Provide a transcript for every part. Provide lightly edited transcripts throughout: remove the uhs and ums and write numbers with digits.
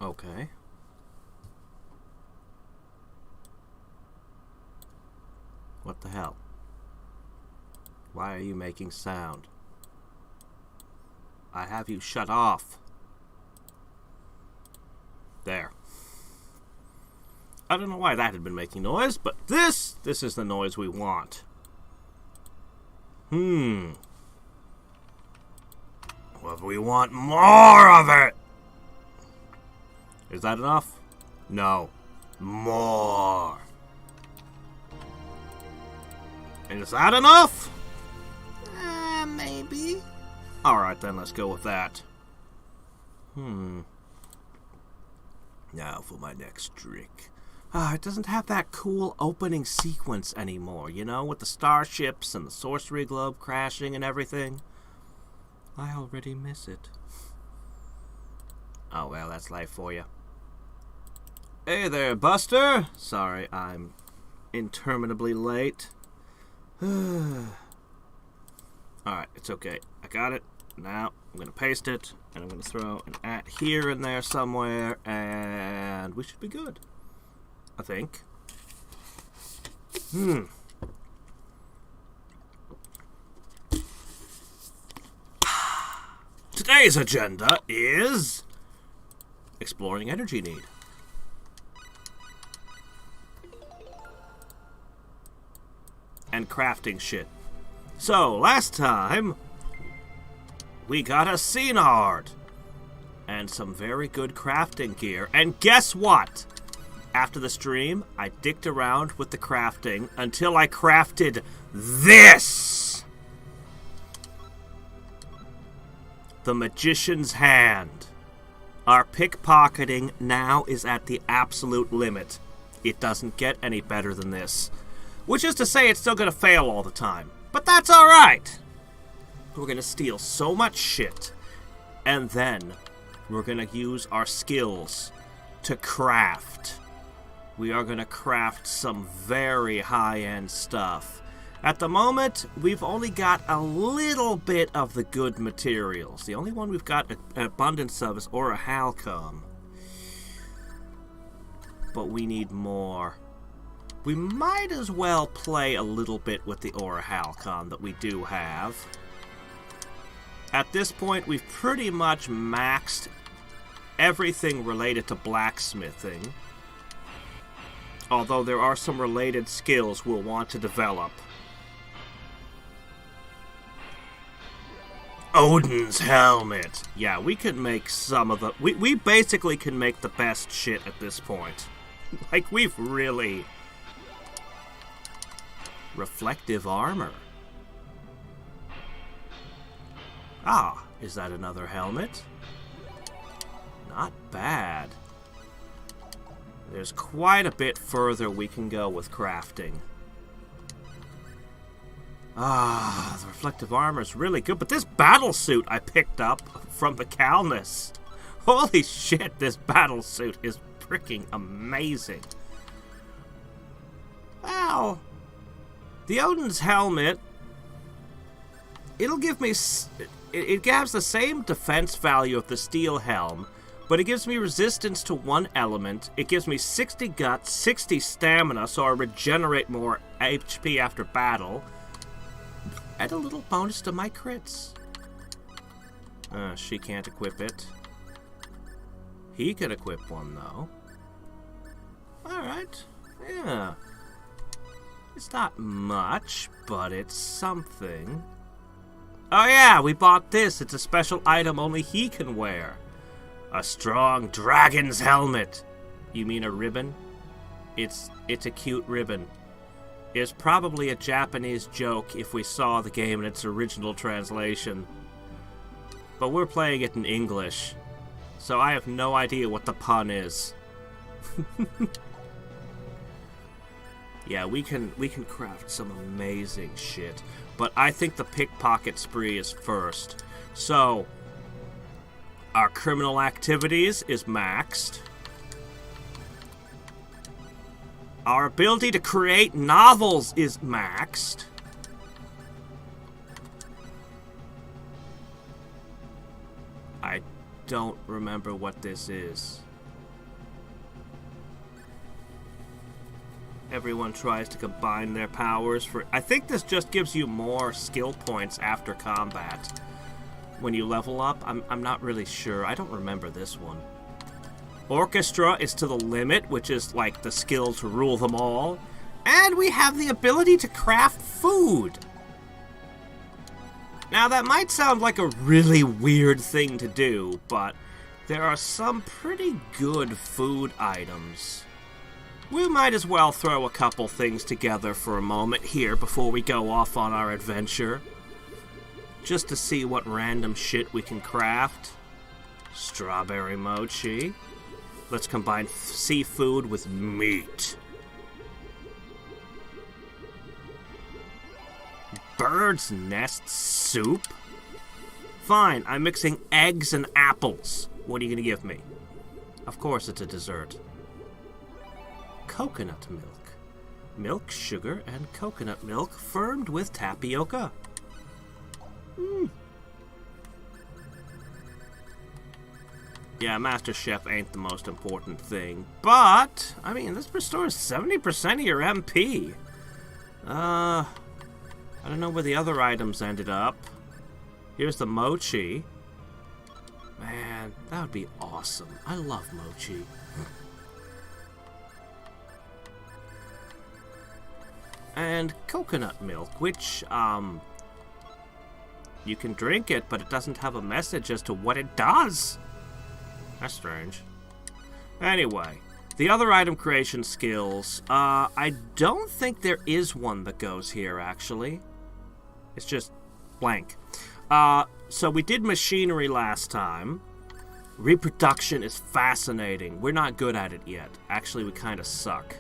Okay. What the hell? Why are you making sound? I have you shut off. There. I don't know why that had been making noise, but this is the noise we want. Well, we want more of it. Is that enough? No. More. And is that enough? Maybe. Alright then, let's go with that. Now for my next trick. It doesn't have that cool opening sequence anymore, you know, with the starships and the sorcery globe crashing and everything. I already miss it. Oh well, that's life for you. Hey there, Buster! Sorry, I'm interminably late. Alright, it's okay. I got it. Now, I'm going to paste it, and I'm going to throw an @ here in there somewhere, and we should be good. I think. Today's agenda is exploring energy need. And crafting shit. So, last time, we got a Scenard and some very good crafting gear. And guess what? After the stream, I dicked around with the crafting until I crafted this! The Magician's Hand. Our pickpocketing now is at the absolute limit. It doesn't get any better than this. Which is to say it's still going to fail all the time. But that's alright! We're going to steal so much shit. And then we're going to use our skills to craft. We are going to craft some very high-end stuff. At the moment, we've only got a little bit of the good materials. The only one we've got an abundance of is Halcom. But we need more. We might as well play a little bit with the Halcom that we do have. At this point, we've pretty much maxed everything related to blacksmithing. Although there are some related skills we'll want to develop. Odin's helmet. Yeah, we can make some of the... We basically can make the best shit at this point. Like, we've really... Reflective armor. Ah, is that another helmet? Not bad. There's quite a bit further we can go with crafting. Ah, the reflective armor is really good, but this battle suit I picked up from the Calnus. Holy shit, this battle suit is freaking amazing. Well, the Odin's helmet, it'll give me... It gives the same defense value of the steel helm, but it gives me resistance to one element. It gives me 60 guts, 60 stamina, so I regenerate more HP after battle. And a little bonus to my crits. She can't equip it. He can equip one, though. Alright. Yeah. It's not much, but it's something. Oh yeah, we bought this. It's a special item only he can wear. A strong dragon's helmet. You mean a ribbon? It's a cute ribbon. It's probably a Japanese joke if we saw the game in its original translation. But we're playing it in English, so I have no idea what the pun is. Yeah, we can craft some amazing shit. But I think the pickpocket spree is first. So, our criminal activities is maxed. Our ability to create novels is maxed. I don't remember what this is. everyone tries to combine their powers for... I think this just gives you more skill points after combat. When you level up, I'm not really sure. I don't remember this one. Orchestra is to the limit, which is like the skill to rule them all. And we have the ability to craft food. Now that might sound like a really weird thing to do, but there are some pretty good food items. We might as well throw a couple things together for a moment here before we go off on our adventure. Just to see what random shit we can craft. Strawberry mochi. Let's combine seafood with meat. Bird's nest soup? Fine, I'm mixing eggs and apples. What are you going to give me? Of course it's a dessert. Coconut milk. Milk, sugar, and coconut milk firmed with tapioca. Yeah, Master Chef ain't the most important thing, but, I mean, this restores 70% of your MP. I don't know where the other items ended up. Here's the mochi. Man, that would be awesome. I love mochi. And coconut milk, which, you can drink it, but it doesn't have a message as to what it does. That's strange. Anyway, the other item creation skills, I don't think there is one that goes here, actually. It's just blank. So we did machinery last time. Reproduction is fascinating. We're not good at it yet. Actually, we kind of suck.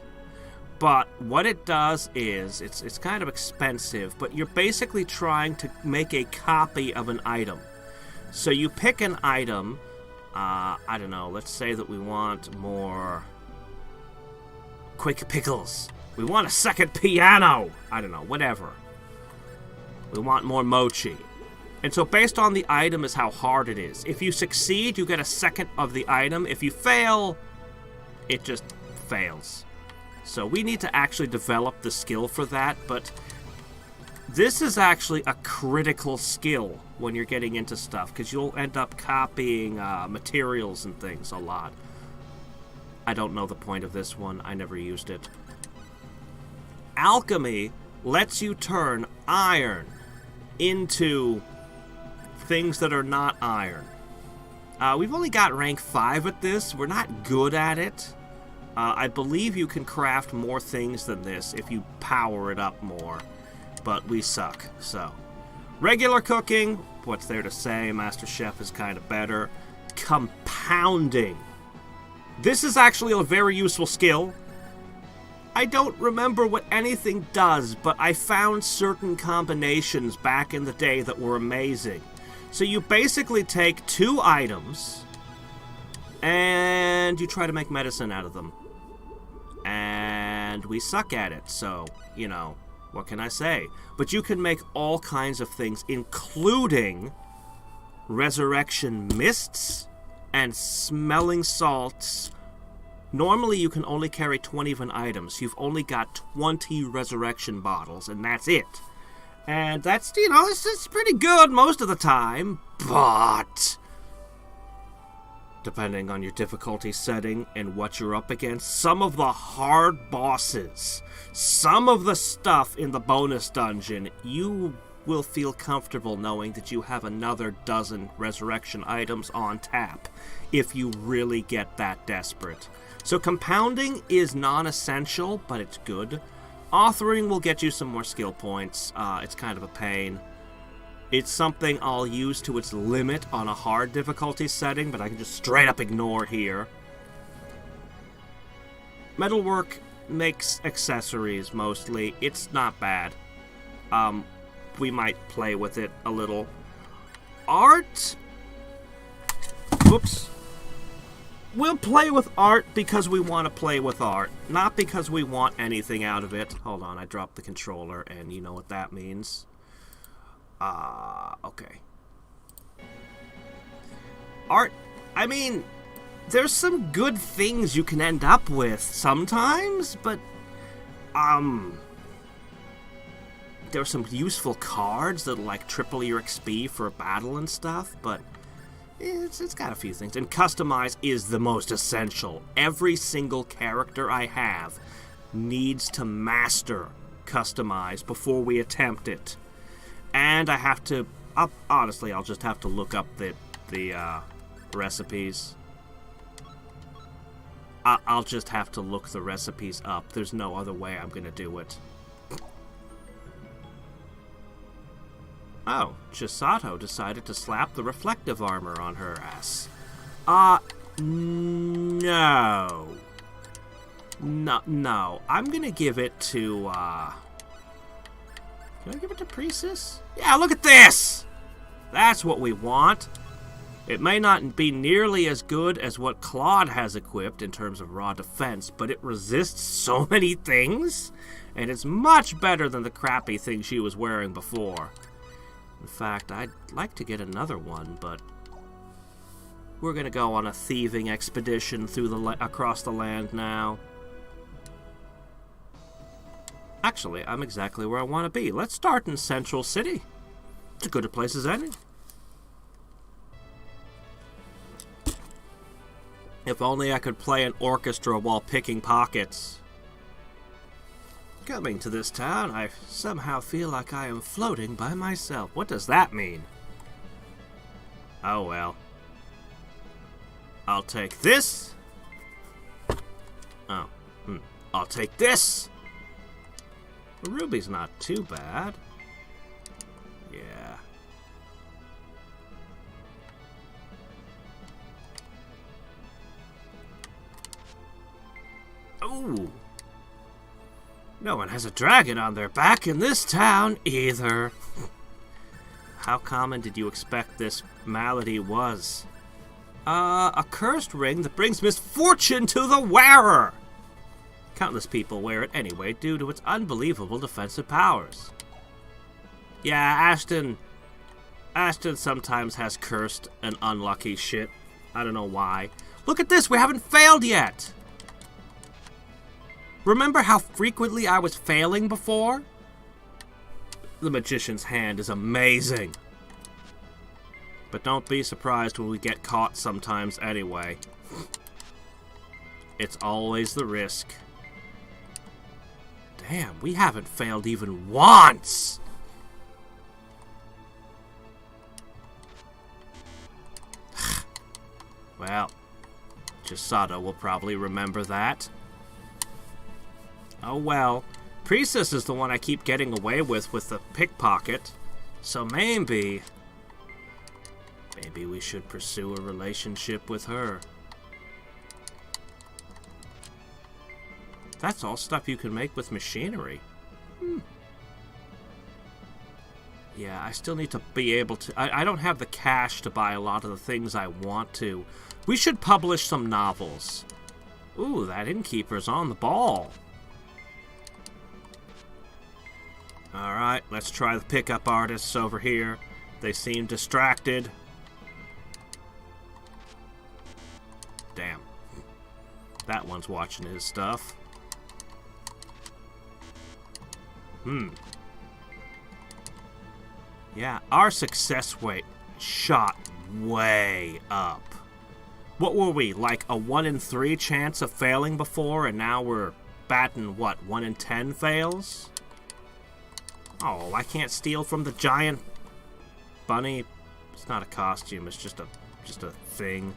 But what it does is, it's kind of expensive, but you're basically trying to make a copy of an item. So you pick an item, I don't know, let's say that we want more quick pickles. We want a second piano. I don't know, whatever. We want more mochi. And so based on the item is how hard it is. If you succeed, you get a second of the item. If you fail, it just fails. So we need to actually develop the skill for that, but this is actually a critical skill when you're getting into stuff, because you'll end up copying materials and things a lot. I don't know the point of this one. I never used it. Alchemy lets you turn iron into things that are not iron. We've only got rank 5 at this. We're not good at it. I believe you can craft more things than this if you power it up more, but we suck, so. Regular cooking, what's there to say? Master Chef is kind of better. Compounding. This is actually a very useful skill. I don't remember what anything does, but I found certain combinations back in the day that were amazing. So you basically take 2 items, and you try to make medicine out of them. And we suck at it, so, you know, what can I say? But you can make all kinds of things, including resurrection mists and smelling salts. Normally you can only carry 21 items. You've only got 20 resurrection bottles, and that's it. And that's, you know, it's pretty good most of the time, but depending on your difficulty setting and what you're up against, some of the hard bosses, some of the stuff in the bonus dungeon, you will feel comfortable knowing that you have another dozen resurrection items on tap if you really get that desperate. So compounding is non-essential, but it's good. Authoring will get you some more skill points. It's kind of a pain. It's something I'll use to its limit on a hard difficulty setting, but I can just straight up ignore here. Metalwork makes accessories mostly. It's not bad. We might play with it a little. Art? Whoops. We'll play with art because we want to play with art, not because we want anything out of it. Hold on, I dropped the controller, and you know what that means. Okay. Art, I mean, there's some good things you can end up with sometimes, but There are some useful cards that like triple your XP for a battle and stuff, but it's got a few things. And customize is the most essential. Every single character I have needs to master customize before we attempt it. And I have to, honestly, I'll just have to look up the recipes. I'll just have to look the recipes up. There's no other way I'm going to do it. Oh, Chisato decided to slap the reflective armor on her ass. No. No. I'm going to give it to, Can I give it to Priestess? Yeah, look at this! That's what we want. It may not be nearly as good as what Claude has equipped in terms of raw defense, but it resists so many things, and it's much better than the crappy thing she was wearing before. In fact, I'd like to get another one, but we're gonna go on a thieving expedition through across the land now. Actually, I'm exactly where I want to be. Let's start in Central City. It's as good a place as any. If only I could play an orchestra while picking pockets. Coming to this town, I somehow feel like I am floating by myself. What does that mean? Oh well. I'll take this. Oh. I'll take this. The ruby's not too bad. Yeah. Ooh. No one has a dragon on their back in this town either. How common did you expect this malady was? A cursed ring that brings misfortune to the wearer. Countless people wear it anyway due to its unbelievable defensive powers. Yeah, Ashton sometimes has cursed and unlucky shit. I don't know why. Look at this, we haven't failed yet! Remember how frequently I was failing before? The Magician's Hand is amazing. But don't be surprised when we get caught sometimes anyway. It's always the risk. Damn, we haven't failed even once! Well, Chisato will probably remember that. Oh well, Priestess is the one I keep getting away with the pickpocket. So maybe we should pursue a relationship with her. That's all stuff you can make with machinery. Yeah, I still need to be able to... I don't have the cash to buy a lot of the things I want to. We should publish some novels. Ooh, that innkeeper's on the ball. Alright, let's try the pickup artists over here. They seem distracted. Damn. That one's watching his stuff. Yeah, our success rate shot way up. What were we, like a 1 in 3 chance of failing before, and now we're batting, what, 1 in 10 fails? Oh, I can't steal from the giant bunny. It's not a costume, it's just a thing.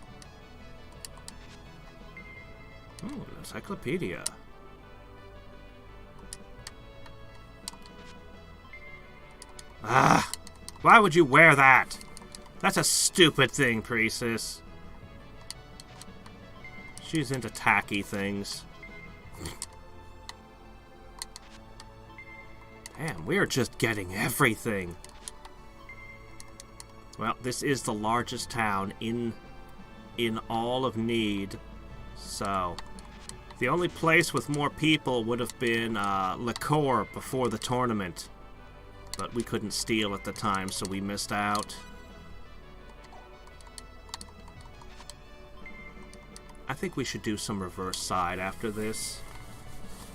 Oh, an encyclopedia. Ah! Why would you wear that? That's a stupid thing, Priestess. She's into tacky things. Damn, we're just getting everything. Well, this is the largest town in all of Need. So, the only place with more people would have been Liqueur before the tournament. But we couldn't steal at the time, so we missed out. I think we should do some reverse side after this.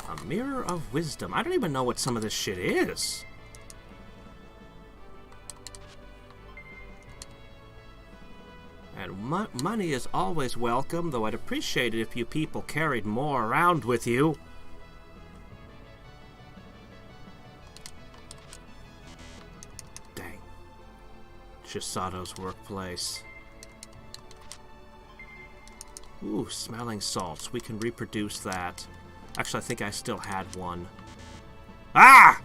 A mirror of wisdom. I don't even know what some of this shit is. And money is always welcome, though I'd appreciate it if you people carried more around with you. Dang. Chisato's workplace. Ooh, smelling salts. We can reproduce that. Actually, I think I still had one. Ah!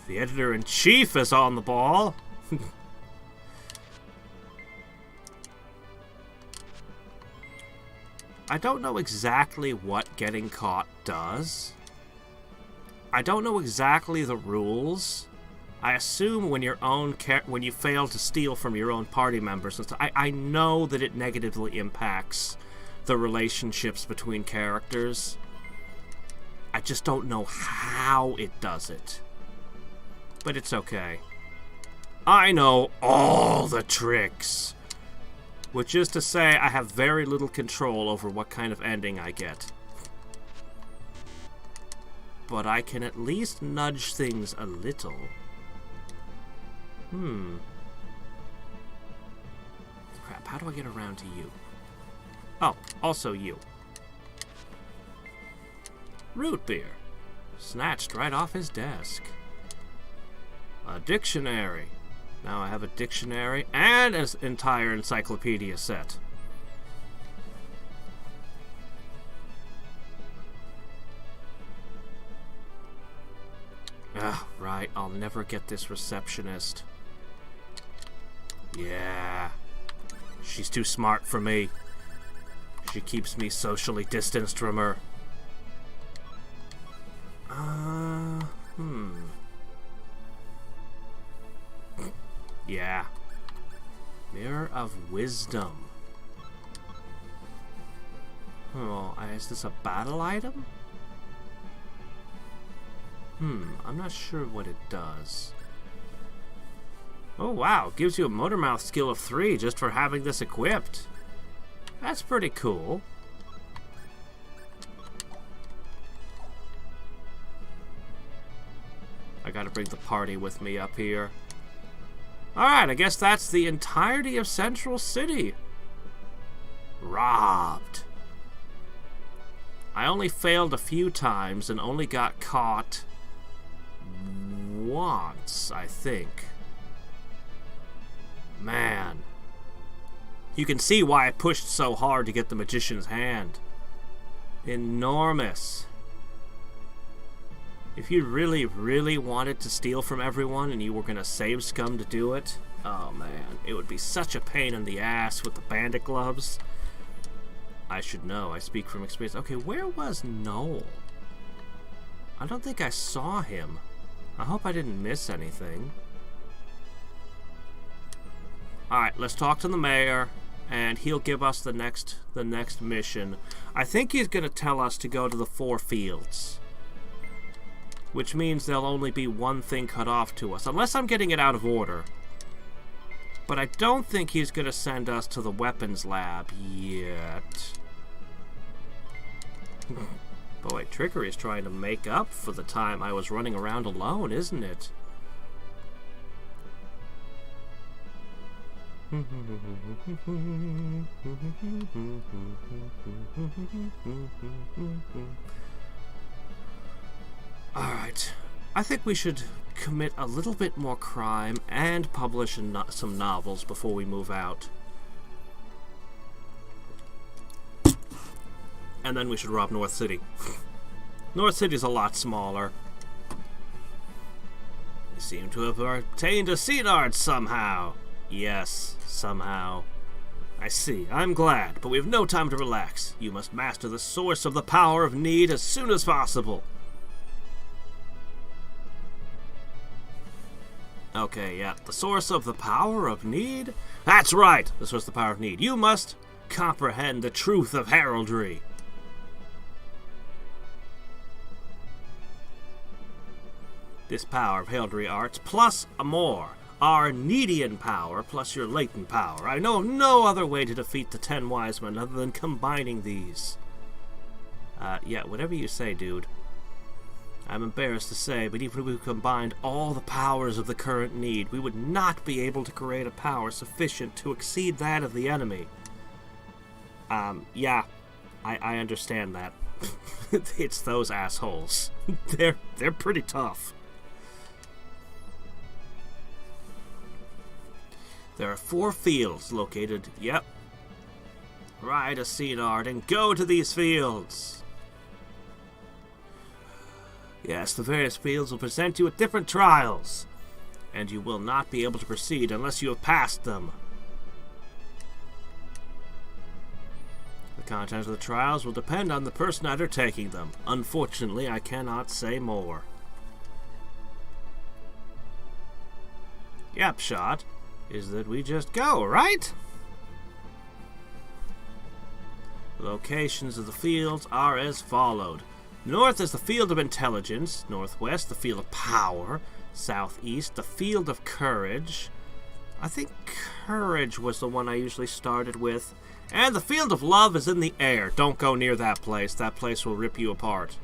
The editor-in-chief is on the ball. I don't know exactly what getting caught does. I don't know exactly the rules. I assume when when you fail to steal from your own party members and stuff, I know that it negatively impacts the relationships between characters. I just don't know how it does it. But it's okay. I know all the tricks. Which is to say, I have very little control over what kind of ending I get. But I can at least nudge things a little. Crap, how do I get around to you? Oh, also you. Root beer. Snatched right off his desk. A dictionary. Now I have a dictionary and an entire encyclopedia set. Ah, right. I'll never get this receptionist. Yeah. She's too smart for me. She keeps me socially distanced from her. Yeah. Mirror of Wisdom. Oh, is this a battle item? I'm not sure what it does. Oh wow, gives you a motor mouth skill of 3 just for having this equipped. That's pretty cool. I gotta bring the party with me up here. Alright, I guess that's the entirety of Central City. Robbed. I only failed a few times and only got caught once, I think. Man. You can see why I pushed so hard to get the Magician's Hand. Enormous. If you really, really wanted to steal from everyone and you were going to save scum to do it, oh man, it would be such a pain in the ass with the bandit gloves. I should know, I speak from experience. Okay, where was Noel? I don't think I saw him. I hope I didn't miss anything. Alright, let's talk to the mayor, and he'll give us the next mission. I think he's going to tell us to go to the 4 fields. Which means there'll only be one thing cut off to us, unless I'm getting it out of order. But I don't think he's going to send us to the weapons lab yet. Boy, Trickery is trying to make up for the time I was running around alone, isn't it? Alright, I think we should commit a little bit more crime and publish some novels before we move out. And then we should rob North City. North City's a lot smaller. We seem to have obtained a Seedart somehow. Yes, somehow. I see, I'm glad, but we have no time to relax. You must master the source of the power of need as soon as possible. Okay, yeah, the source of the power of need? That's right, the source of the power of need. You must comprehend the truth of heraldry. This power of heraldry arts, plus more, our Needian power, plus your latent power. I know of no other way to defeat the 10 wise men other than combining these. Yeah, whatever you say, dude. I'm embarrassed to say, but even if we combined all the powers of the current need, we would not be able to create a power sufficient to exceed that of the enemy. Yeah, I understand that. It's those assholes. They're pretty tough. There are 4 fields located, yep. Ride a Cedard and go to these fields. Yes, the various fields will present you with different trials, and you will not be able to proceed unless you have passed them. The content of the trials will depend on the person undertaking them. Unfortunately, I cannot say more. The upshot is that we just go, right? The locations of the fields are as followed. North is the field of intelligence, northwest the field of power, southeast the field of courage. I think courage was the one I usually started with. And the field of love is in the air. Don't go near that place. That place will rip you apart.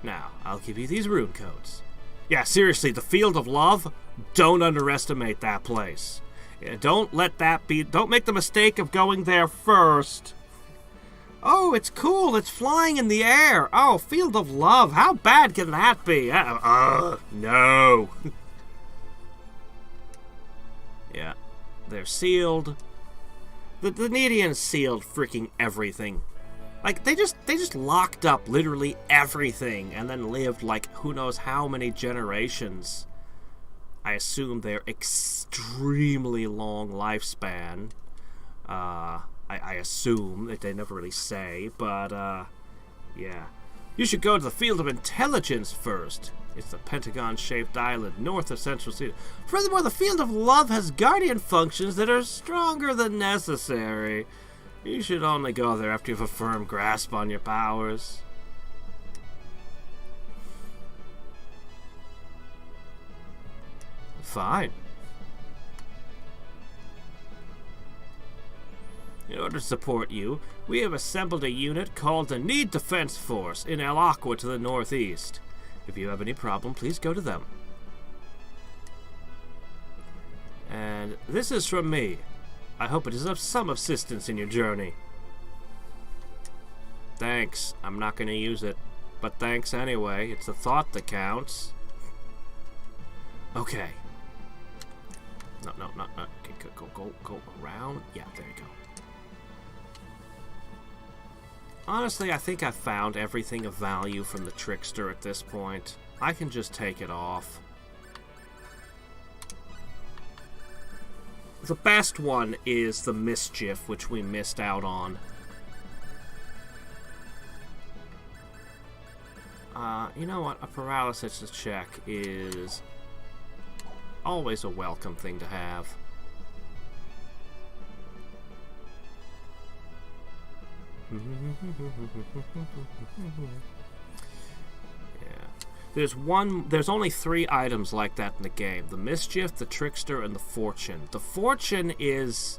Now, I'll give you these rune codes. Yeah, seriously, the field of love, don't underestimate that place. Don't let that be... Don't make the mistake of going there first. Oh, it's cool. It's flying in the air. Oh, field of love. How bad can that be? No. Yeah, they're sealed. The Nedians sealed freaking everything. Like, they just locked up literally everything and then lived like who knows how many generations. I assume their extremely long lifespan. I assume that they never really say, but, yeah. You should go to the field of intelligence first. It's the pentagon-shaped island north of Central Cedar. Furthermore, the field of love has guardian functions that are stronger than necessary. You should only go there after you have a firm grasp on your powers. Fine. In order to support you, we have assembled a unit called the Need Defense Force in El Aqua to the northeast. If you have any problem, please go to them. And this is from me. I hope it is of some assistance in your journey. Thanks. I'm not going to use it. But thanks anyway. It's the thought that counts. Okay. No. Go around. Yeah, there you go. Honestly, I think I've found everything of value from the Trickster at this point. I can just take it off. The best one is the Mischief, which we missed out on. You know what? A paralysis check is always a welcome thing to have. Yeah. There's only 3 items like that in the game. The Mischief, the Trickster, and the Fortune. The Fortune is...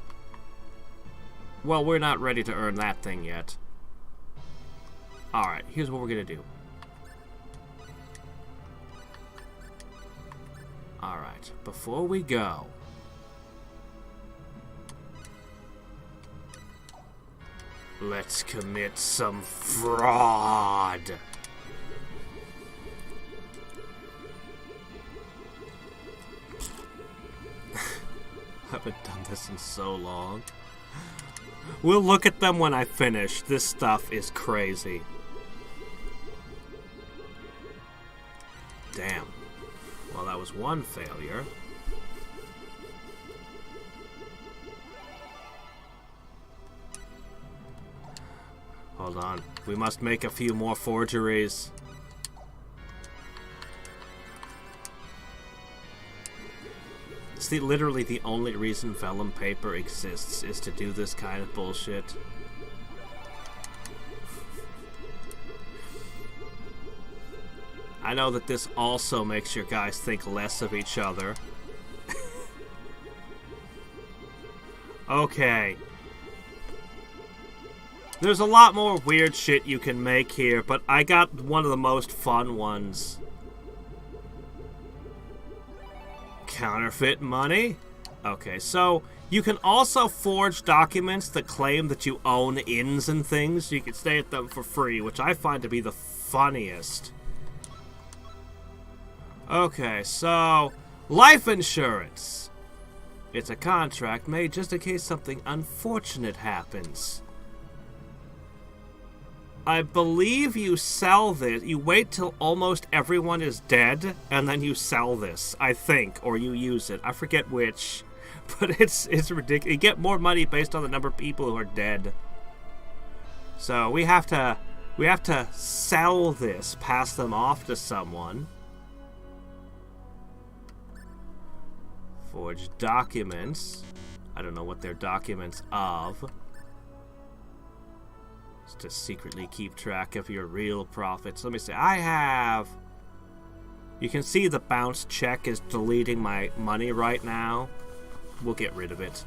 Well, we're not ready to earn that thing yet. Alright, here's what we're gonna do. Alright, before we go... Let's commit some fraud. Haven't done this in so long. We'll look at them when I finish. This stuff is crazy. Damn. Well, that was one failure. Hold on. We must make a few more forgeries. It's literally the only reason vellum paper exists is to do this kind of bullshit. I know that this also makes your guys think less of each other. Okay. There's a lot more weird shit you can make here, but I got one of the most fun ones. Counterfeit money? Okay, so you can also forge documents that claim that you own inns and things. You can stay at them for free, which I find to be the funniest. Okay, so life insurance. It's a contract made just in case something unfortunate happens. I believe you sell this. You wait till almost everyone is dead, and then you sell this, I think, or you use it. I forget which, but it's ridiculous. You get more money based on the number of people who are dead. So we have to sell this, pass them off to someone. Forge documents. I don't know what they're documents of. To secretly keep track of your real profits. Let me see. I have... You can see the bounce check is deleting my money right now. We'll get rid of it.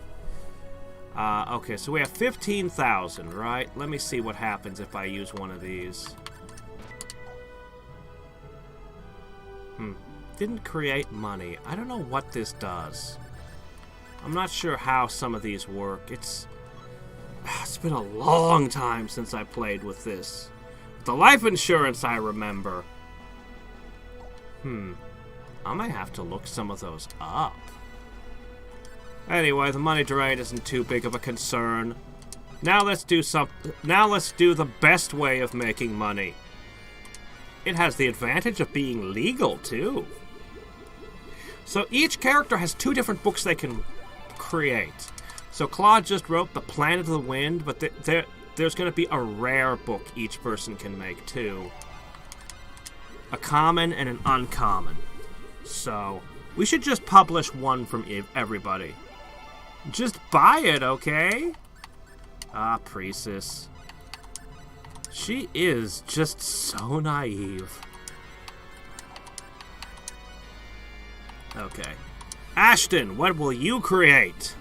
Okay, so we have 15,000, right? Let me see what happens if I use one of these. Didn't create money. I don't know what this does. I'm not sure how some of these work. It's been a long time since I played with this. The life insurance I remember. I might have to look some of those up. Anyway, the money drain isn't too big of a concern. Now let's do the best way of making money. It has the advantage of being legal too. So each character has 2 different books they can create. So Claude just wrote The Planet of the Wind, but there's going to be a rare book each person can make, too. A common and an uncommon. So we should just publish one from everybody. Just buy it, okay? Ah, Priestess. She is just so naive. Okay. Ashton, what will you create?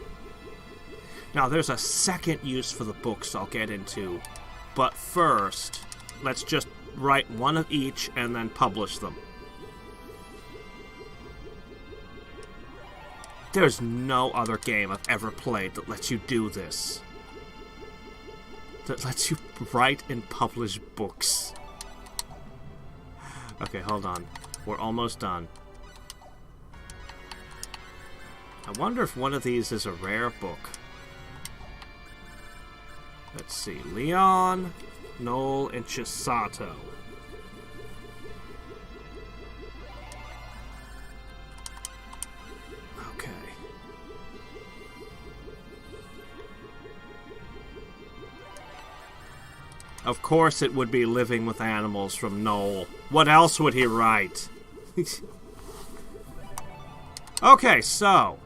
Now, there's a second use for the books I'll get into. But first, let's just write one of each and then publish them. There's no other game I've ever played that lets you do this. That lets you write and publish books. Okay, hold on. We're almost done. I wonder if one of these is a rare book. Let's see. Leon, Noel, and Chisato. Okay. Of course it would be Living with Animals from Noel. What else would he write? Okay, so...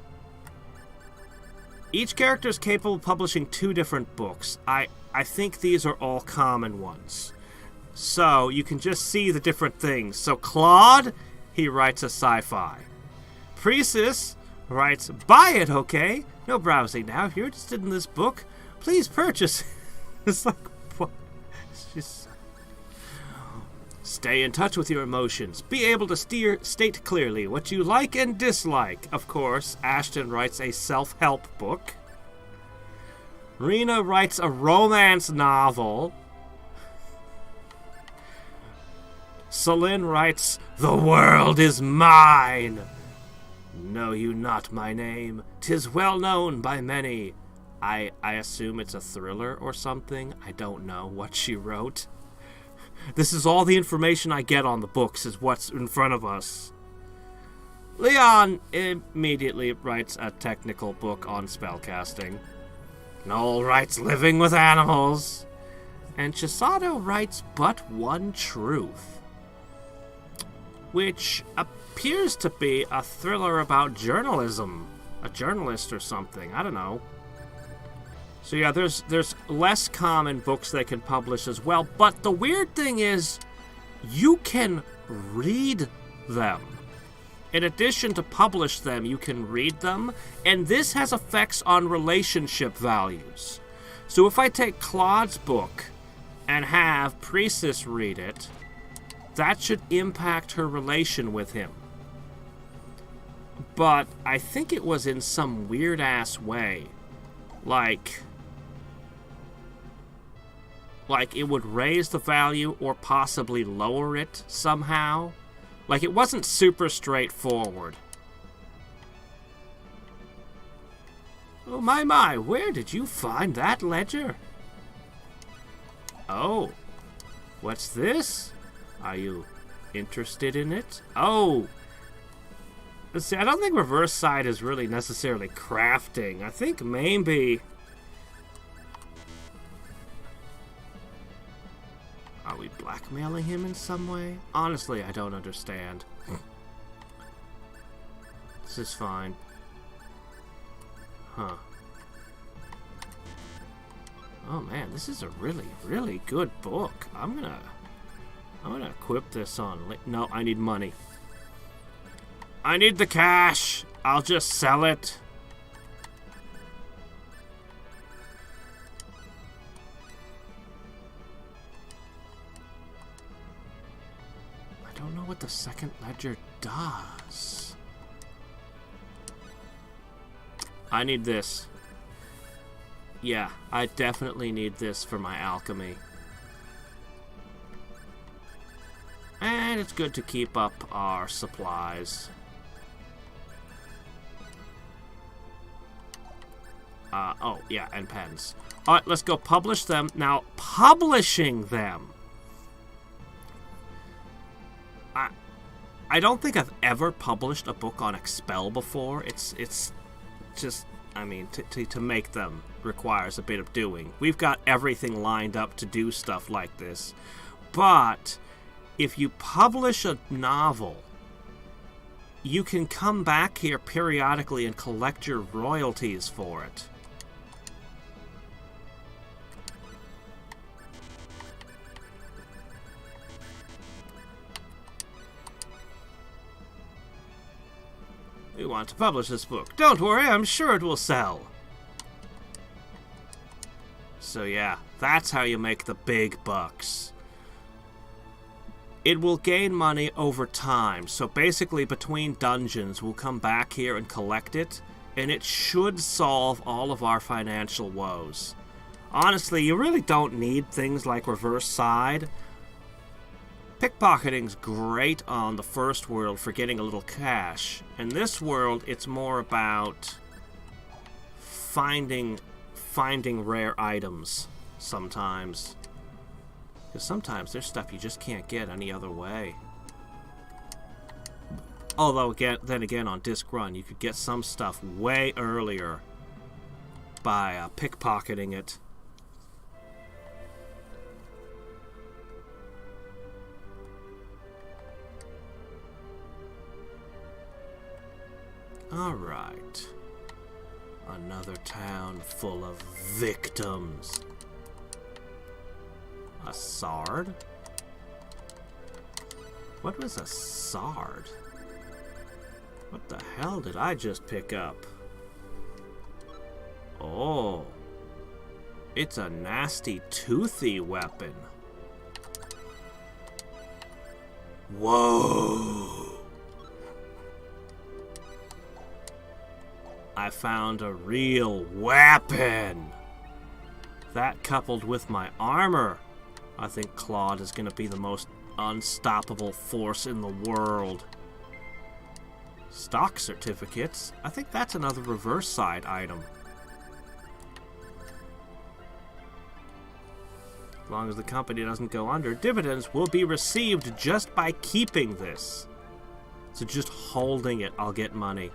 Each character is capable of publishing 2 different books. I think these are all common ones. So, you can just see the different things. So, Claude, he writes a sci-fi. Priestess writes, buy it, okay? No browsing now. If you're interested in this book, please purchase. It's like, what? It's just... Stay in touch with your emotions. Be able to state clearly what you like and dislike. Of course, Ashton writes a self-help book. Rena writes a romance novel. Celine writes, the world is mine. Know you not my name? 'Tis well known by many. I assume it's a thriller or something. I don't know what she wrote. This is all the information I get on the books, is what's in front of us. Leon immediately writes a technical book on spellcasting. Noel writes Living with Animals. And Chisato writes But One Truth, which appears to be a thriller about journalism. A journalist or something. I don't know. So yeah, there's less common books they can publish as well, but the weird thing is, you can read them. In addition to publish them, you can read them, and this has effects on relationship values. So if I take Claude's book and have Priestess read it, that should impact her relation with him. But I think it was in some weird-ass way. Like it would raise the value or possibly lower it somehow. Like, it wasn't super straightforward. Oh, my, where did you find that ledger? Oh, what's this? Are you interested in it? Oh, let's see, I don't think reverse side is really necessarily crafting. I think maybe... Are we blackmailing him in some way? Honestly, I don't understand. This is fine. Huh. Oh man, this is a really, really good book. I'm gonna equip this on... No, I need money. I need the cash. I'll just sell it. I don't know what the second ledger does. I need this. Yeah, I definitely need this for my alchemy. And it's good to keep up our supplies. Oh, yeah, and pens. Alright, let's go publish them. Now, publishing them. I don't think I've ever published a book on Expel before. It's just, I mean, to make them requires a bit of doing. We've got everything lined up to do stuff like this. But if you publish a novel, you can come back here periodically and collect your royalties for it. We want to publish this book. Don't worry, I'm sure it will sell. So yeah, that's how you make the big bucks. It will gain money over time, so basically between dungeons we'll come back here and collect it, and it should solve all of our financial woes. Honestly, you really don't need things like reverse side. Pickpocketing's great on the first world for getting a little cash. In this world, it's more about finding rare items sometimes. Because sometimes there's stuff you just can't get any other way. Although, then again, on Disc Run, you could get some stuff way earlier by pickpocketing it. Alright. Another town full of victims. A sard? What was a sard? What the hell did I just pick up? Oh. It's a nasty, toothy weapon. Whoa. I found a real weapon. That coupled with my armor, I think Claude is going to be the most unstoppable force in the world. Stock certificates. I think that's another reverse side item. As long as the company doesn't go under, dividends will be received just by keeping this. So just holding it, I'll get money.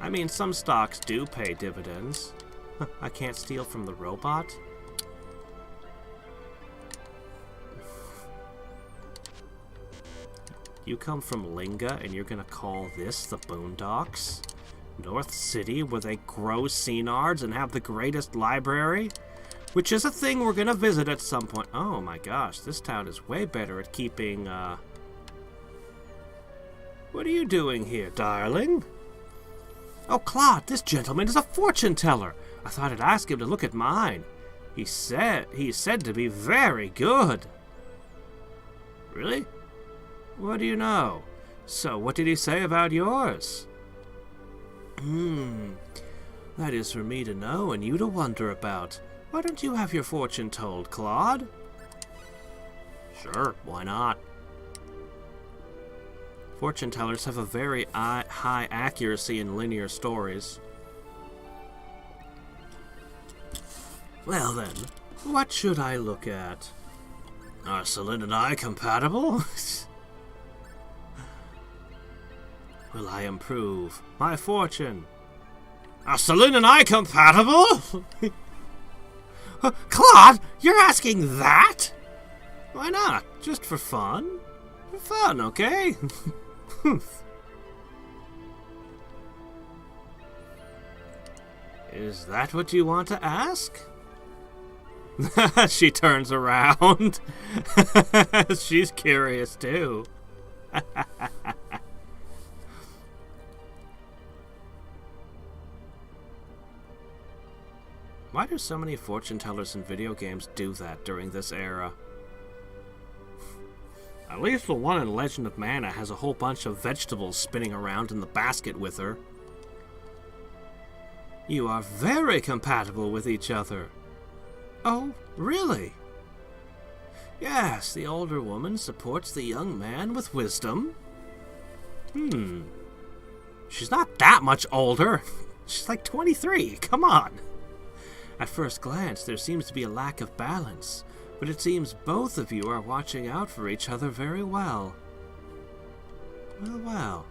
I mean, some stocks do pay dividends. I can't steal from the robot. You come from Linga and you're gonna call this the Boondocks? North City, where they grow Senards and have the greatest library? Which is a thing we're gonna visit at some point. Oh my gosh, this town is way better at keeping, What are you doing here, darling? Oh, Claude, this gentleman is a fortune teller. I thought I'd ask him to look at mine. He's said to be very good. Really? What do you know? So, what did he say about yours? That is for me to know and you to wonder about. Why don't you have your fortune told, Claude? Sure, why not? Fortune tellers have a very high accuracy in linear stories. Well then, what should I look at? Are Celine and I compatible? Will I improve my fortune? Are Celine and I compatible? Claude, you're asking that? Why not? Just for fun? For fun, okay? Is that what you want to ask? She turns around. She's curious too. Why do so many fortune tellers in video games do that during this era? At least the one in Legend of Mana has a whole bunch of vegetables spinning around in the basket with her. You are very compatible with each other. Oh, really? Yes, the older woman supports the young man with wisdom. She's not that much older. She's like 23, come on. At first glance, there seems to be a lack of balance, but it seems both of you are watching out for each other very well. Well.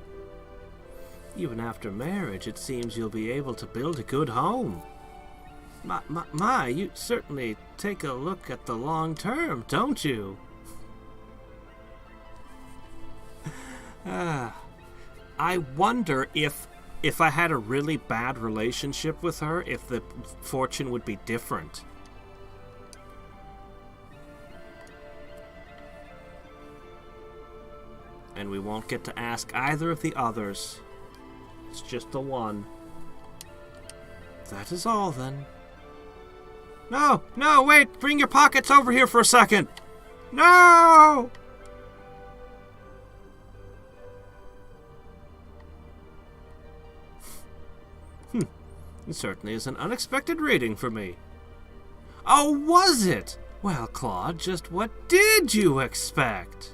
Even after marriage, it seems you'll be able to build a good home. You certainly take a look at the long term, don't you? I wonder if I had a really bad relationship with her, if the fortune would be different. And we won't get to ask either of the others. It's just the one. That is all, then. No, wait! Bring your pockets over here for a second! No! It certainly is an unexpected reading for me. Oh, was it? Well, Claude, just what did you expect?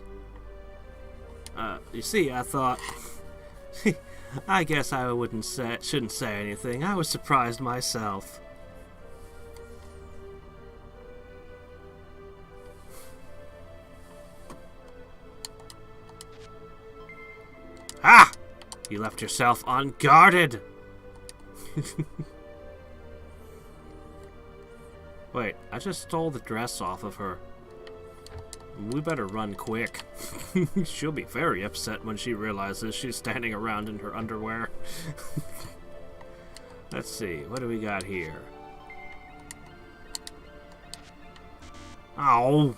You see, I thought... I guess I shouldn't say anything. I was surprised myself. Ah! You left yourself unguarded! Wait, I just stole the dress off of her. We better run quick. She'll be very upset when she realizes she's standing around in her underwear. Let's see, what do we got here? Oh!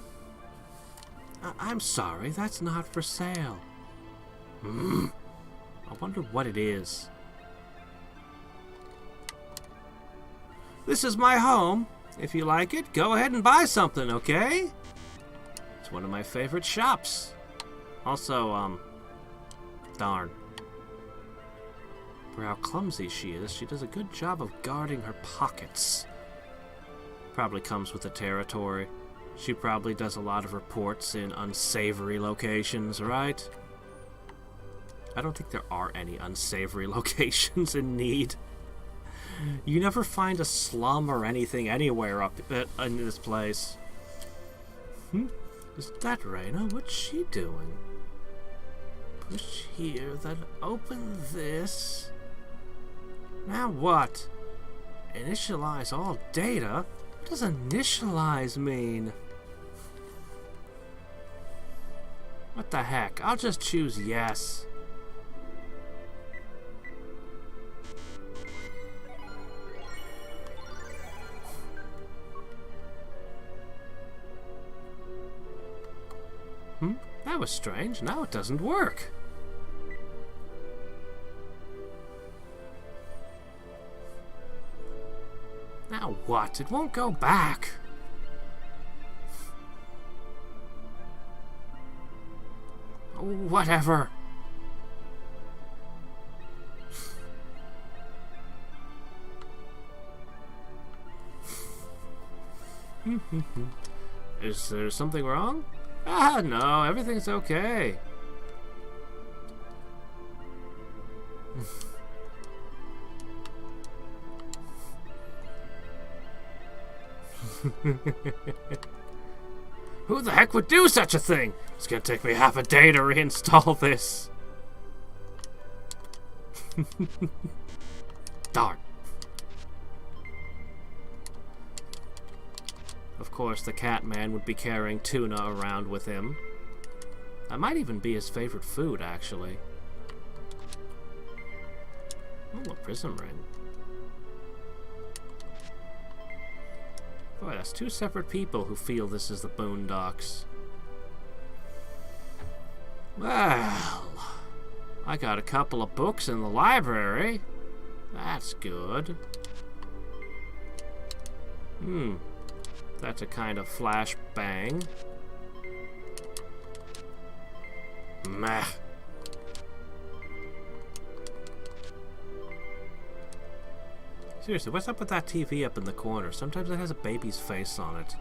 I'm sorry, that's not for sale. I wonder what it is. This is my home. If you like it, go ahead and buy something, okay? It's one of my favorite shops. Also, darn. For how clumsy she is, she does a good job of guarding her pockets. Probably comes with the territory. She probably does a lot of reports in unsavory locations, right? I don't think there are any unsavory locations in Need. You never find a slum or anything anywhere up in this place. Is that Raina? What's she doing? Push here, then open this. Now what? Initialize all data? What does initialize mean? What the heck? I'll just choose yes. That was strange. Now it doesn't work. Now what? It won't go back. Whatever. Is there something wrong? Ah, no, everything's okay. Who the heck would do such a thing? It's gonna take me half a day to reinstall this. Darn. Of course, the cat man would be carrying tuna around with him. That might even be his favorite food, actually. Oh, a prism ring. Boy, that's two separate people who feel this is the Boondocks. Well, I got a couple of books in the library. That's good. That's a kind of flash bang. Meh. Seriously, what's up with that TV up in the corner? Sometimes it has a baby's face on it.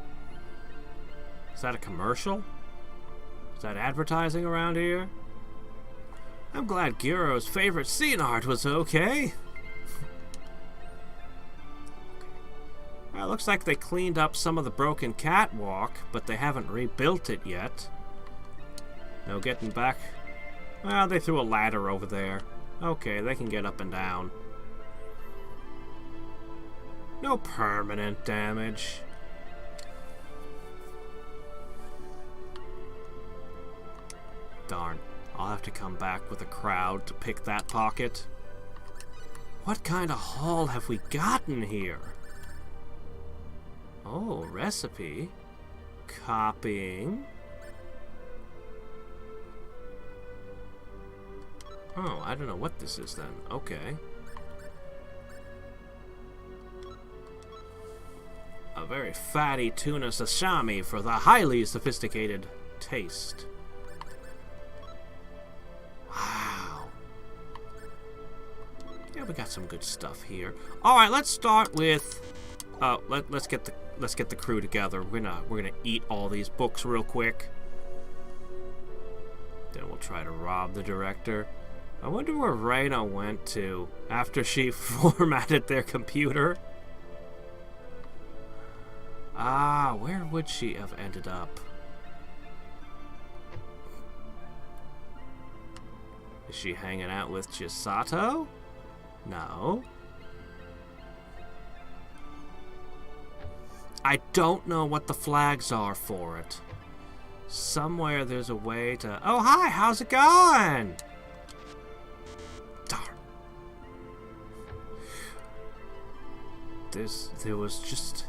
Is that a commercial? Is that advertising around here? I'm glad Giro's favorite scene art was okay. Well, looks like they cleaned up some of the broken catwalk, but they haven't rebuilt it yet. No getting back. Well, they threw a ladder over there. Okay, they can get up and down. No permanent damage. Darn, I'll have to come back with a crowd to pick that pocket. What kind of haul have we gotten here? Oh, recipe. Copying. Oh, I don't know what this is then. Okay. A very fatty tuna sashimi for the highly sophisticated taste. Wow. Yeah, we got some good stuff here. All right, let's start with. Let's get the crew together. We're gonna eat all these books real quick. Then we'll try to rob the director. I wonder where Reina went to after she formatted their computer. Ah, where would she have ended up? Is she hanging out with Chisato? No. I don't know what the flags are for it. Somewhere there's a way to... Oh, hi, how's it going? Darn. There was just...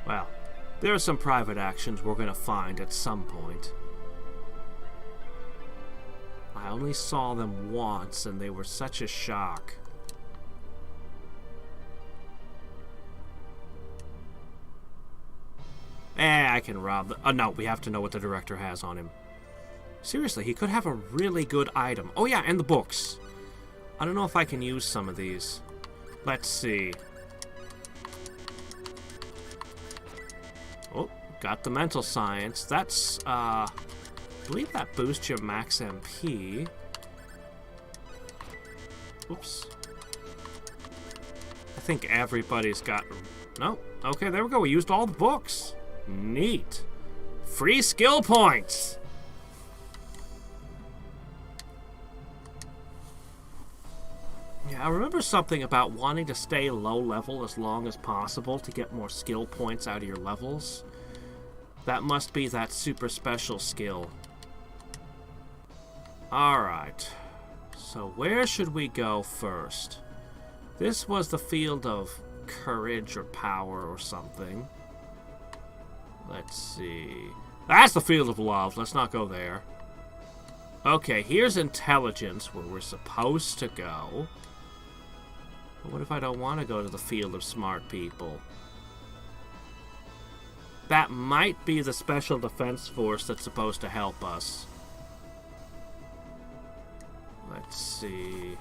Well, there are some private actions we're gonna find at some point. I only saw them once, and they were such a shock. I can rob the... Oh, no, we have to know what the director has on him. Seriously, he could have a really good item. Oh, yeah, and the books. I don't know if I can use some of these. Let's see. Oh, got the mental science. That's, I believe that boosts your max MP. Oops. I think everybody's got... No. Okay, there we go. We used all the books. Neat. Free skill points. Yeah, I remember something about wanting to stay low level as long as possible to get more skill points out of your levels. That must be that super special skill. Alright. So where should we go first? This was the field of courage or power or something. Let's see. That's the field of love. Let's not go there. Okay, here's intelligence, where we're supposed to go. But what if I don't want to go to the field of smart people? That might be the special defense force that's supposed to help us. Let's see.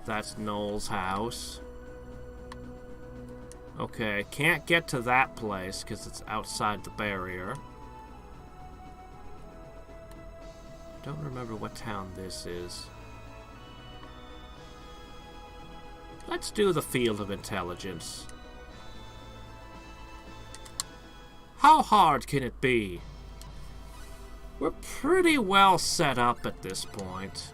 That's Noel's house. Okay, can't get to that place because it's outside the barrier. I don't remember what town this is. Let's do the Field of Intelligence. How hard can it be? We're pretty well set up at this point.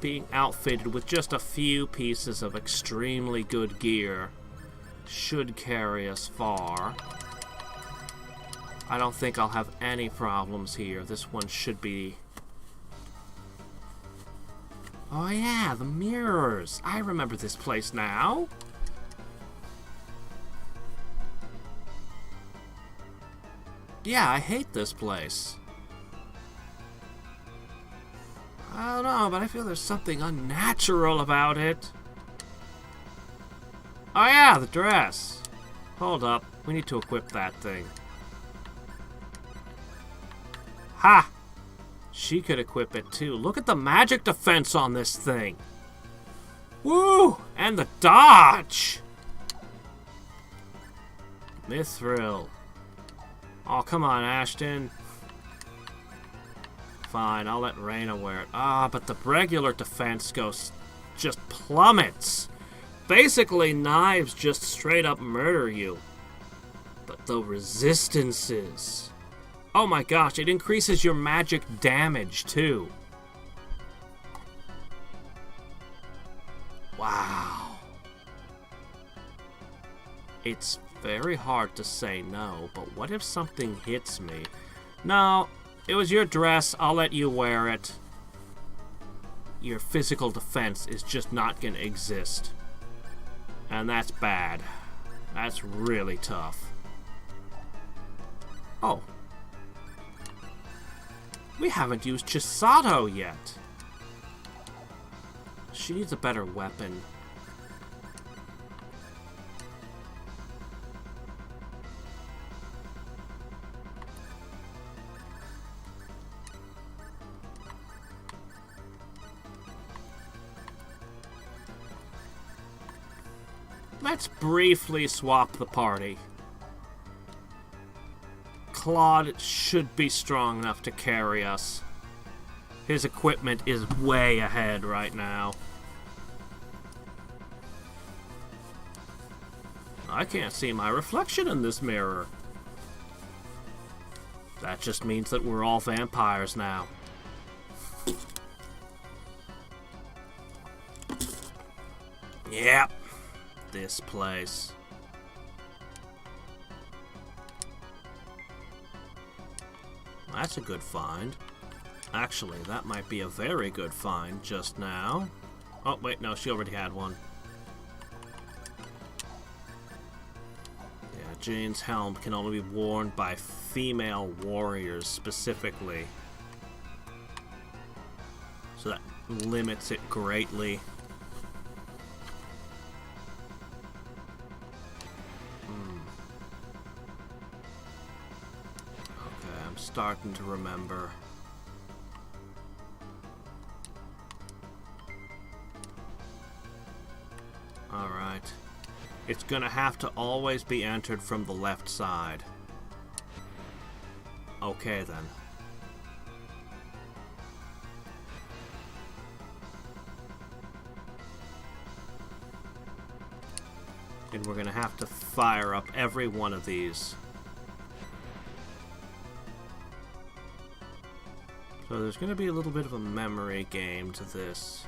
Being outfitted with just a few pieces of extremely good gear should carry us far. I don't think I'll have any problems here. This one should be... Oh yeah, the mirrors. I remember this place now. Yeah, I hate this place. I don't know, but I feel there's something unnatural about it. Oh yeah, the dress. Hold up, we need to equip that thing. Ha! She could equip it too. Look at the magic defense on this thing. Woo! And the dodge! Mithril. Oh, come on, Ashton. Fine, I'll let Reyna wear it. Ah, but the regular defense goes... just plummets. Basically, knives just straight up murder you. But the resistances... Oh my gosh, it increases your magic damage, too. Wow. It's very hard to say no, but what if something hits me? No, it was your dress, I'll let you wear it. Your physical defense is just not gonna exist. And that's bad. That's really tough. Oh. We haven't used Chisato yet. She needs a better weapon. Let's briefly swap the party. Claude should be strong enough to carry us. His equipment is way ahead right now. I can't see my reflection in this mirror. That just means that we're all vampires now. Yep. This place. That's a good find. Actually, that might be a very good find just now. Oh, wait, no, she already had one. Yeah, Jane's helm can only be worn by female warriors specifically. So that limits it greatly. Starting to remember. Alright. It's gonna have to always be entered from the left side. Okay then. And we're gonna have to fire up every one of these. So there's going to be a little bit of a memory game to this.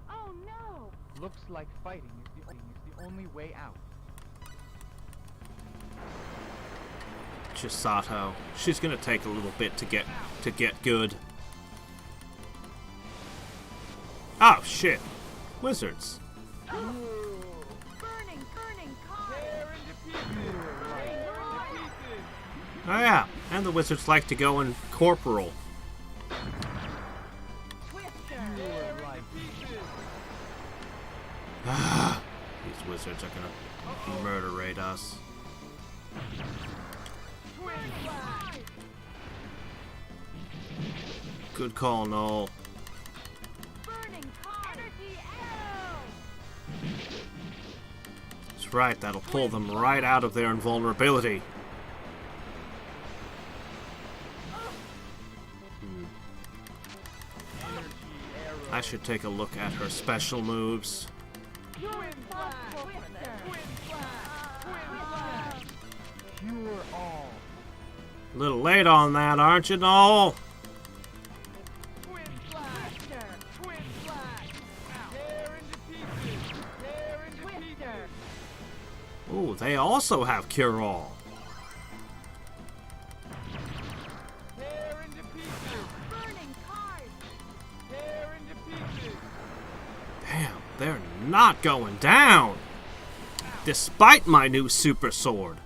Oh no! Looks like fighting is the only way out. Chisato. She's going to take a little bit to get good. Oh shit. Wizards. Oh yeah, and the wizards like to go in corporal. These wizards are gonna murderate us. Good call, Noel. That's right, that'll pull them right out of their invulnerability. I should take a look at her special moves. A little late on that, aren't you, Noel? Ooh, they also have cure-all. Damn, they're not going down! Despite my new super sword.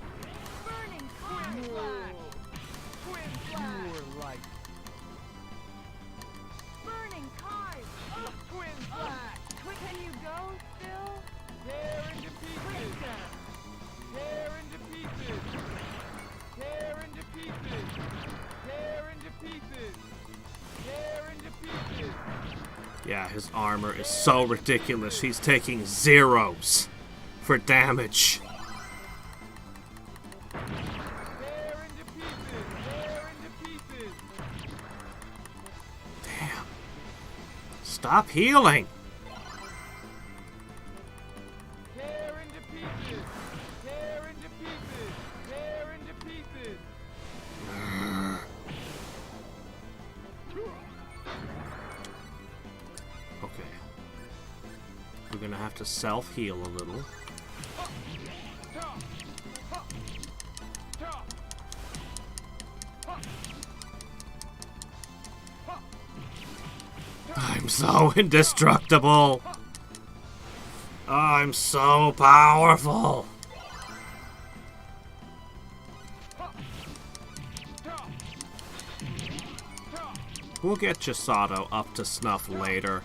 Yeah, his armor is so ridiculous. He's taking zeros for damage. Damn. Stop healing. We're gonna have to self-heal a little. I'm so indestructible! I'm so powerful! We'll get Chisato up to snuff later.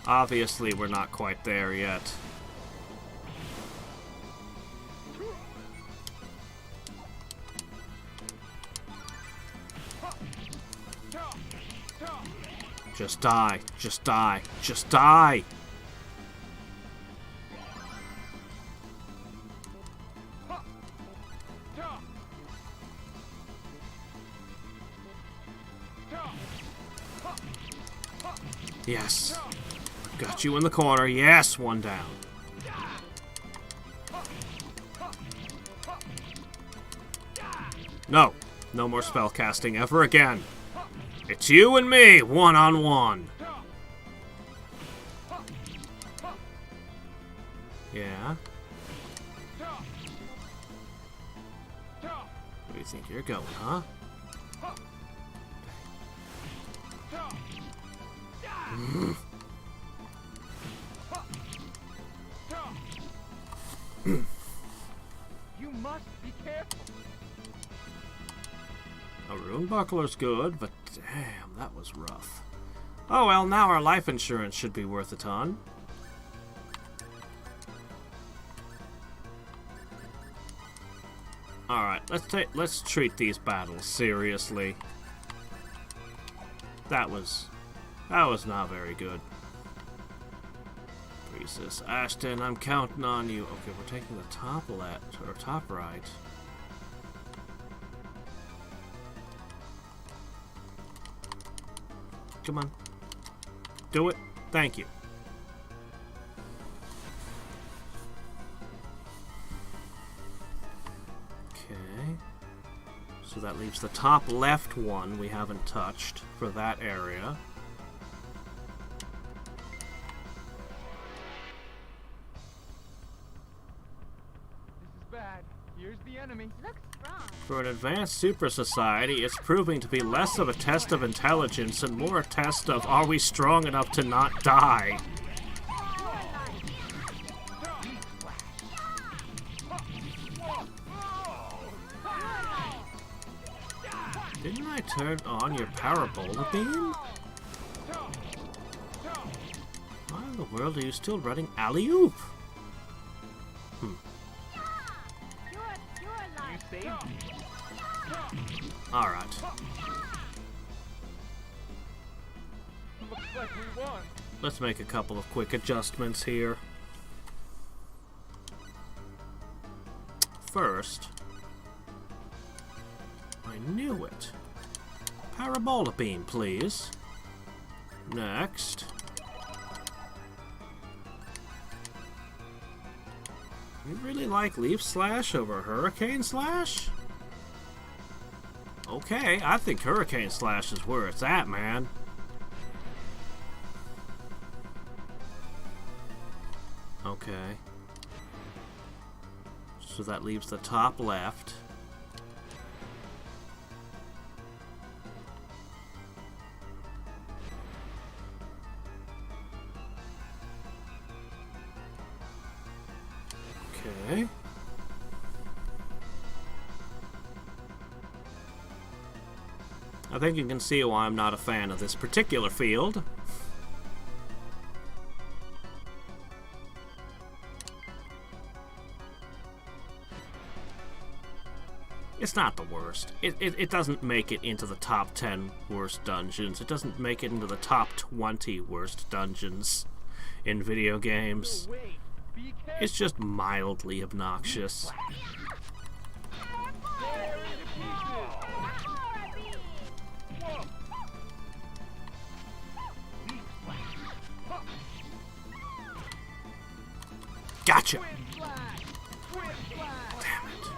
Obviously, we're not quite there yet. Just die. Just die. Just die! Yes. Got you in the corner. Yes, one down. No. No more spell casting ever again. It's you and me, one-on-one. Yeah? Where do you think you're going, huh? You must be careful. A rune buckler's good, but damn, that was rough. Oh well, now our life insurance should be worth a ton. Alright, let's treat these battles seriously. That was not very good. Priestess Ashton, I'm counting on you. Okay, we're taking the top left, or top right. Come on. Do it. Thank you. Okay. So that leaves the top left one we haven't touched for that area. Here's the enemy. Looks strong. For an advanced super society, it's proving to be less of a test of intelligence and more a test of are we strong enough to not die. Didn't I turn on your parabola beam? Why the the world are you still running alley-oop? You saved me. Alright. Looks like we won. Let's make a couple of quick adjustments here. First, I knew it. Parabola beam, please. Next. You really like Leaf Slash over Hurricane Slash? Okay, I think Hurricane Slash is where it's at, man. Okay. So that leaves the top left. Okay. I think you can see why I'm not a fan of this particular field. It's not the worst. It doesn't make it into the top 10 worst dungeons. It doesn't make it into the top 20 worst dungeons in video games. It's just mildly obnoxious. Gotcha! Damn it.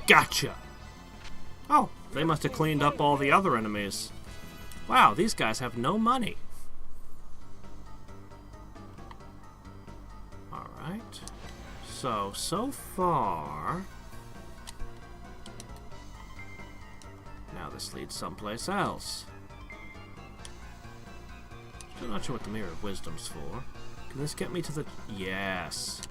Gotcha! Oh, they must have cleaned up all the other enemies. Wow, these guys have no money. Alright. So far... Now this leads someplace else. Still not sure what the Mirror of Wisdom's for. Can this get me to the... Yes.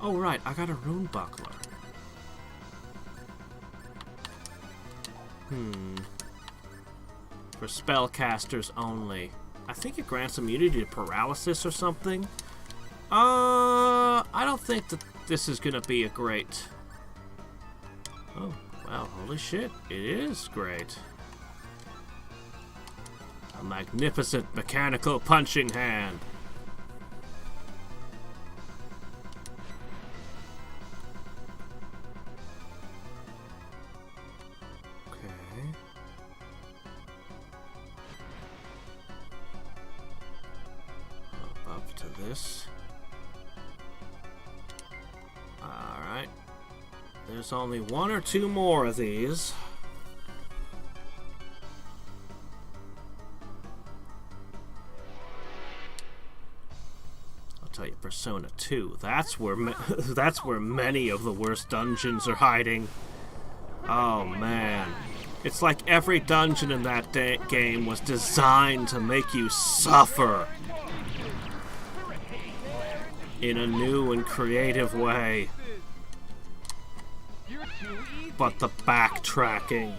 Oh, right, I got a rune buckler. For spellcasters only. I think it grants immunity to paralysis or something. I don't think that this is gonna be a great... Oh, wow, holy shit, it is great. A magnificent mechanical punching hand. Okay. Up to this. Alright. There's only one or two more of these. Tell you, Persona 2. That's where that's where many of the worst dungeons are hiding. Oh man, it's like every dungeon in that game was designed to make you suffer in a new and creative way. But the backtracking,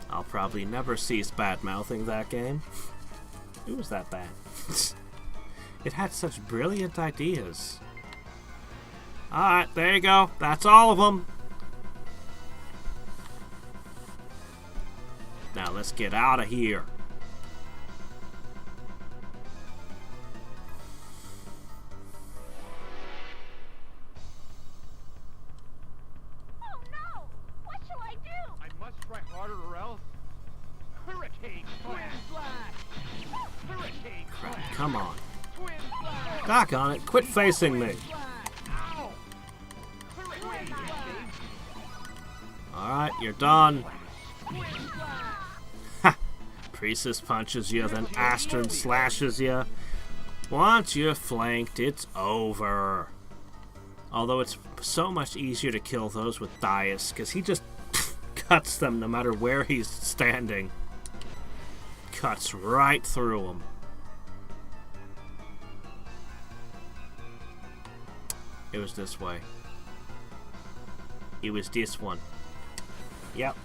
I'll probably never cease bad-mouthing that game. It was that bad. It had such brilliant ideas. Alright, there you go. That's all of them. Now let's get out of here. Come on. Doggone it, quit facing me. Alright, you're done. Ha! Priestess punches you, then Astron slashes you. Once you're flanked, it's over. Although it's so much easier to kill those with Dias, because he just cuts them no matter where he's standing. Cuts right through them. It was this way. It was this one. Yep.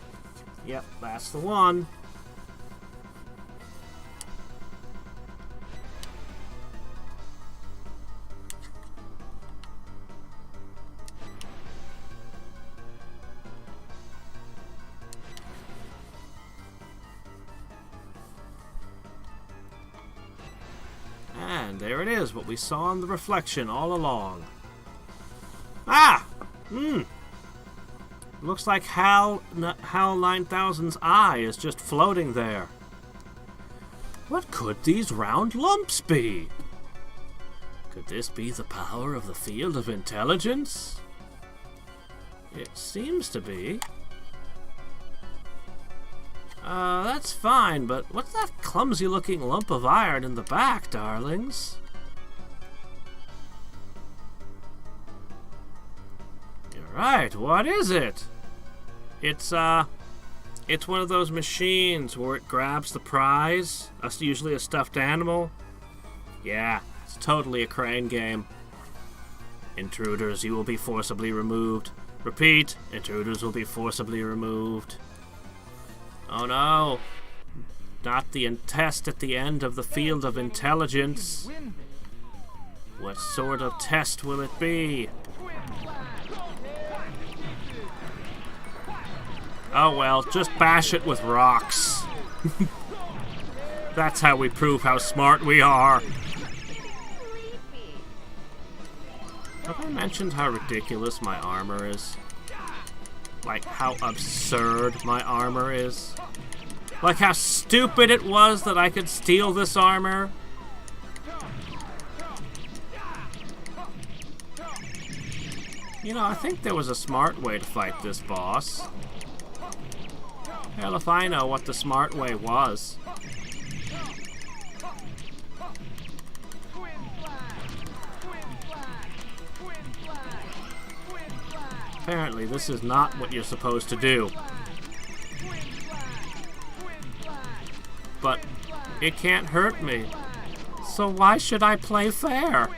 Yep, that's the one. And there it is, what we saw in the reflection all along. Ah! Looks like HAL 9000's eye is just floating there. What could these round lumps be? Could this be the power of the field of intelligence? It seems to be. That's fine, but what's that clumsy-looking lump of iron in the back, darlings? You're right, what is it? It's one of those machines where it grabs the prize, usually a stuffed animal. Yeah, it's totally a crane game. Intruders, you will be forcibly removed. Repeat, intruders will be forcibly removed. Oh no, not the test at the end of the field of intelligence. What sort of test will it be? Oh well, just bash it with rocks. That's how we prove how smart we are. Have I mentioned how ridiculous my armor is? Like, how absurd my armor is? Like, how stupid it was that I could steal this armor? You know, I think there was a smart way to fight this boss. Hell if I know what the smart way was. Apparently, this is not what you're supposed to do. But it can't hurt me. So why should I play fair?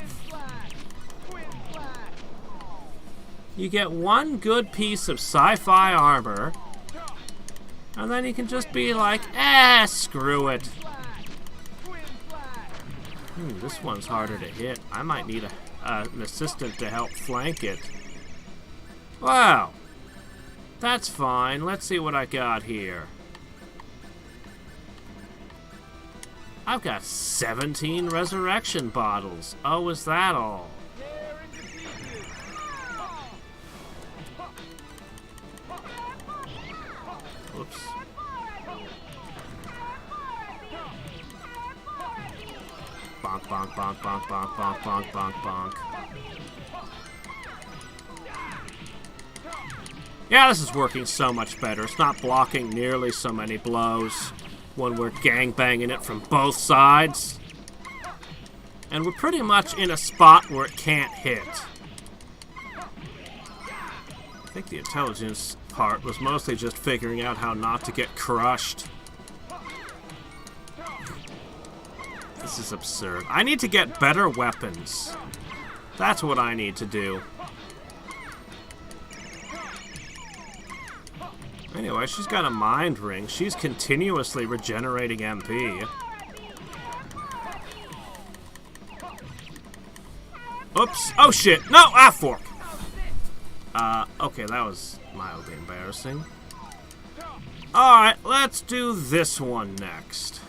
You get one good piece of sci-fi armor, and then you can just be like, screw it. This one's harder to hit. I might need an assistant to help flank it. Wow. That's fine. Let's see what I got here. I've got 17 resurrection bottles. Oh, is that all? Oops. Bonk, bonk, bonk, bonk, bonk, bonk, bonk, bonk, bonk. Yeah, this is working so much better. It's not blocking nearly so many blows when we're gangbanging it from both sides. And we're pretty much in a spot where it can't hit. I think the intelligence part was mostly just figuring out how not to get crushed. This is absurd. I need to get better weapons. That's what I need to do. Anyway, she's got a mind ring. She's continuously regenerating MP. Oops. Oh shit. No! Ah, fork! Okay, that was mildly embarrassing. Alright, let's do this one next.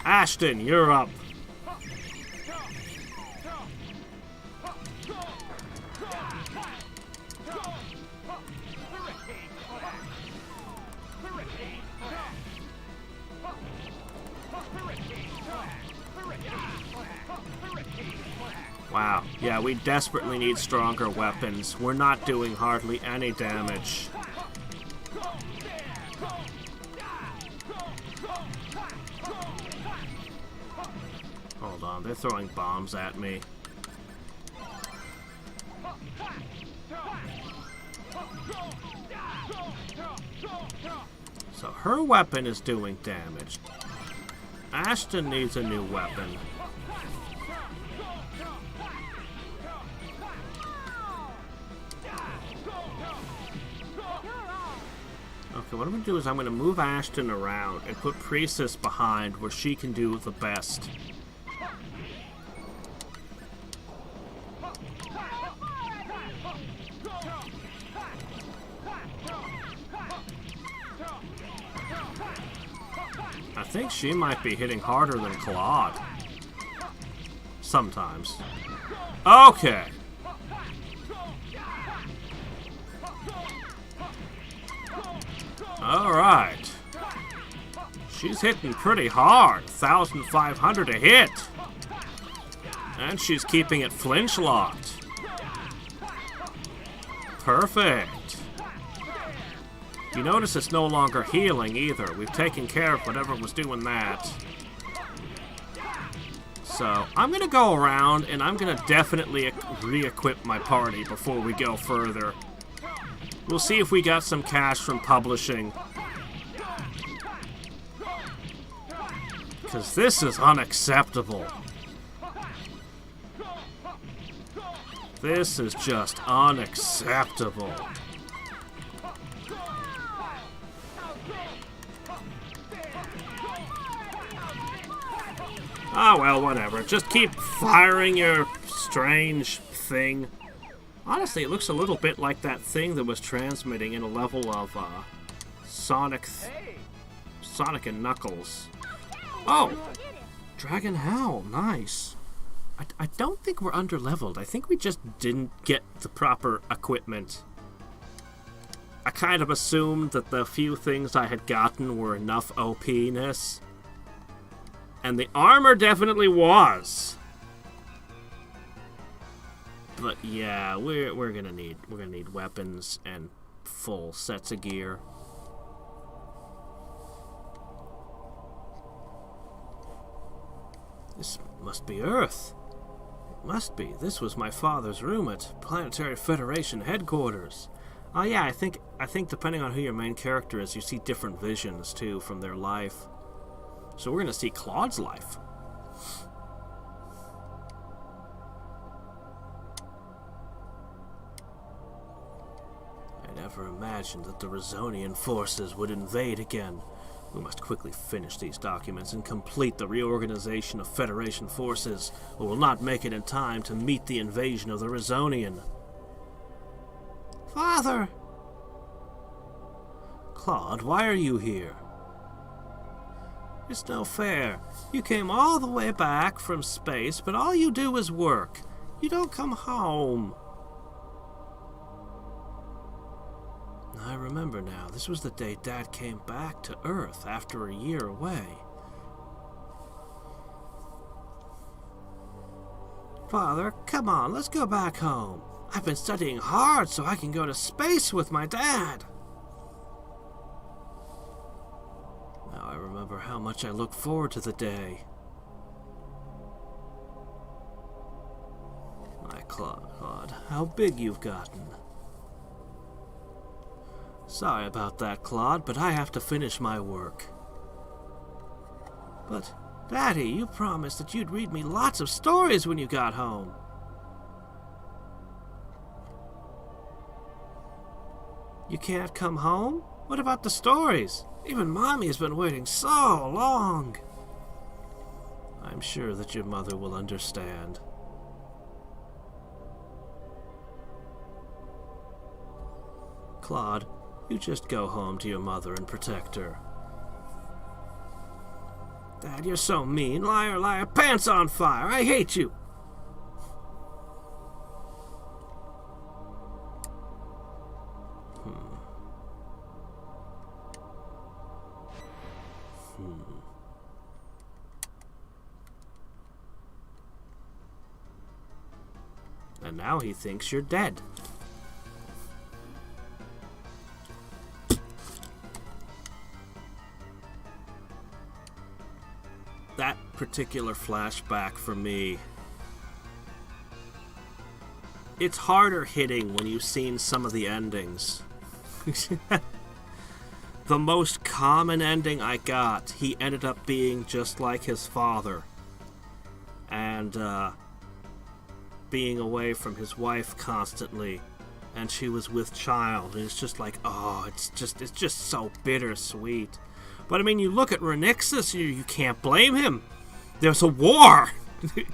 Ashton, you're up. Wow, yeah, we desperately need stronger weapons. We're not doing hardly any damage. Hold on, they're throwing bombs at me. So her weapon is doing damage. Ashton needs a new weapon. Okay, what I'm going to do is I'm going to move Ashton around and put Priestess behind where she can do the best. I think she might be hitting harder than Claude. Sometimes. Okay. Alright. She's hitting pretty hard. 1,500 a hit. And she's keeping it flinch locked. Perfect. You notice it's no longer healing either. We've taken care of whatever was doing that. So, I'm going to go around and I'm going to definitely re-equip my party before we go further. We'll see if we got some cash from publishing. Because this is unacceptable. This is just unacceptable. Ah, well, whatever. Just keep firing your strange thing. Honestly, it looks a little bit like that thing that was transmitting in a level of Sonic and Knuckles. Oh! Dragon Howl, nice. I don't think we're underleveled. I think we just didn't get the proper equipment. I kind of assumed that the few things I had gotten were enough OP-ness. And the armor definitely was. But yeah, we're gonna need weapons and full sets of gear. This must be Earth. It must be. This was my father's room at Planetary Federation headquarters. Oh yeah, I think depending on who your main character is, you see different visions too from their life. So we're gonna see Claude's life. I never imagined that the Rezonian forces would invade again. We must quickly finish these documents and complete the reorganization of Federation forces, or we'll not make it in time to meet the invasion of the Rezonian. Father! Claude, why are you here? It's no fair. You came all the way back from space, but all you do is work. You don't come home. I remember now. This was the day Dad came back to Earth after a year away. Father, come on, let's go back home. I've been studying hard so I can go to space with my dad. Now I remember how much I look forward to the day. My Claude, how big you've gotten. Sorry about that, Claude, but I have to finish my work. But, Daddy, you promised that you'd read me lots of stories when you got home. You can't come home? What about the stories? Even Mommy has been waiting so long. I'm sure that your mother will understand. Claude, you just go home to your mother and protect her. Dad, you're so mean. Liar, liar, pants on fire. I hate you. And now he thinks you're dead. That particular flashback for me, it's harder hitting when you've seen some of the endings. The most common ending I got, he ended up being just like his father. And, being away from his wife constantly. and she was with child. And it's just like, oh, it's just so bittersweet. But I mean, you look at Renixus, you can't blame him. There's a war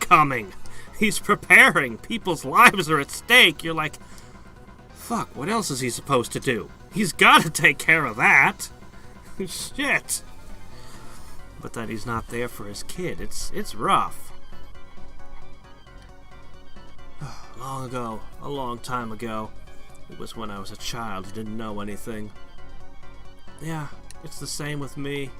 coming. He's preparing. People's lives are at stake. You're like, fuck, what else is he supposed to do? He's got to take care of that. Shit. But then he's not there for his kid. It's rough. Long ago, a long time ago, it was when I was a child who didn't know anything. Yeah, it's the same with me.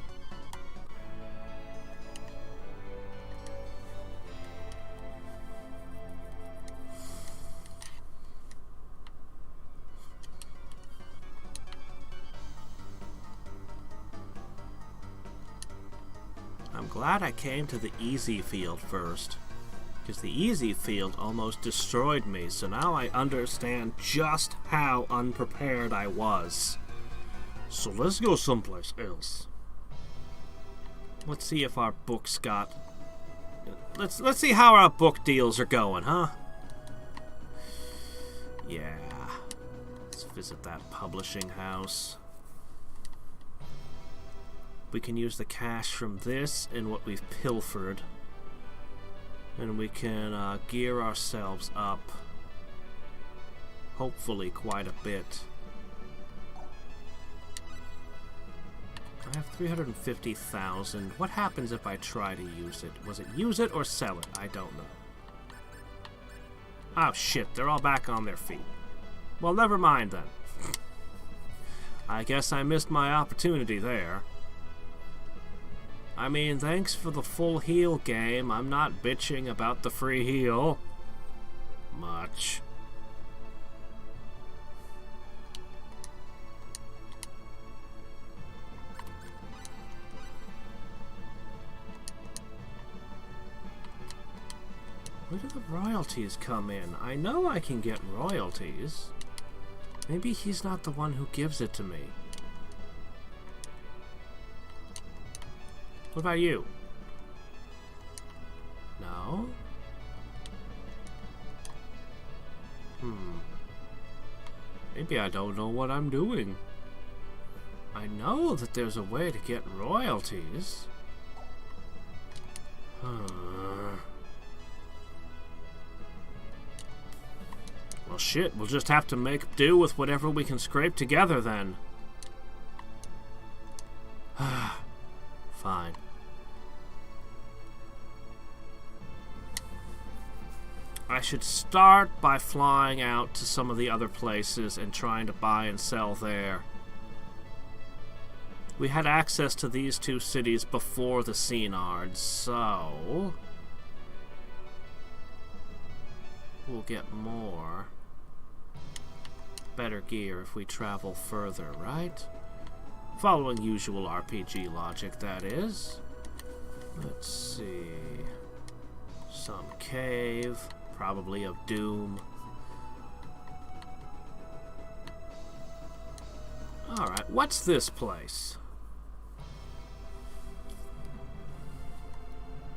I'm glad I came to the easy field first, because the easy field almost destroyed me, so now I understand just how unprepared I was. So let's go someplace else. Let's see if our books got... Let's see how our book deals are going, huh? Yeah. Let's visit that publishing house. We can use the cash from this and what we've pilfered. And we can gear ourselves up. Hopefully quite a bit. I have 350,000. What happens if I try to use it? Was it use it or sell it? I don't know. Oh shit, they're all back on their feet. Well, never mind then. I guess I missed my opportunity there. I mean, thanks for the full heal game. I'm not bitching about the free heal. Much. Where do the royalties come in? I know I can get royalties. Maybe he's not the one who gives it to me. What about you? No? Maybe I don't know what I'm doing. I know that there's a way to get royalties. Well, shit, we'll just have to make do with whatever we can scrape together then. Fine. I should start by flying out to some of the other places and trying to buy and sell there. We had access to these two cities before the Scenard, so we'll get more better gear if we travel further, right? Following usual RPG logic, that is. Let's see. Some cave, probably of doom. Alright, what's this place?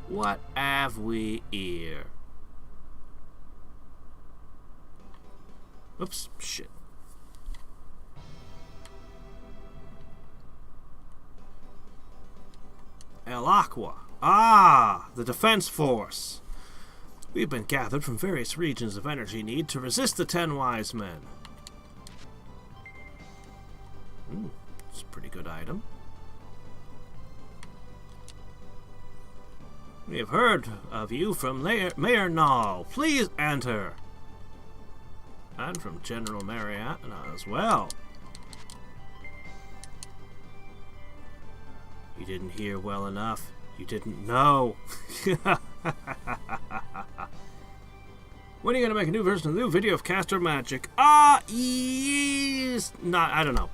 What have we here? Oops, shit. El Aqua. Ah, the defense force. We've been gathered from various regions of energy need to resist the 10 wise men. It's a pretty good item. We have heard of you from Mayor Nall. Please enter. And from General Mariana as well. You didn't hear well enough. You didn't know. When are you gonna make a new version of the new video of Caster Magic? Yes. Not. I don't know.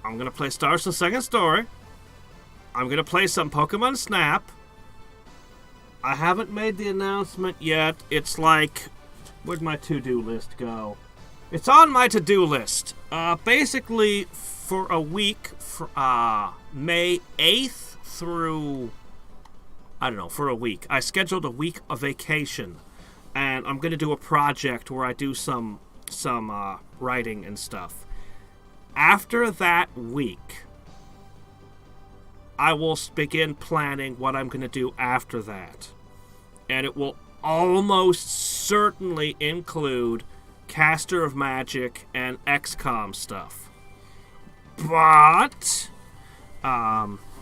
I'm gonna play Star Ocean Second Story. I'm gonna play some Pokemon Snap. I haven't made the announcement yet. It's like, where'd my to-do list go? It's on my to-do list. Basically, for a week, for May 8th through, I don't know, for a week. I scheduled a week of vacation. and I'm gonna do a project where I do some writing and stuff. After that week, I will begin planning what I'm gonna do after that, and it will almost certainly include Caster of Magic and XCOM stuff. But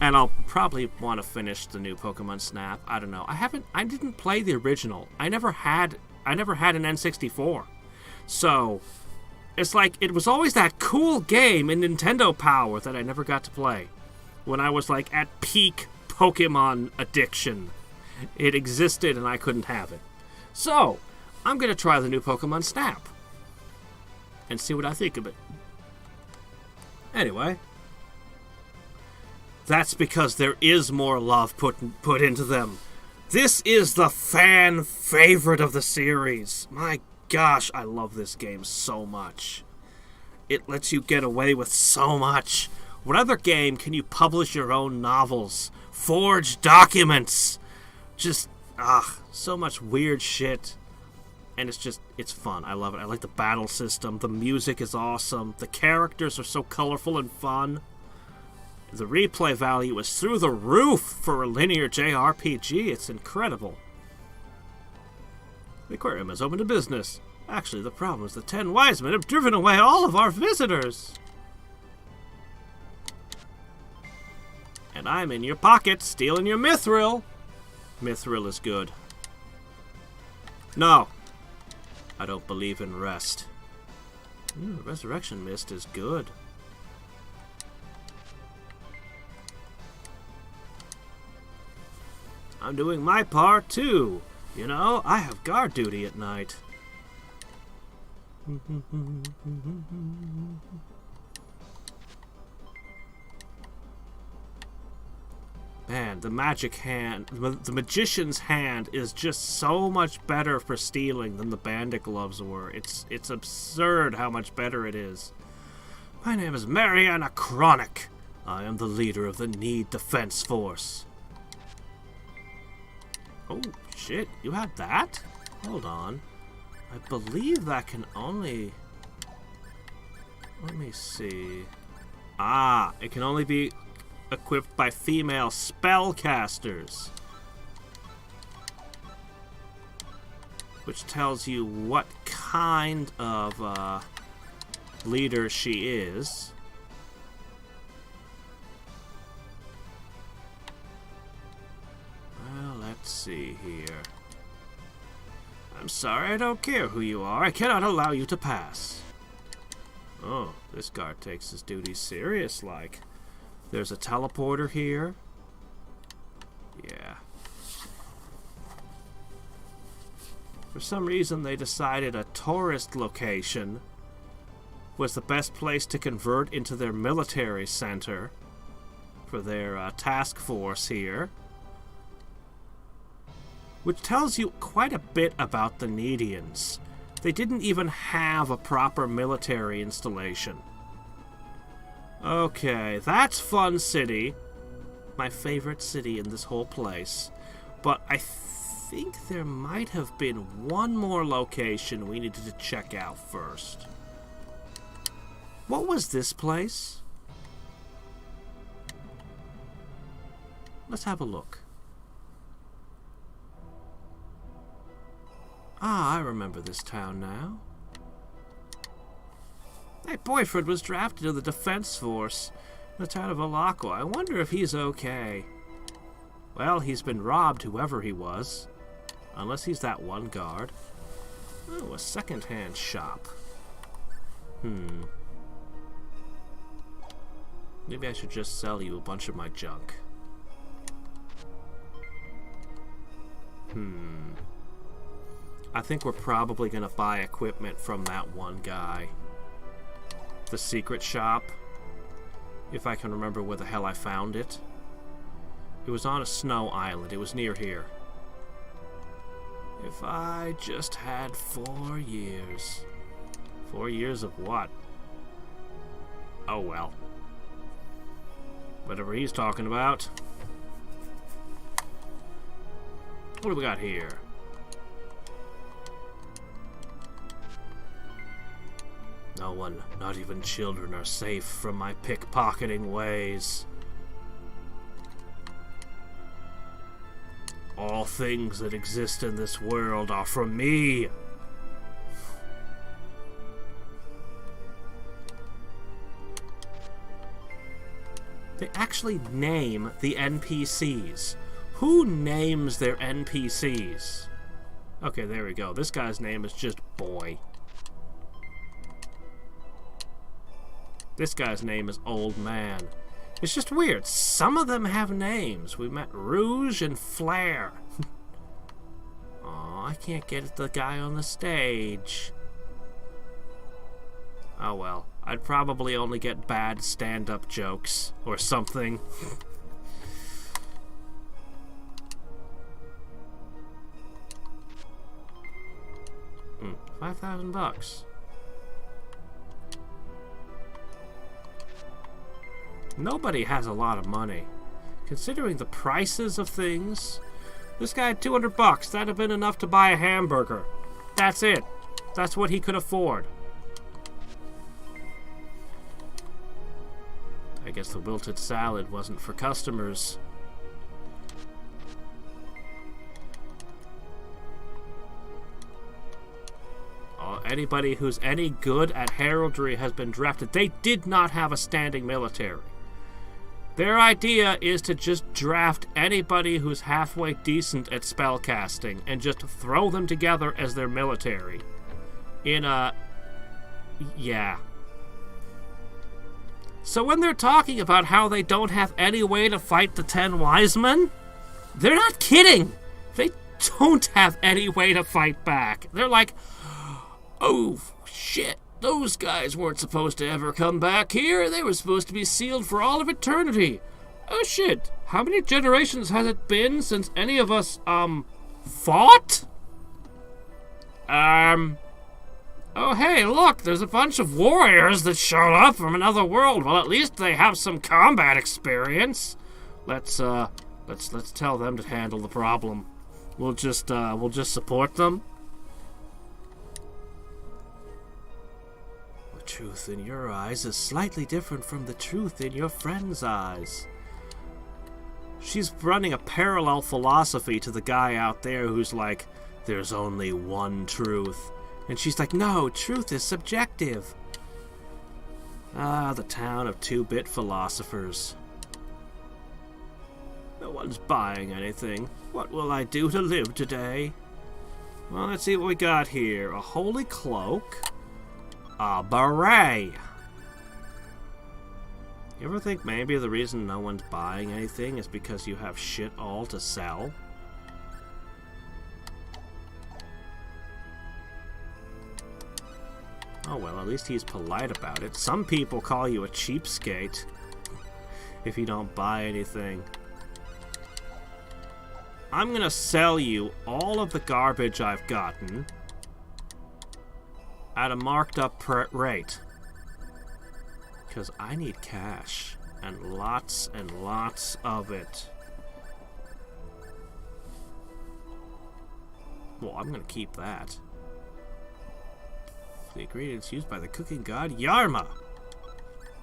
and I'll probably want to finish the new Pokemon Snap. I don't know. I didn't play the original. I never had an N64. So it's like it was always that cool game in Nintendo Power that I never got to play. When I was like at peak Pokemon addiction. It existed and I couldn't have it. So, I'm going to try the new Pokemon Snap. And see what I think of it. Anyway. That's because there is more love put into them. This is the fan favorite of the series. My gosh, I love this game so much. It lets you get away with so much. What other game can you publish your own novels, forge documents? Just, so much weird shit. And it's fun. I love it. I like the battle system. The music is awesome. The characters are so colorful and fun. The replay value is through the roof for a linear JRPG. It's incredible. The aquarium is open to business. Actually, the problem is the 10 wise men have driven away all of our visitors. And I'm in your pocket, stealing your mithril. Mithril is good. No. I don't believe in rest. Resurrection Mist is good. I'm doing my part, too. You know, I have guard duty at night. Man, the magic hand, the magician's hand is just so much better for stealing than the bandit gloves were. It's absurd how much better it is. My name is Mariana Chronic. I am the leader of the Need Defense Force. Oh, shit, you had that? Hold on. I believe that can only... Let me see. It can only be equipped by female spellcasters. Which tells you what kind of leader she is. Well, let's see here. I'm sorry, I don't care who you are. I cannot allow you to pass. Oh, this guard takes his duties serious like. There's a teleporter here. Yeah. For some reason, they decided a tourist location was the best place to convert into their military center for their task force here. Which tells you quite a bit about the Needians. They didn't even have a proper military installation. Okay, that's Fun City. My favorite city in this whole place. But I think there might have been one more location we needed to check out first. What was this place? Let's have a look. I remember this town now. My boyfriend was drafted to the Defense Force in the town of Alaco. I wonder if he's okay. Well, he's been robbed, whoever he was. Unless he's that one guard. Oh, a second-hand shop. Maybe I should just sell you a bunch of my junk. I think we're probably gonna buy equipment from that one guy. The secret shop. If I can remember where the hell I found it. It was on a snow island. It was near here. If I just had 4 years. 4 years of what? Oh well. Whatever he's talking about. What do we got here? No one, not even children, are safe from my pickpocketing ways. All things that exist in this world are from me. They actually name the NPCs. Who names their NPCs? Okay, there we go. This guy's name is just Boy. This guy's name is Old Man. It's just weird. Some of them have names. We met Rouge and Flare. Aw, I can't get at the guy on the stage. Oh well. I'd probably only get bad stand-up jokes or something. 5,000 bucks. Nobody has a lot of money. Considering the prices of things, this guy had 200 bucks. That'd have been enough to buy a hamburger. That's it. That's what he could afford. I guess the wilted salad wasn't for customers. Anybody who's any good at heraldry has been drafted. They did not have a standing military. Their idea is to just draft anybody who's halfway decent at spellcasting and just throw them together as their military. Yeah. So when they're talking about how they don't have any way to fight the 10 wise men, they're not kidding. They don't have any way to fight back. They're like, oh, shit. Those guys weren't supposed to ever come back here. They were supposed to be sealed for all of eternity. Oh, shit. How many generations has it been since any of us, fought? Oh, hey, look, there's a bunch of warriors that showed up from another world. Well, at least they have some combat experience. Let's tell them to handle the problem. We'll just support them. The truth in your eyes is slightly different from the truth in your friend's eyes. She's running a parallel philosophy to the guy out there who's like, there's only one truth. And she's like, no, truth is subjective. Ah, the town of 2-bit philosophers. No one's buying anything. What will I do to live today? Well, let's see what we got here. A holy cloak. A beret. You ever think maybe the reason no one's buying anything is because you have shit all to sell? Oh well, at least he's polite about it. Some people call you a cheapskate if you don't buy anything. I'm gonna sell you all of the garbage I've gotten at a marked up rate. Because I need cash. And lots of it. Well, I'm gonna keep that. The ingredients used by the cooking god Yarma.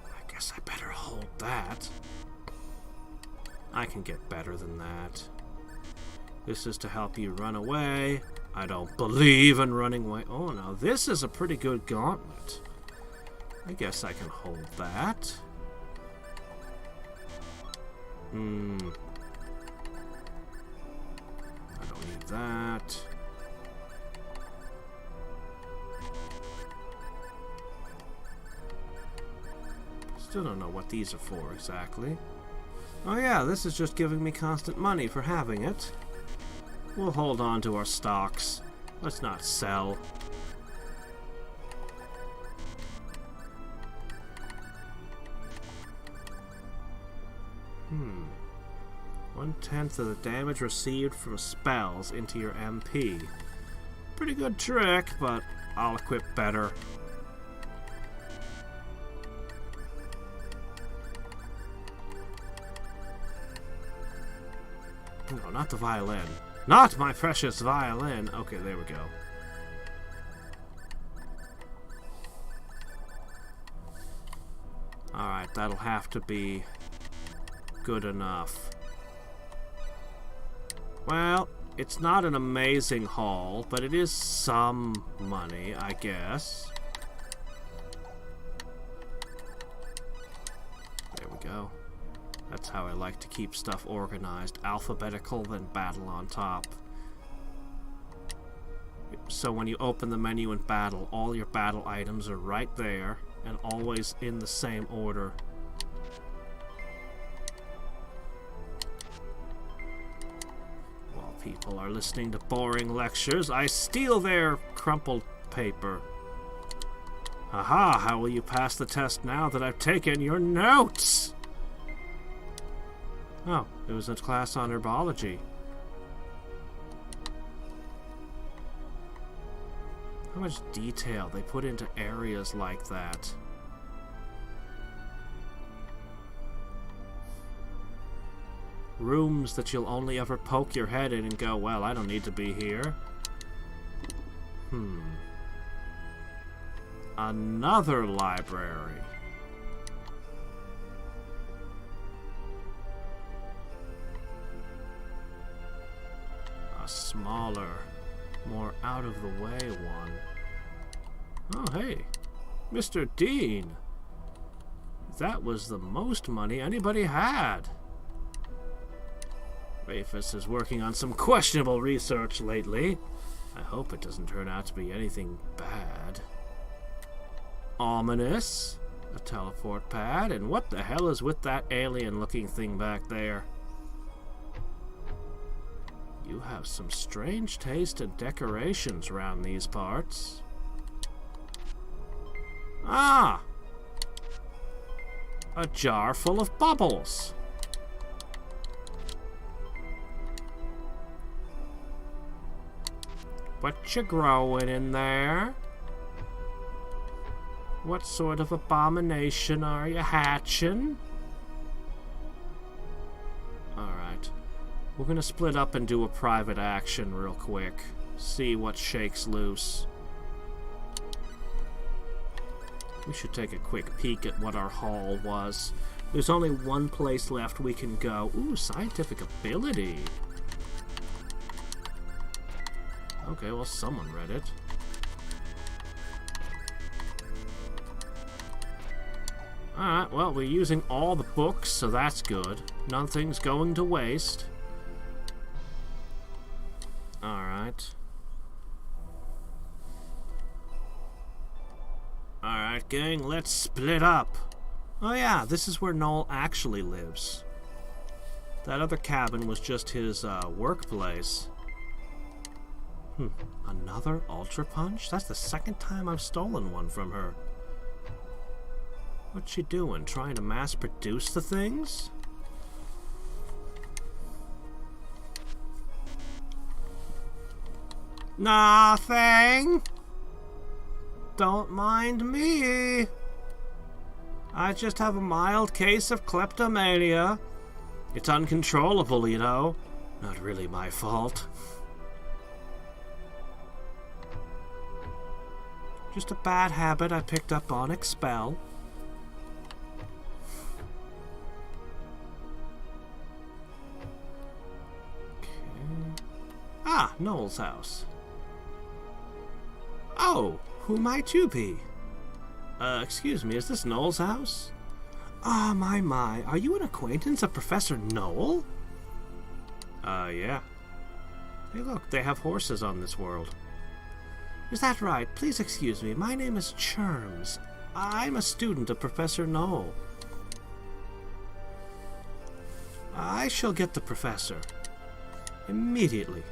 I guess I better hold that. I can get better than that. This is to help you run away. I don't believe in running away. Oh, now this is a pretty good gauntlet. I guess I can hold that. I don't need that. Still don't know what these are for exactly. Oh yeah, this is just giving me constant money for having it. We'll hold on to our stocks. Let's not sell. One-tenth of the damage received from spells into your MP. Pretty good trick, but I'll equip better. No, not the violin. Not my precious violin. Okay, there we go. Alright, that'll have to be good enough. Well, it's not an amazing haul, but it is some money, I guess. There we go. That's how I like to keep stuff organized. Alphabetical, then battle on top. So when you open the menu in battle, all your battle items are right there, and always in the same order. While people are listening to boring lectures, I steal their crumpled paper. Haha, how will you pass the test now that I've taken your notes? Oh, it was a class on herbology. How much detail they put into areas like that. Rooms that you'll only ever poke your head in and go, well, I don't need to be here. Another library. A smaller, more out-of-the-way one. Oh, hey, Mr. Dean. That was the most money anybody had. Rafus is working on some questionable research lately. I hope it doesn't turn out to be anything bad. Ominous. A teleport pad. And what the hell is with that alien-looking thing back there? You have some strange taste in decorations around these parts. Ah! A jar full of bubbles. What you growing in there? What sort of abomination are you hatching? Alright. We're gonna split up and do a private action real quick. See what shakes loose. We should take a quick peek at what our haul was. There's only one place left we can go. Ooh, scientific ability. Okay, well, someone read it. Alright, well, we're using all the books, so that's good. Nothing's going to waste. Alright. Alright, gang, let's split up. Oh yeah, this is where Noel actually lives. That other cabin was just his workplace. Another Ultra Punch? That's the second time I've stolen one from her. What's she doing? Trying to mass produce the things? Nothing. Don't mind me. I just have a mild case of kleptomania. It's uncontrollable, you know. Not really my fault. Just a bad habit I picked up on Expel. Okay. Ah, Noel's house. Oh, who might you be? Excuse me, is this Noel's house? Ah, my, are you an acquaintance of Professor Noel? Yeah. Hey, look, they have horses on this world. Is that right? Please excuse me. My name is Cherms. I'm a student of Professor Noel. I shall get the professor. Immediately.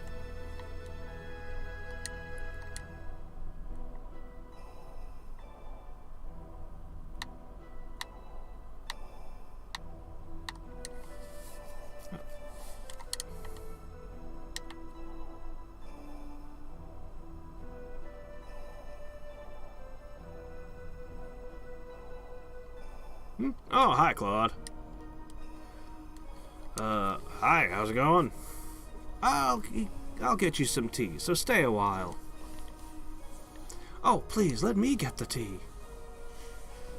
Oh, hi, Claude. Hi, how's it going? I'll get you some tea, so stay a while. Oh, please, let me get the tea.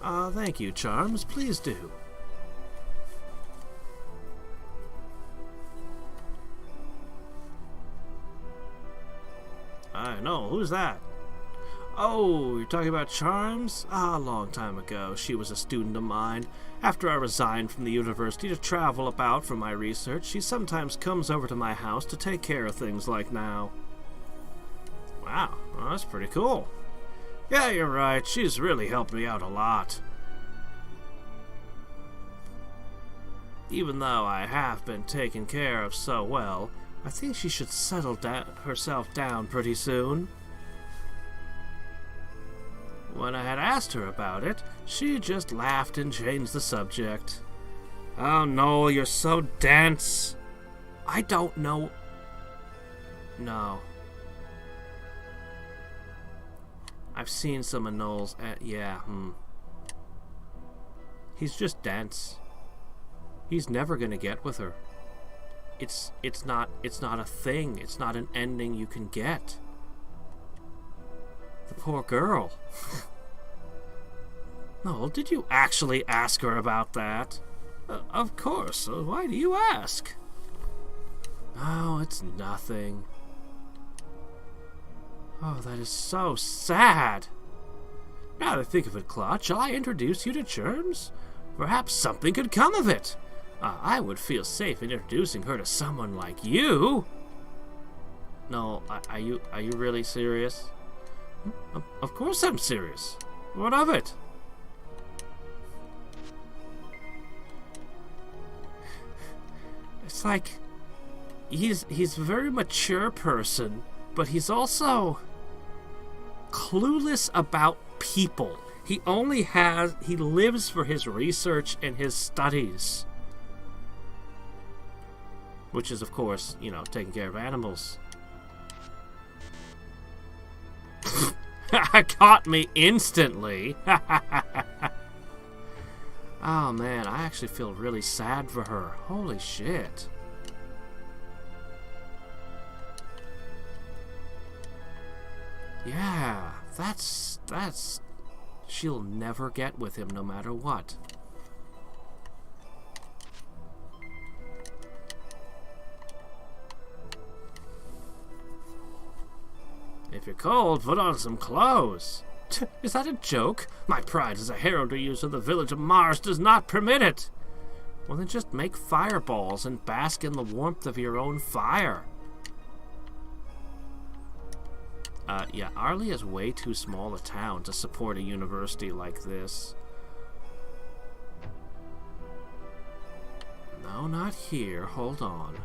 Thank you, Charms. Please do. I know. Who's that? Oh, you're talking about Charms? A long time ago, she was a student of mine. After I resigned from the university to travel about for my research, she sometimes comes over to my house to take care of things like now. Wow, well, that's pretty cool. Yeah, you're right. She's really helped me out a lot. Even though I have been taken care of so well, I think she should settle herself down pretty soon. When I had asked her about it, she just laughed and changed the subject. Oh no, you're so dense. I don't know. No. I've seen some of Noel's. He's just dense. He's never gonna get with her. It's not a thing. It's not an ending you can get. The poor girl. Noel, did you actually ask her about that? Of course. Why do you ask? Oh, it's nothing. Oh, that is so sad. Now that I think of it, Claude, shall I introduce you to Germs? Perhaps something could come of it. I would feel safe in introducing her to someone like you. No, are you really serious? Of course I'm serious. What of it? It's like he's a very mature person, but he's also clueless about people. He lives for his research and his studies. Which is, of course, taking care of animals. Caught me instantly. Oh man, I actually feel really sad for her. Holy shit. Yeah, that's she'll never get with him no matter what. If you're cold, put on some clothes. Is that a joke? My pride as a heraldry user of the village of Mars does not permit it. Well, then just make fireballs and bask in the warmth of your own fire. Yeah, Arlie is way too small a town to support a university like this. No, not here. Hold on.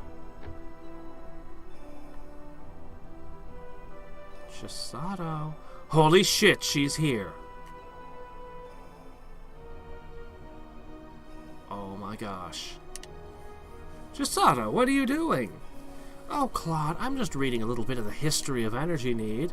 Chisato. Holy shit, she's here. Oh my gosh. Chisato, what are you doing? Oh, Claude, I'm just reading a little bit of the history of energy need.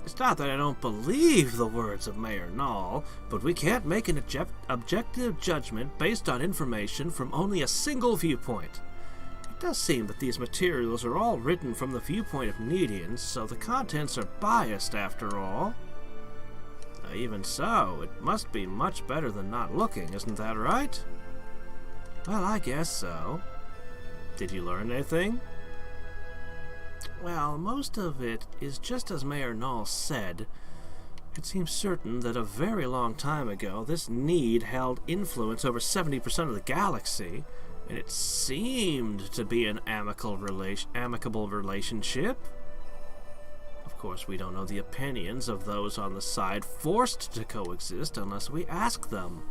It's not that I don't believe the words of Mayor Null, but we can't make an objective judgment based on information from only a single viewpoint. It does seem that these materials are all written from the viewpoint of Needians, so the contents are biased after all. Even so, it must be much better than not looking, isn't that right? Well, I guess so. Did you learn anything? Well, most of it is just as Mayor Null said. It seems certain that a very long time ago, this need held influence over 70% of the galaxy, and it seemed to be an amicable relationship. Of course, we don't know the opinions of those on the side forced to coexist unless we ask them.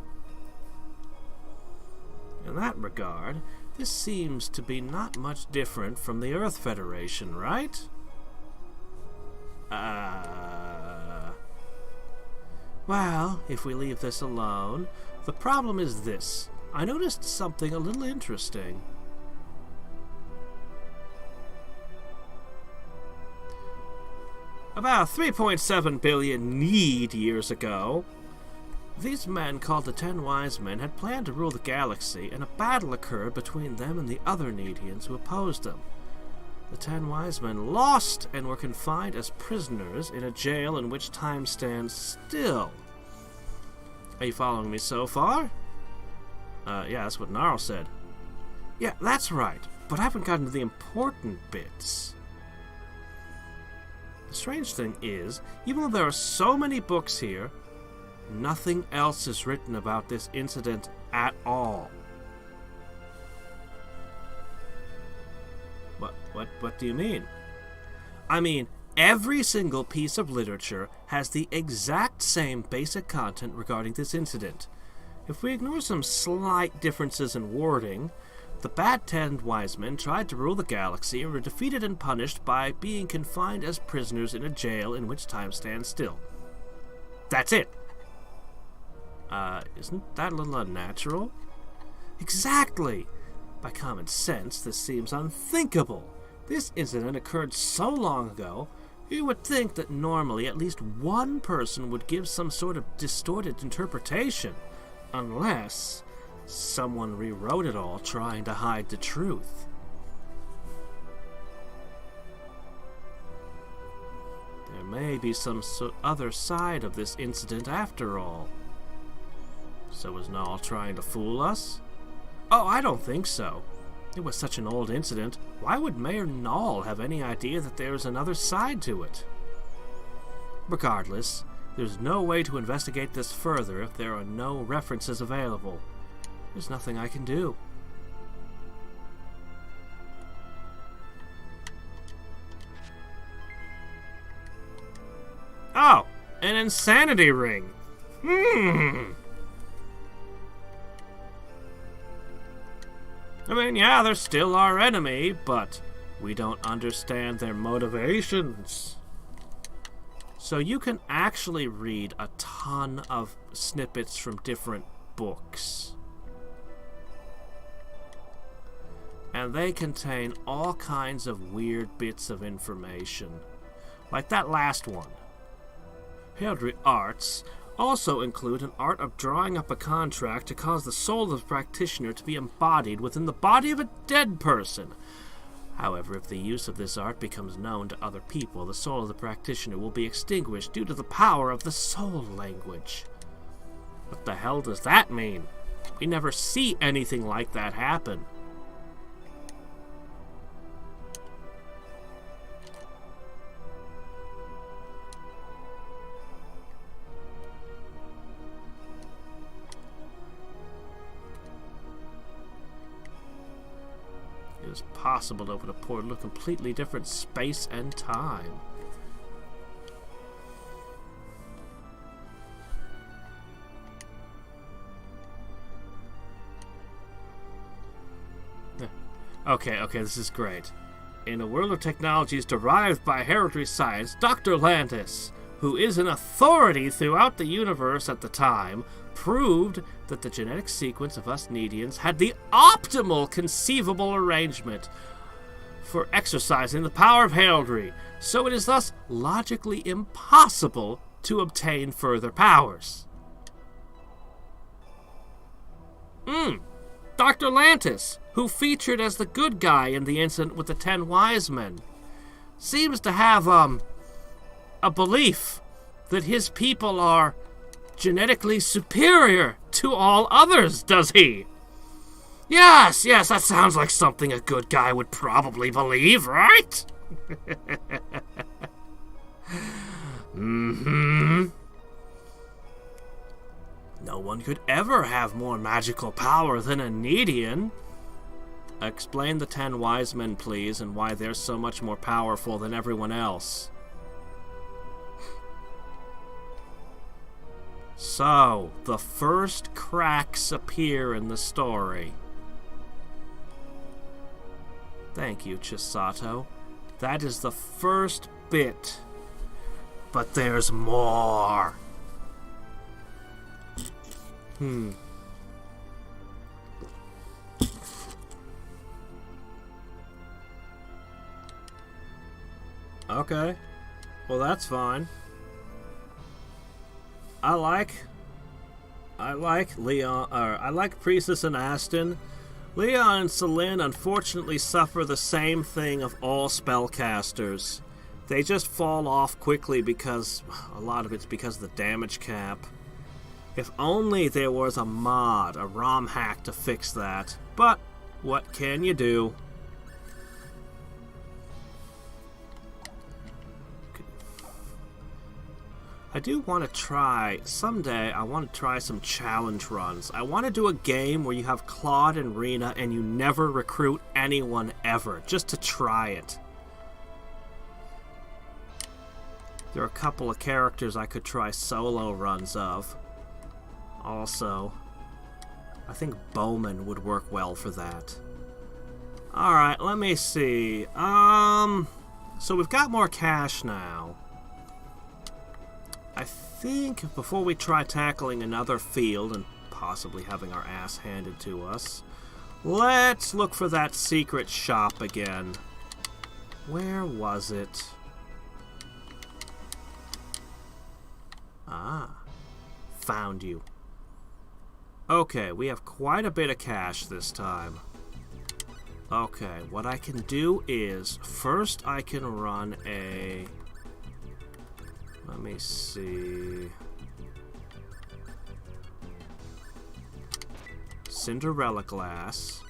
In that regard, this seems to be not much different from the Earth Federation, right? Well, if we leave this alone, the problem is this. I noticed something a little interesting. About 3.7 billion need years ago, these men, called the 10 Wise Men, had planned to rule the galaxy, and a battle occurred between them and the other Needians who opposed them. The 10 wise men lost and were confined as prisoners in a jail in which time stands still. Are you following me so far? Yeah, that's what Gnarl said. Yeah, that's right, but I haven't gotten to the important bits. The strange thing is, even though there are so many books here, nothing else is written about this incident at all. What do you mean? I mean, every single piece of literature has the exact same basic content regarding this incident. If we ignore some slight differences in wording, the bad 10 wise men tried to rule the galaxy and were defeated and punished by being confined as prisoners in a jail in which time stands still. That's it. Isn't that a little unnatural? Exactly! By common sense, this seems unthinkable. This incident occurred so long ago, you would think that normally at least one person would give some sort of distorted interpretation, unless someone rewrote it all trying to hide the truth. There may be some other side of this incident after all. So was Null trying to fool us? Oh, I don't think so. It was such an old incident. Why would Mayor Null have any idea that there is another side to it? Regardless, there's no way to investigate this further if there are no references available. There's nothing I can do. Oh, an insanity ring. I mean, yeah, they're still our enemy, but we don't understand their motivations. So you can actually read a ton of snippets from different books. And they contain all kinds of weird bits of information. Like that last one. Hadriex arts also include an art of drawing up a contract to cause the soul of the practitioner to be embodied within the body of a dead person. However, if the use of this art becomes known to other people, the soul of the practitioner will be extinguished due to the power of the soul language. What the hell does that mean? We never see anything like that happen. It is possible to open a portal to a completely different space and time. Okay, this is great. In a world of technologies derived by hereditary science, Dr. Landis, who is an authority throughout the universe at the time, proved that the genetic sequence of us Nedians had the optimal conceivable arrangement for exercising the power of heraldry, so it is thus logically impossible to obtain further powers. Dr. Lantis, who featured as the good guy in the incident with the 10 wise men, seems to have, a belief that his people are genetically superior to all others, does he? Yes, that sounds like something a good guy would probably believe, right? No one could ever have more magical power than a Nedian. Explain the 10 wise men, please, and why they're so much more powerful than everyone else. So, the first cracks appear in the story. Thank you, Chisato. That is the first bit. But there's more. Okay. Well, that's fine. I like Leon, I like Priestess and Aston. Leon and Celine unfortunately suffer the same thing of all spellcasters. They just fall off quickly because a lot of it's because of the damage cap. If only there was a mod, a ROM hack to fix that. But what can you do? I do want to try, someday I want to try some challenge runs. I want to do a game where you have Claude and Rena and you never recruit anyone ever, just to try it. There are a couple of characters I could try solo runs of. Also, I think Bowman would work well for that. Alright, let me see. So we've got more cash now. I think before we try tackling another field and possibly having our ass handed to us, let's look for that secret shop again. Where was it? Ah, found you. Okay, we have quite a bit of cash this time. Okay, what I can do is, first I can run a... Let me see... Cinderella glass.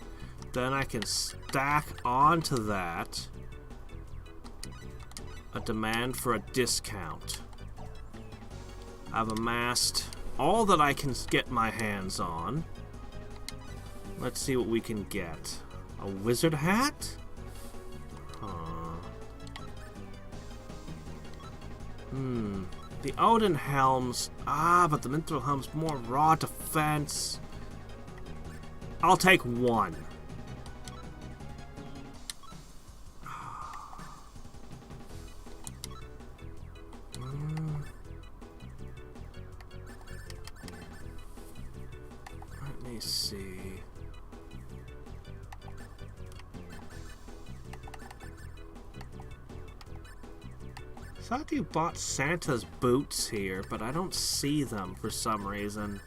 Then I can stack onto that a demand for a discount. I've amassed all that I can get my hands on. Let's see what we can get. A wizard hat? The Odin helms. But the Mithril helm's more raw defense. I'll take one. Let me see. I thought you bought Santa's boots here, but I don't see them for some reason.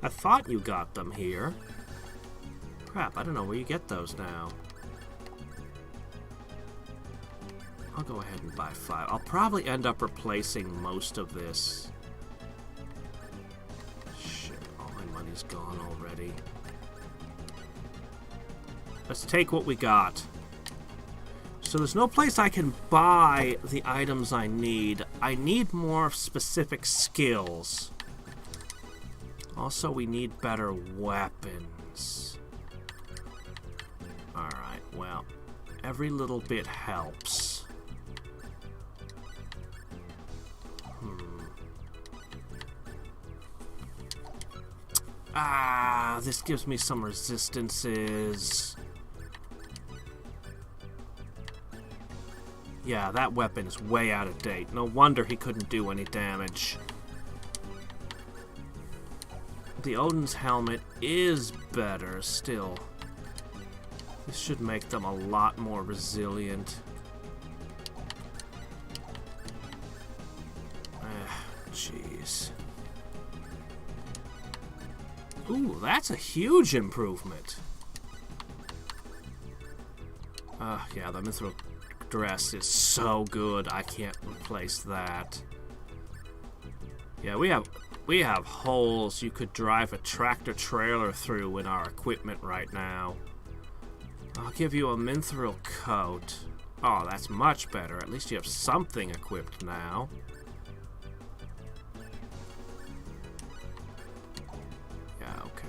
I thought you got them here. Crap, I don't know where you get those now. I'll go ahead and buy 5. I'll probably end up replacing most of this. Shit, all my money's gone already. Let's take what we got. So there's no place I can buy the items I need. I need more specific skills. Also, we need better weapons. Alright, well, every little bit helps. This gives me some resistances. Yeah, that weapon is way out of date. No wonder he couldn't do any damage. The Odin's helmet is better still. This should make them a lot more resilient. Jeez. Ooh, that's a huge improvement. Yeah, the Mithril dress is so good. I can't replace that. Yeah, we have holes you could drive a tractor trailer through in our equipment right now. I'll give you a Mithril coat. Oh, that's much better. At least you have something equipped now. Yeah, okay.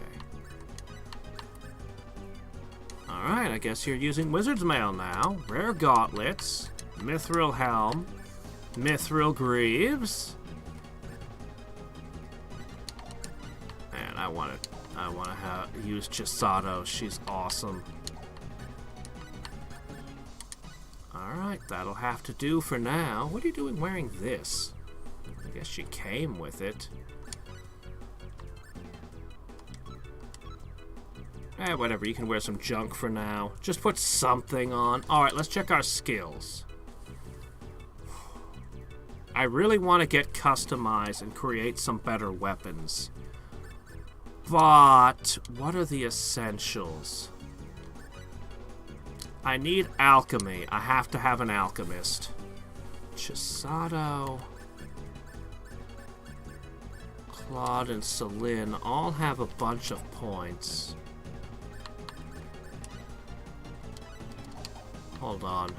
Alright, I guess you're using Wizard's Mail now. Rare gauntlets, Mithril helm, Mithril greaves. And I want to use Chisato. She's awesome. Alright, that'll have to do for now. What are you doing wearing this? I guess she came with it. Whatever, you can wear some junk for now. Just put something on. Alright, let's check our skills. I really want to get customized and create some better weapons. But what are the essentials? I need alchemy. I have to have an alchemist. Chisato, Claude, and Celine all have a bunch of points. Hold on.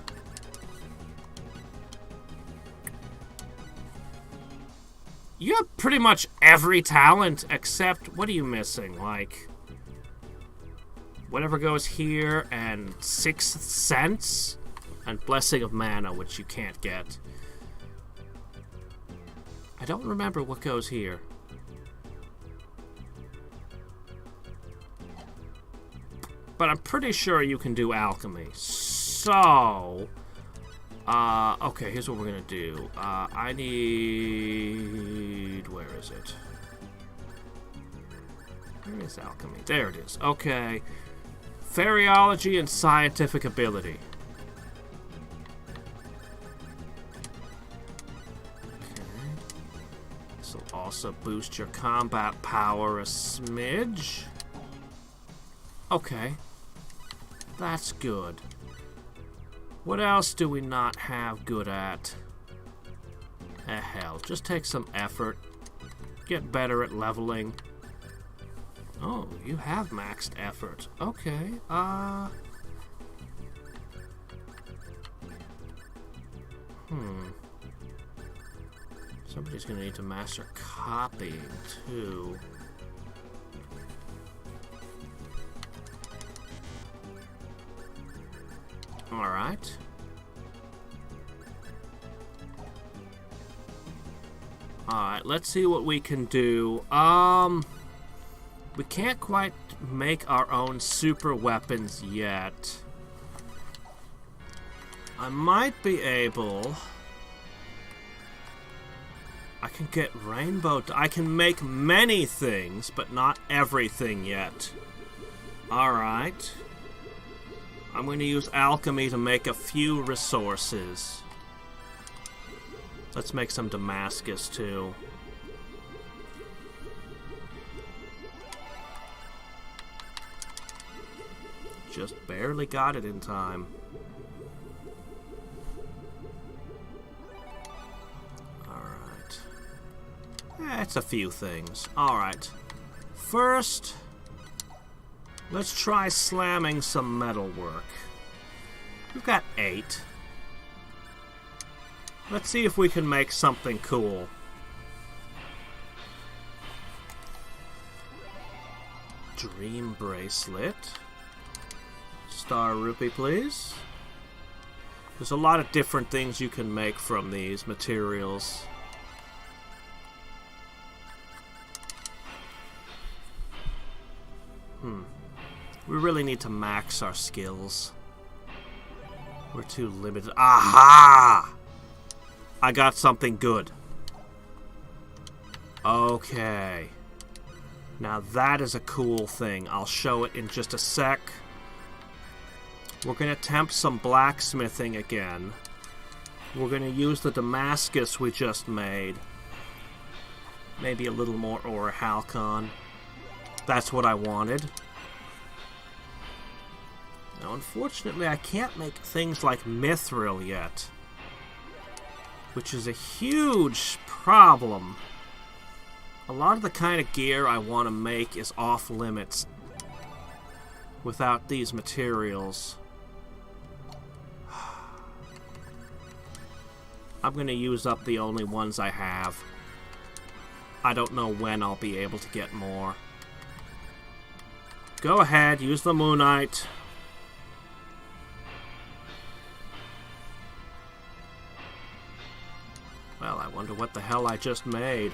You have pretty much every talent except, what are you missing? Like, whatever goes here, and Sixth Sense, and Blessing of Mana, which you can't get. I don't remember what goes here. But I'm pretty sure you can do alchemy. So, okay, here's what we're gonna do. I need... Where is it? Where is alchemy? There it is. Okay. Fairyology and scientific ability. Okay. This will also boost your combat power a smidge. Okay. That's good. What else do we not have good at? Hell, just take some effort. Get better at leveling. Oh, you have maxed effort. Okay, Somebody's gonna need to master copying, too. Alright. Alright, let's see what we can do. We can't quite make our own super weapons yet. I might be able... I can get rainbow... I can make many things, but not everything yet. Alright. I'm going to use alchemy to make a few resources. Let's make some Damascus, too. Just barely got it in time. Alright. It's a few things. Alright. First, let's try slamming some metalwork. We've got 8. Let's see if we can make something cool. Dream bracelet. Star rupee, please. There's a lot of different things you can make from these materials. We really need to max our skills. We're too limited. Aha! I got something good. Okay. Now that is a cool thing. I'll show it in just a sec. We're going to attempt some blacksmithing again. We're going to use the Damascus we just made. Maybe a little more Orichalcon. That's what I wanted. Now, unfortunately, I can't make things like Mithril yet, which is a huge problem. A lot of the kind of gear I want to make is off limits without these materials. I'm going to use up the only ones I have. I don't know when I'll be able to get more. Go ahead, use the Moonite. Well, I wonder what the hell I just made.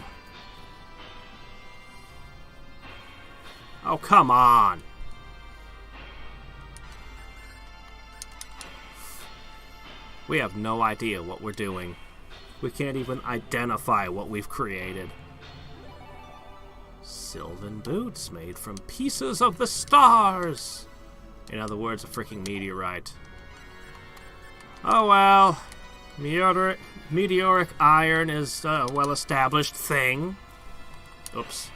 Oh, come on! We have no idea what we're doing. We can't even identify what we've created. Sylvan boots made from pieces of the stars! In other words, a freaking meteorite. Oh well. Meteoric iron is a well-established thing. Oops.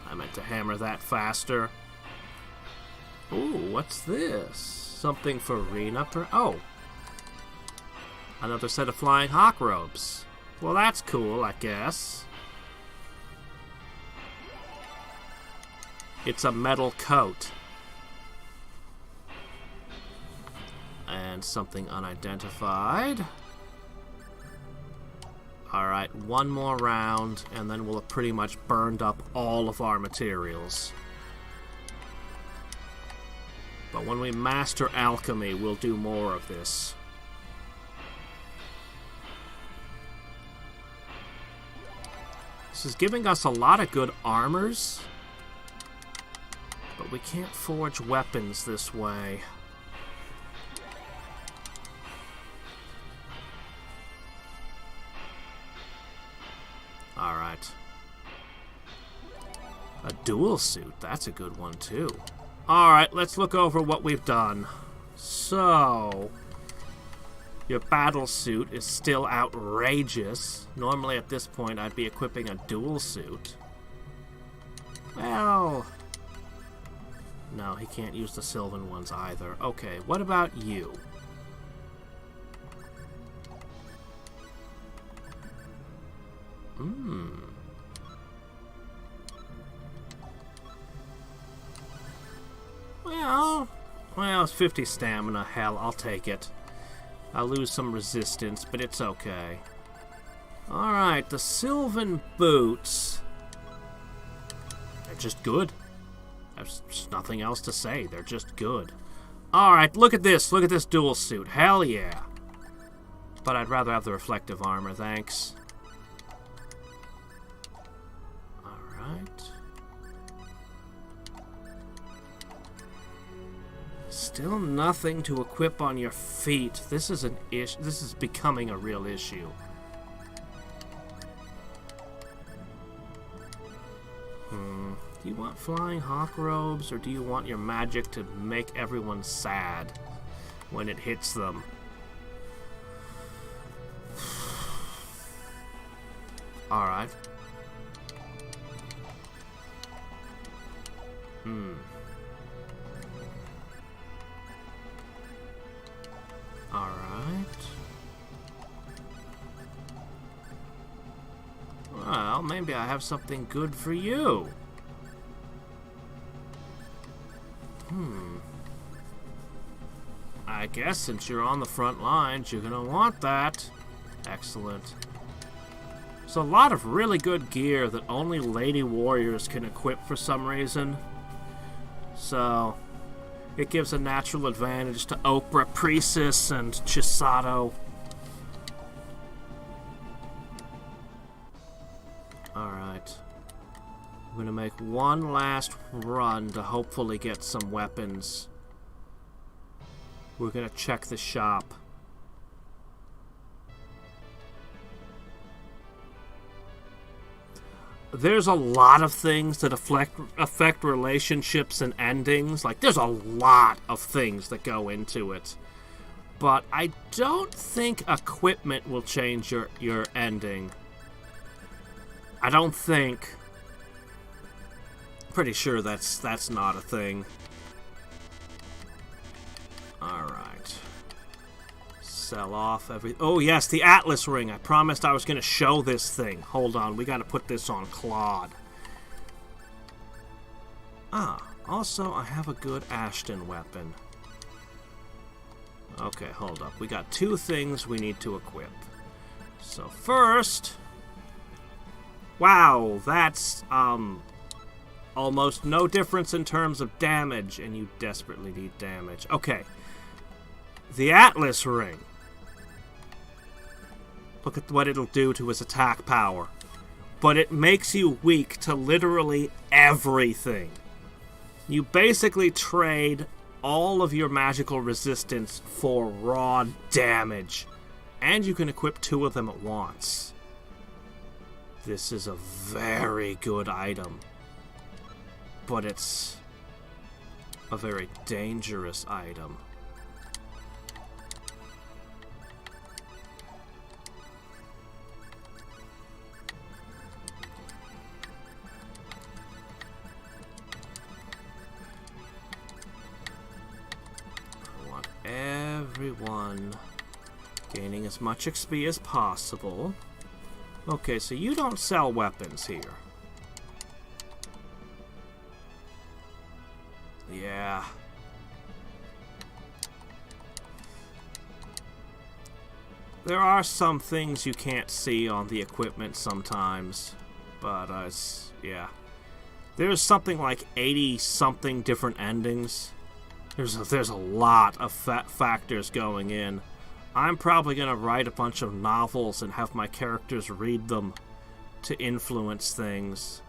I meant to hammer that faster. Ooh, what's this? Something for Rena oh. Another set of flying hawk robes. Well, that's cool, I guess. It's a metal coat. And something unidentified. Alright, one more round, and then we'll have pretty much burned up all of our materials. But when we master alchemy, we'll do more of this. This is giving us a lot of good armors, but we can't forge weapons this way. Alright. A dual suit, that's a good one too. Alright, let's look over what we've done. So, your battle suit is still outrageous. Normally at this point I'd be equipping a dual suit. Well, no, he can't use the Sylvan ones either. Okay, what about you? Well, it's 50 stamina. Hell, I'll take it. I'll lose some resistance, but it's okay. Alright, the Sylvan boots. They're just good. There's just nothing else to say. They're just good. Alright, look at this. Look at this dual suit. Hell yeah. But I'd rather have the reflective armor, thanks. Alright. Still nothing to equip on your feet. This is an issue. This is becoming a real issue. Do you want flying hawk robes, or do you want your magic to make everyone sad when it hits them? Alright. Alright. Well, maybe I have something good for you. I guess since you're on the front lines, you're gonna want that. Excellent. There's a lot of really good gear that only lady warriors can equip for some reason. So, it gives a natural advantage to Oprah, Priestess, and Chisato. Alright. I'm gonna make one last run to hopefully get some weapons. We're gonna check the shop. There's a lot of things that affect relationships and endings. Like, there's a lot of things that go into it. But I don't think equipment will change your ending. I don't think. Pretty sure that's not a thing. Alright. Sell off every... Oh, yes, the Atlas ring. I promised I was going to show this thing. Hold on, we got to put this on Claude. Also, I have a good Ashton weapon. Okay, hold up. We got two things we need to equip. So, first... Wow, that's, almost no difference in terms of damage, and you desperately need damage. Okay. The Atlas ring. Look at what it'll do to his attack power. But it makes you weak to literally everything. You basically trade all of your magical resistance for raw damage. And you can equip two of them at once. This is a very good item. But it's a very dangerous item. everyone gaining as much XP as possible. Okay, so you don't sell weapons here. Yeah. There are some things you can't see on the equipment sometimes, but yeah. There's something like 80-something different endings. There's a lot of factors going in. I'm probably going to write a bunch of novels and have my characters read them to influence things.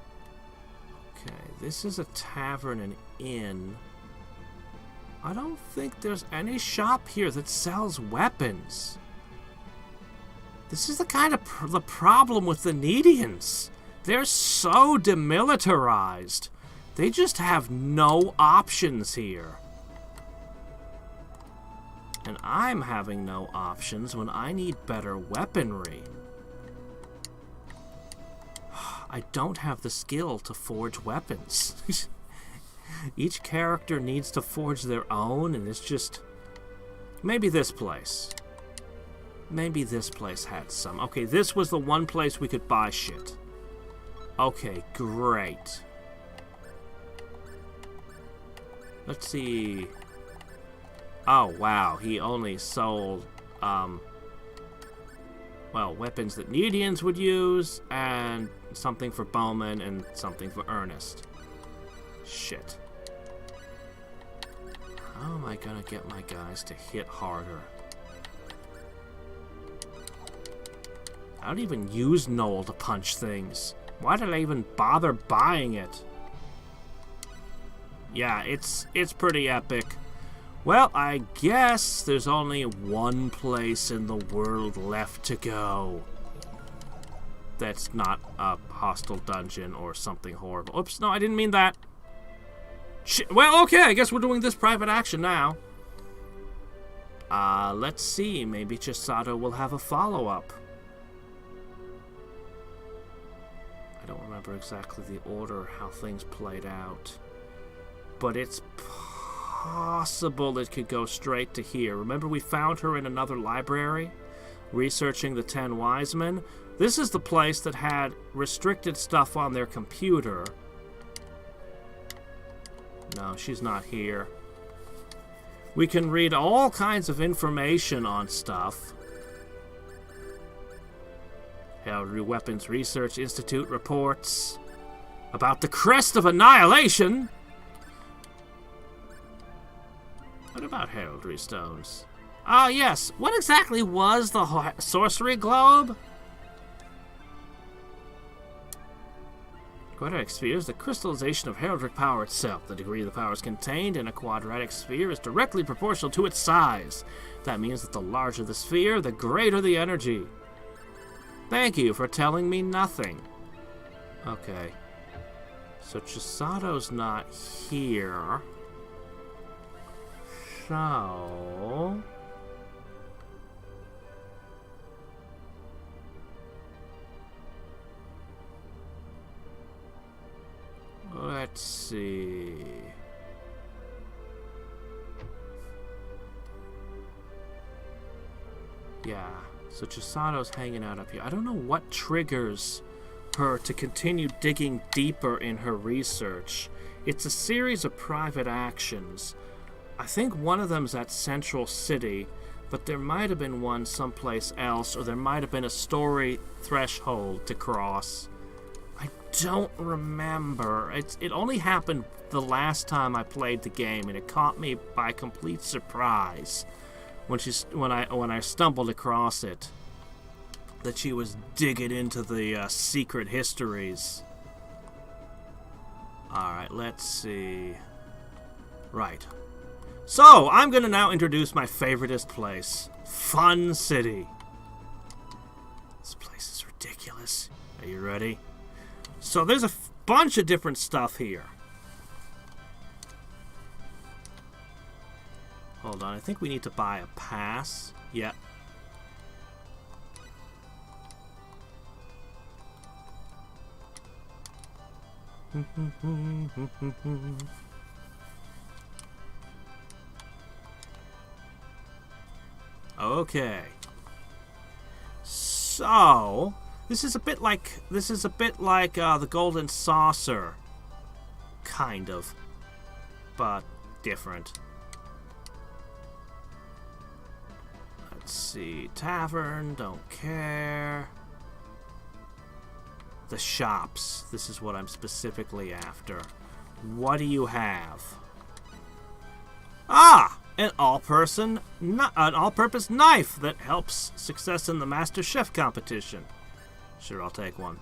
Okay, this is a tavern and inn. I don't think there's any shop here that sells weapons. This is the kind of the problem with the Nedians. They're so demilitarized. They just have no options here. And I'm having no options when I need better weaponry. I don't have the skill to forge weapons. Each character needs to forge their own, and it's just... Maybe this place. Maybe this place had some. Okay, this was the one place we could buy shit. Okay, great. Let's see... Oh, wow, he only sold, well, weapons that Nedians would use, and something for Bowman, and something for Ernest. Shit. How am I gonna get my guys to hit harder? I don't even use Noel to punch things. Why did I even bother buying it? Yeah, it's pretty epic. Well, I guess there's only one place in the world left to go. That's not a hostile dungeon or something horrible. Oops, no, I didn't mean that. Shit. Well, okay, I guess we're doing this private action now. Let's see. Maybe Chisato will have a follow-up. I don't remember exactly the order, how things played out. But it's possible it could go straight to here. Remember we found her in another library, researching the 10 Wise Men? This is the place that had restricted stuff on their computer. No, she's not here. We can read all kinds of information on stuff. Heraldry Weapons Research Institute reports about the Crest of Annihilation. What about heraldry stones? Ah, yes. What exactly was the sorcery globe? Quadratic sphere is the crystallization of heraldic power itself. The degree of the powers contained in a quadratic sphere is directly proportional to its size. That means that the larger the sphere, the greater the energy. Thank you for telling me nothing. Okay. So Chisato's not here. So... let's see... yeah, so Chisato's hanging out up here. I don't know what triggers her to continue digging deeper in her research. It's a series of private actions. I think one of them's at Central City, but there might have been one someplace else, or there might have been a story threshold to cross. I don't remember. It only happened the last time I played the game, and it caught me by complete surprise when I stumbled across it, that she was digging into the secret histories. All right, let's see. Right. So, I'm going to now introduce my favoriteest place. Fun City. This place is ridiculous. Are you ready? So, there's a bunch of different stuff here. Hold on, I think we need to buy a pass. Yeah. Okay. So, this is a bit like the Golden Saucer, kind of, but different. Let's see, tavern, don't care. The shops, this is what I'm specifically after. What do you have? Ah! An all-purpose knife that helps success in the Master Chef competition. Sure, I'll take one.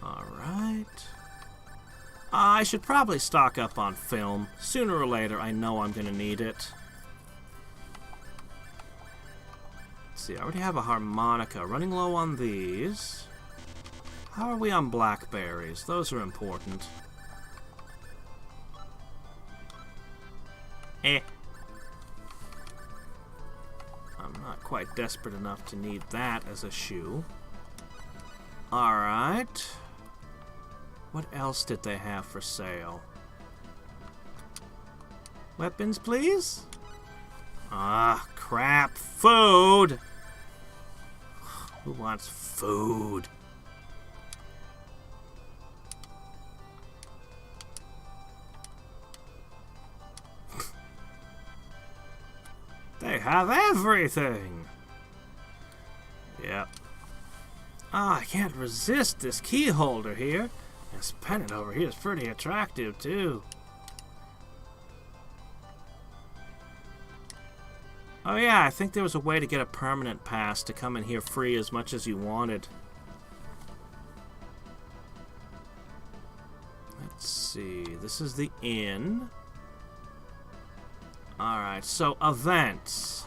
Alright. I should probably stock up on film. Sooner or later, I know I'm going to need it. Let's see, I already have a harmonica. Running low on these. How are we on blackberries? Those are important. I'm not quite desperate enough to need that as a shoe. Alright. What else did they have for sale? Weapons, please? Ah, crap. Food! Who wants food? They have everything! Yep. Ah, I can't resist this key holder here. This pendant over here is pretty attractive, too. Oh yeah, I think there was a way to get a permanent pass to come in here free as much as you wanted. Let's see, this is the inn. Alright, so events.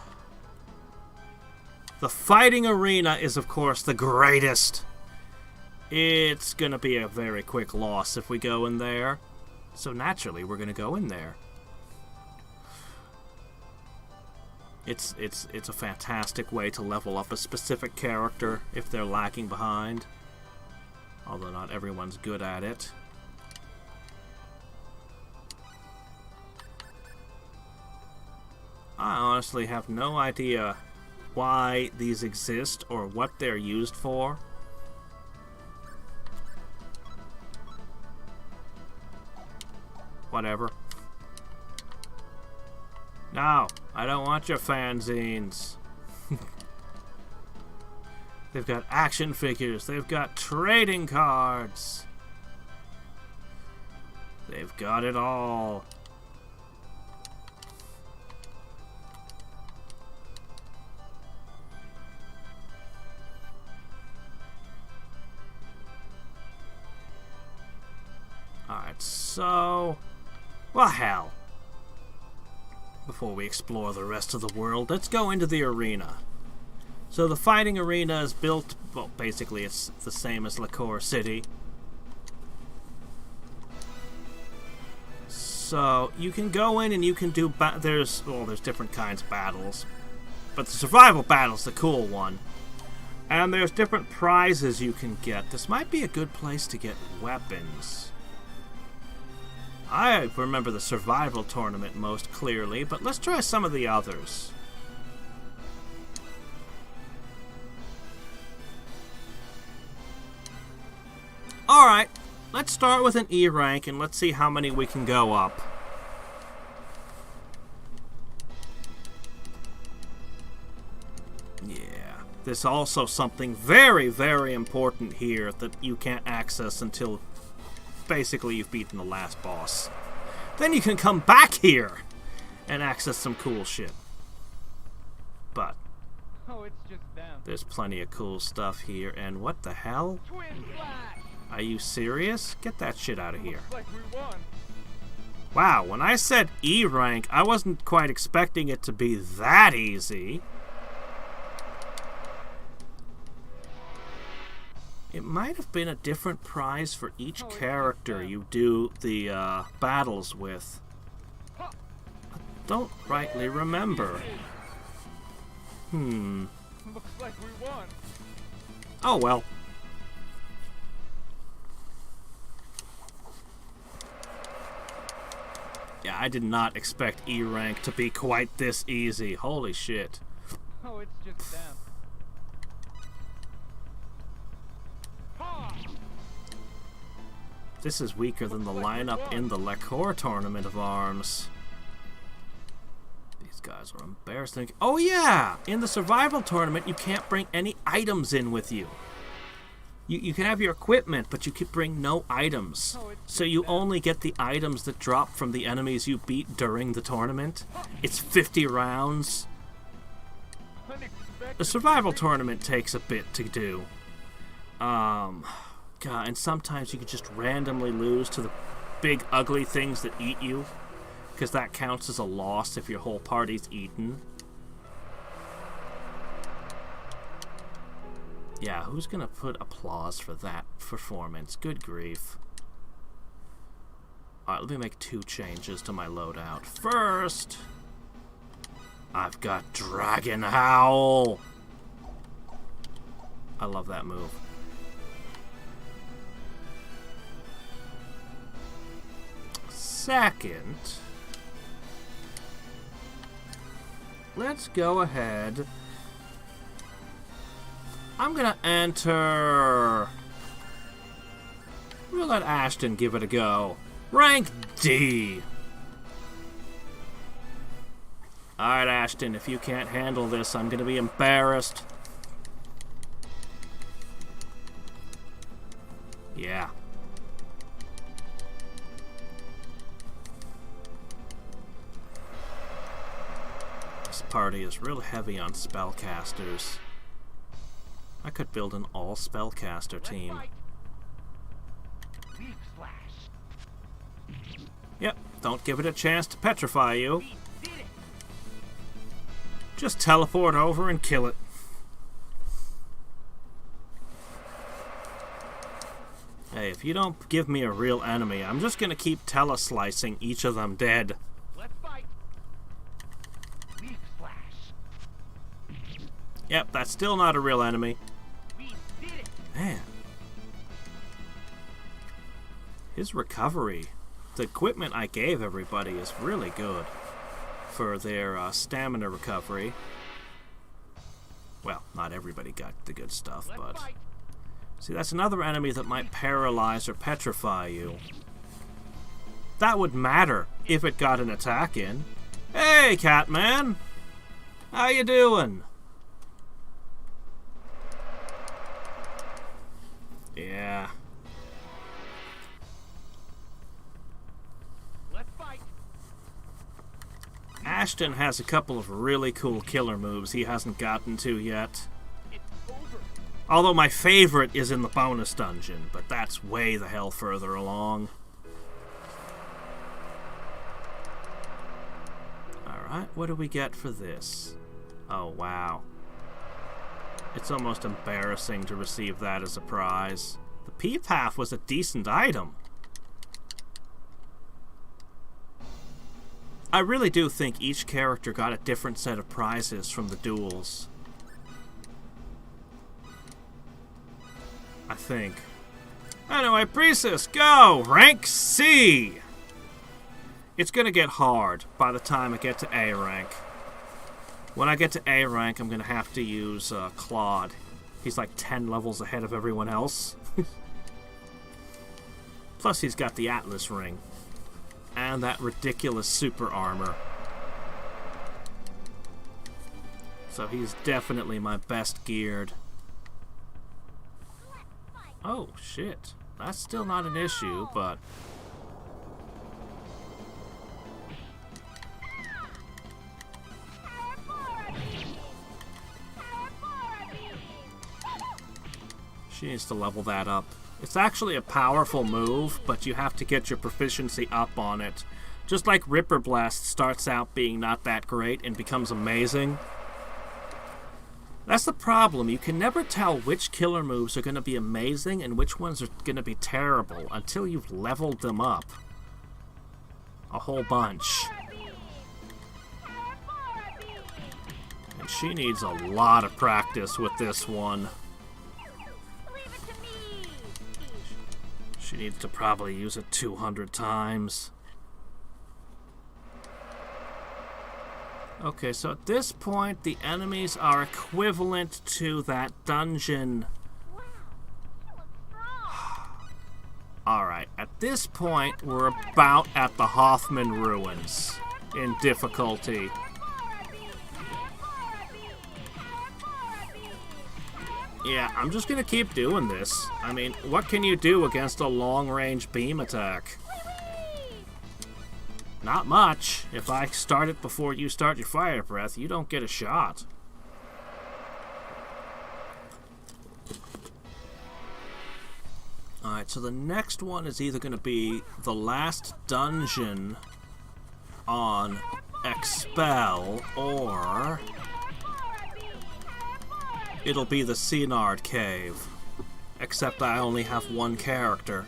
The fighting arena is, of course, the greatest. It's gonna be a very quick loss if we go in there. So naturally, we're gonna go in there. It's a fantastic way to level up a specific character if they're lagging behind. Although not everyone's good at it. I honestly have no idea why these exist or what they're used for. Whatever. No, I don't want your fanzines. They've got action figures. They've got trading cards. They've got it all. Alright, so... well, hell. Before we explore the rest of the world, let's go into the arena. So the fighting arena is built... well, basically it's the same as Liquor City. So, you can go in and you can do... there's different kinds of battles. But the survival battle's the cool one. And there's different prizes you can get. This might be a good place to get weapons. I remember the survival tournament most clearly, but let's try some of the others. Alright, let's start with an E rank and let's see how many we can go up. Yeah, there's also something very, very important here that you can't access until basically you've beaten the last boss. Then you can come back here and access some cool shit. But Oh, it's just them. there's plenty of cool stuff here. And what the hell? Twin flash! Are you serious? Get that shit out of here. Looks like we won. Wow, when I said E rank, I wasn't quite expecting it to be that easy. It might have been a different prize for each character you do the battles with. I don't rightly remember. Looks like we won. Oh well. Yeah, I did not expect E rank to be quite this easy. Holy shit. Oh, it's just them. Ha! This is weaker than the lineup in the Lacor Tournament of Arms. These guys are embarrassing. Oh yeah! In the Survival Tournament, you can't bring any items in with you. You can have your equipment, but you can bring no items. So you only get the items that drop from the enemies you beat during the tournament. It's 50 rounds. The Survival Tournament takes a bit to do. God, and sometimes you can just randomly lose to the big ugly things that eat you, because that counts as a loss if your whole party's eaten. Yeah, who's gonna put applause for that performance? Good grief. Alright, let me make 2 changes to my loadout. First, I've got Dragon Howl. I love that move. Second, let's go ahead. I'm gonna enter. We'll let Ashton give it a go. Rank D. Alright, Ashton, if you can't handle this, I'm gonna be embarrassed. Yeah. This party is real heavy on spellcasters. I could build an all-spellcaster team. Yep, don't give it a chance to petrify you. Just teleport over and kill it. Hey, if you don't give me a real enemy, I'm just gonna keep teleslicing each of them dead. Yep, that's still not a real enemy. Man. His recovery, the equipment I gave everybody is really good for their stamina recovery. Well, not everybody got the good stuff, but... See, that's another enemy that might paralyze or petrify you. That would matter if it got an attack in. Hey, Catman! How you doing? Yeah. Let's fight. Ashton has a couple of really cool killer moves he hasn't gotten to yet. It's over. Although my favorite is in the bonus dungeon, but that's way the hell further along. Alright, what do we get for this? Oh, wow. It's almost embarrassing to receive that as a prize. The P-Path was a decent item. I really do think each character got a different set of prizes from the duels. I think. Anyway, Priestess, go! Rank C! It's gonna get hard by the time I get to A rank. When I get to A rank, I'm gonna have to use Claude. He's like 10 levels ahead of everyone else. Plus he's got the Atlas ring. And that ridiculous super armor. So he's definitely my best geared. Oh, shit. That's still not an issue, but... She needs to level that up. It's actually a powerful move, but you have to get your proficiency up on it. Just like Ripper Blast starts out being not that great and becomes amazing. That's the problem. You can never tell which killer moves are going to be amazing and which ones are going to be terrible until you've leveled them up. A whole bunch. And she needs a lot of practice with this one. She needs to probably use it 200 times. Okay, so at this point, the enemies are equivalent to that dungeon. Wow, you look strong. Alright, at this point, we're about at the Hoffman Ruins in difficulty. Yeah, I'm just gonna keep doing this. I mean, what can you do against a long-range beam attack? Not much. If I start it before you start your fire breath, you don't get a shot. Alright, so the next one is either going to be the last dungeon on Expel, or it'll be the Cynard Cave. Except I only have one character.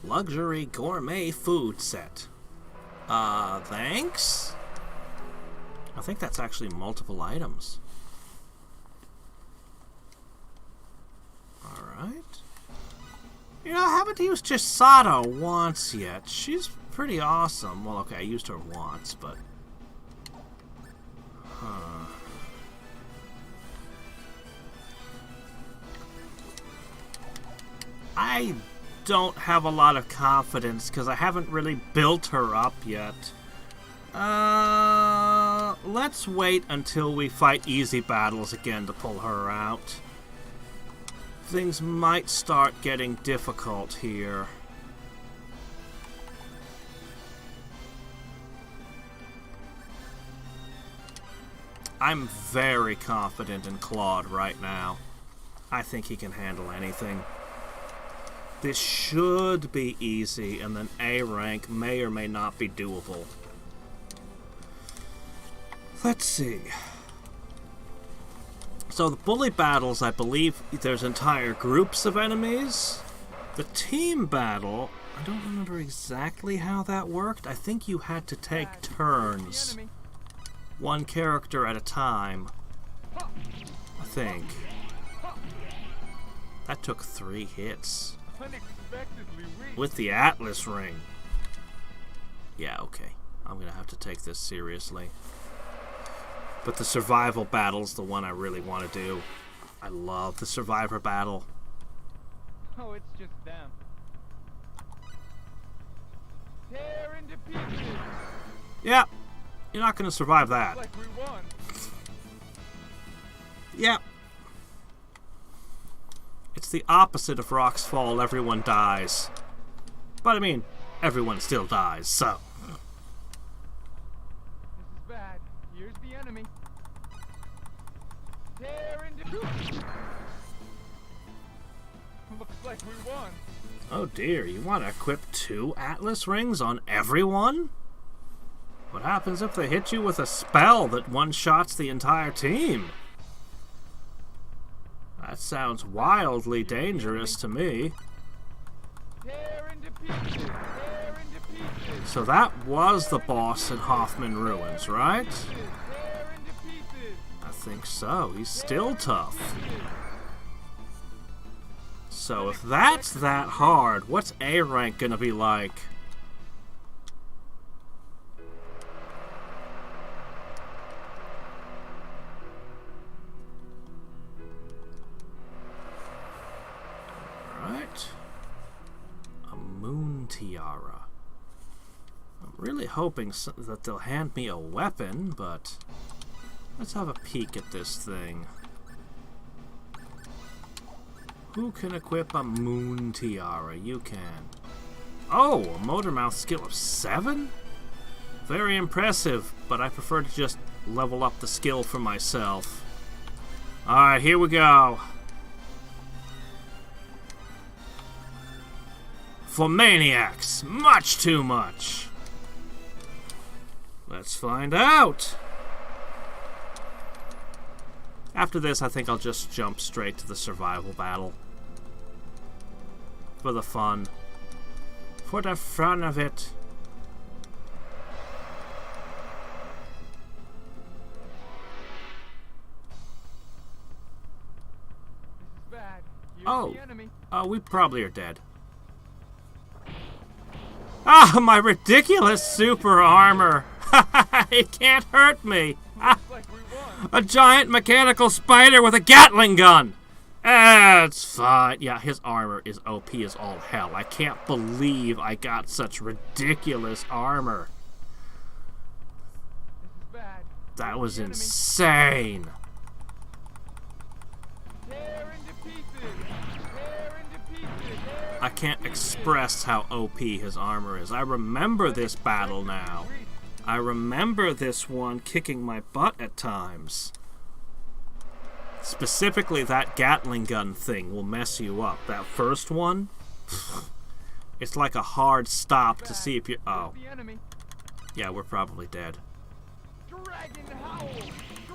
Luxury gourmet food set. Thanks? I think that's actually multiple items. Alright. You know, I haven't used Chisato once yet. She's pretty awesome. Well, okay, I used her once, but... I don't have a lot of confidence because I haven't really built her up yet. Let's wait until we fight easy battles again to pull her out. Things might start getting difficult here. I'm very confident in Claude right now. I think he can handle anything. This should be easy, and then A rank may or may not be doable. Let's see. So the bully battles, I believe there's entire groups of enemies. The team battle, I don't remember exactly how that worked. I think you had to take turns. One character at a time. I think. That took 3 hits. With the Atlas ring. Yeah, okay. I'm gonna have to take this seriously. But the survival battle's the one I really want to do. I love the survivor battle. Oh, it's just them. Tear into pieces. Yeah, you're not gonna survive that. Like we won. Yeah. It's the opposite of Rock's Fall, everyone dies. But I mean, everyone still dies, so. This is bad. Here's the enemy. Tear into pieces. Looks like we won. Oh dear, you want to equip 2 Atlas rings on everyone? What happens if they hit you with a spell that one-shots the entire team? That sounds wildly dangerous to me. Tear into pieces. Tear into pieces. So that was the boss in Hoffman Ruins, right? Tear into pieces. I think so. He's still tough. So if that's that hard, what's A rank gonna be like? Alright. A moon tiara. I'm really hoping that they'll hand me a weapon, but let's have a peek at this thing. Who can equip a moon tiara? You can. Oh, a motor mouth skill of 7? Very impressive, but I prefer to just level up the skill for myself. Alright, here we go. For maniacs, much too much. Let's find out. After this, I think I'll just jump straight to the survival battle. For the fun. For the fun of it. This is bad. Here's Oh, we probably are dead. Ah, my ridiculous super armor! It can't hurt me! A giant mechanical spider with a Gatling gun! It's fine. Yeah, his armor is OP as all hell. I can't believe I got such ridiculous armor. This is bad. That was The enemy. insane. Tear into pieces. Tear into pieces. Tear I can't express how OP his armor is. I remember this battle now. I remember this one kicking my butt at times. Specifically, that Gatling gun thing will mess you up. That first one, it's like a hard stop to see if you... Oh. The enemy. Yeah, we're probably dead. Dragon howl.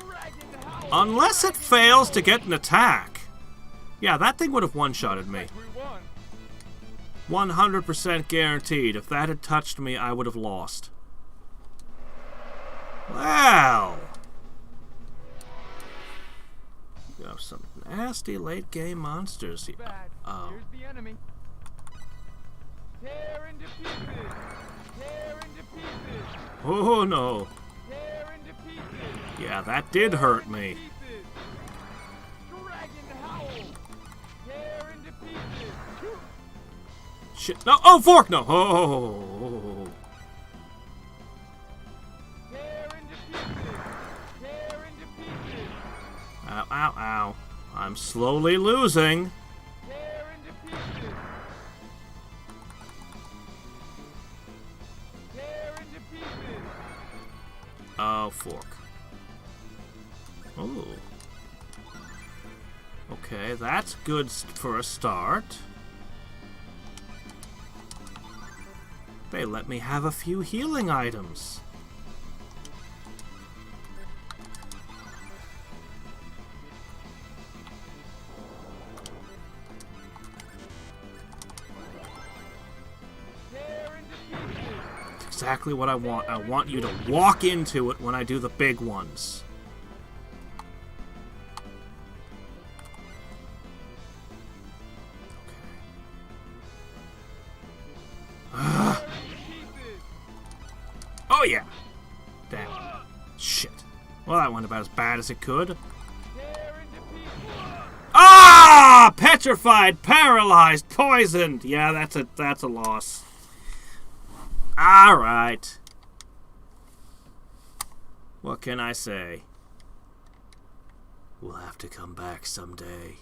Dragon howl. Unless it fails to get an attack. Yeah, that thing would have one-shotted me. We won. 100% guaranteed. If that had touched me, I would have lost. Well... We have some nasty late-game monsters here. Bad. Oh. Here's the enemy. Tear into pieces. Tear into pieces. Oh, no. Tear into pieces. Yeah, that did hurt me. Pieces. Dragon howl. Tear into pieces. Shit. No. Oh, fork. No. Oh. Tear into pieces. Tear into pieces. Ow, ow, ow. I'm slowly losing. Tear into pieces. Tear into pieces. Oh, fork. Oh. Okay, that's good for a start. They let me have a few healing items. Tear into pieces. Exactly what I want. I want you to walk into it when I do the big ones. Tear into pieces. Oh yeah! Damn. Shit. Well, that went about as bad as it could. Tear into pieces. Ah! Petrified, paralyzed, poisoned. Yeah, that's a loss. All right. What can I say? We'll have to come back someday.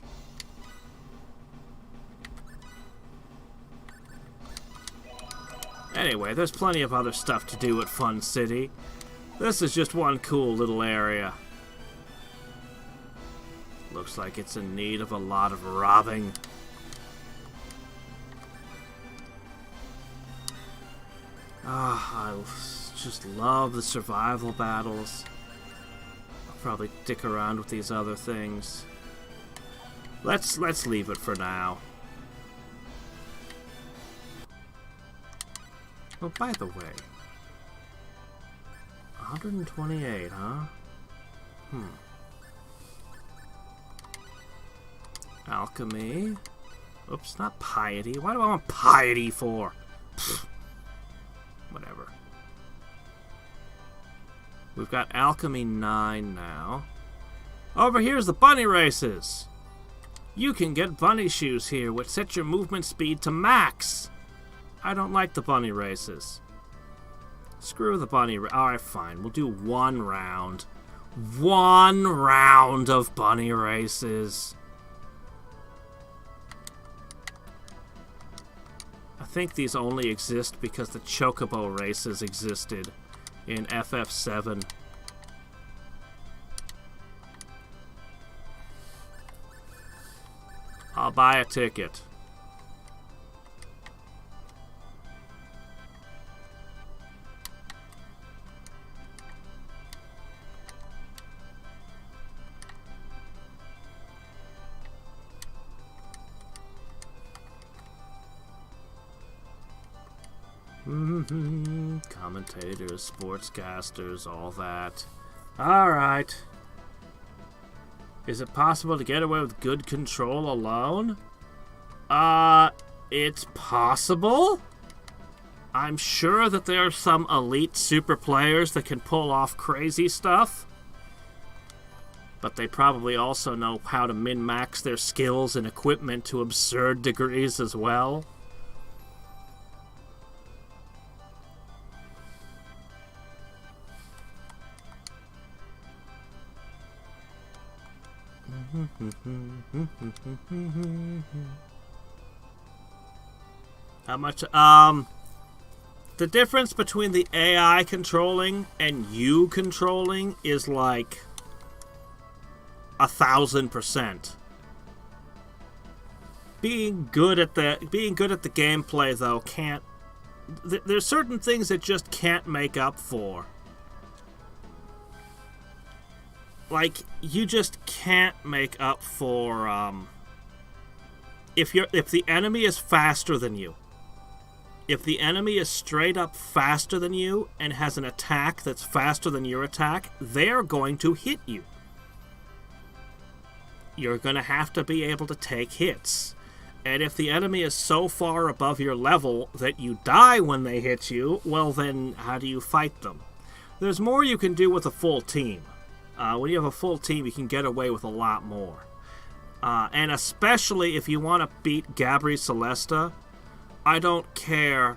Anyway, there's plenty of other stuff to do at Fun City. This is just one cool little area. Looks like it's in need of a lot of robbing. Ah, I just love the survival battles. I'll probably dick around with these other things. Let's leave it for now. Oh, by the way, 128, huh? Alchemy. Oops, not piety. Why do I want piety for? Pfft. Whatever. We've got Alchemy 9 now. Over here's the bunny races. You can get bunny shoes here, which set your movement speed to max. I don't like the bunny races. Screw the bunny alright, fine. We'll do one round. One round of bunny races. I think these only exist because the Chocobo races existed in FF7. I'll buy a ticket. Commentators, sportscasters, all that. Alright. Is it possible to get away with good control alone? It's possible. I'm sure that there are some elite super players that can pull off crazy stuff. But they probably also know how to min-max their skills and equipment to absurd degrees as well. How much, the difference between the AI controlling and you controlling is like 1,000%. Being good at the gameplay though can't. There's certain things that just can't make up for. Like, you just can't make up for if the enemy is faster than you. If the enemy is straight up faster than you and has an attack that's faster than your attack, they're going to hit you. You're going to have to be able to take hits. And if the enemy is so far above your level that you die when they hit you, well then, how do you fight them? There's more you can do with a full team. When you have a full team, you can get away with a lot more. And especially if you want to beat Gabri Celesta, I don't care.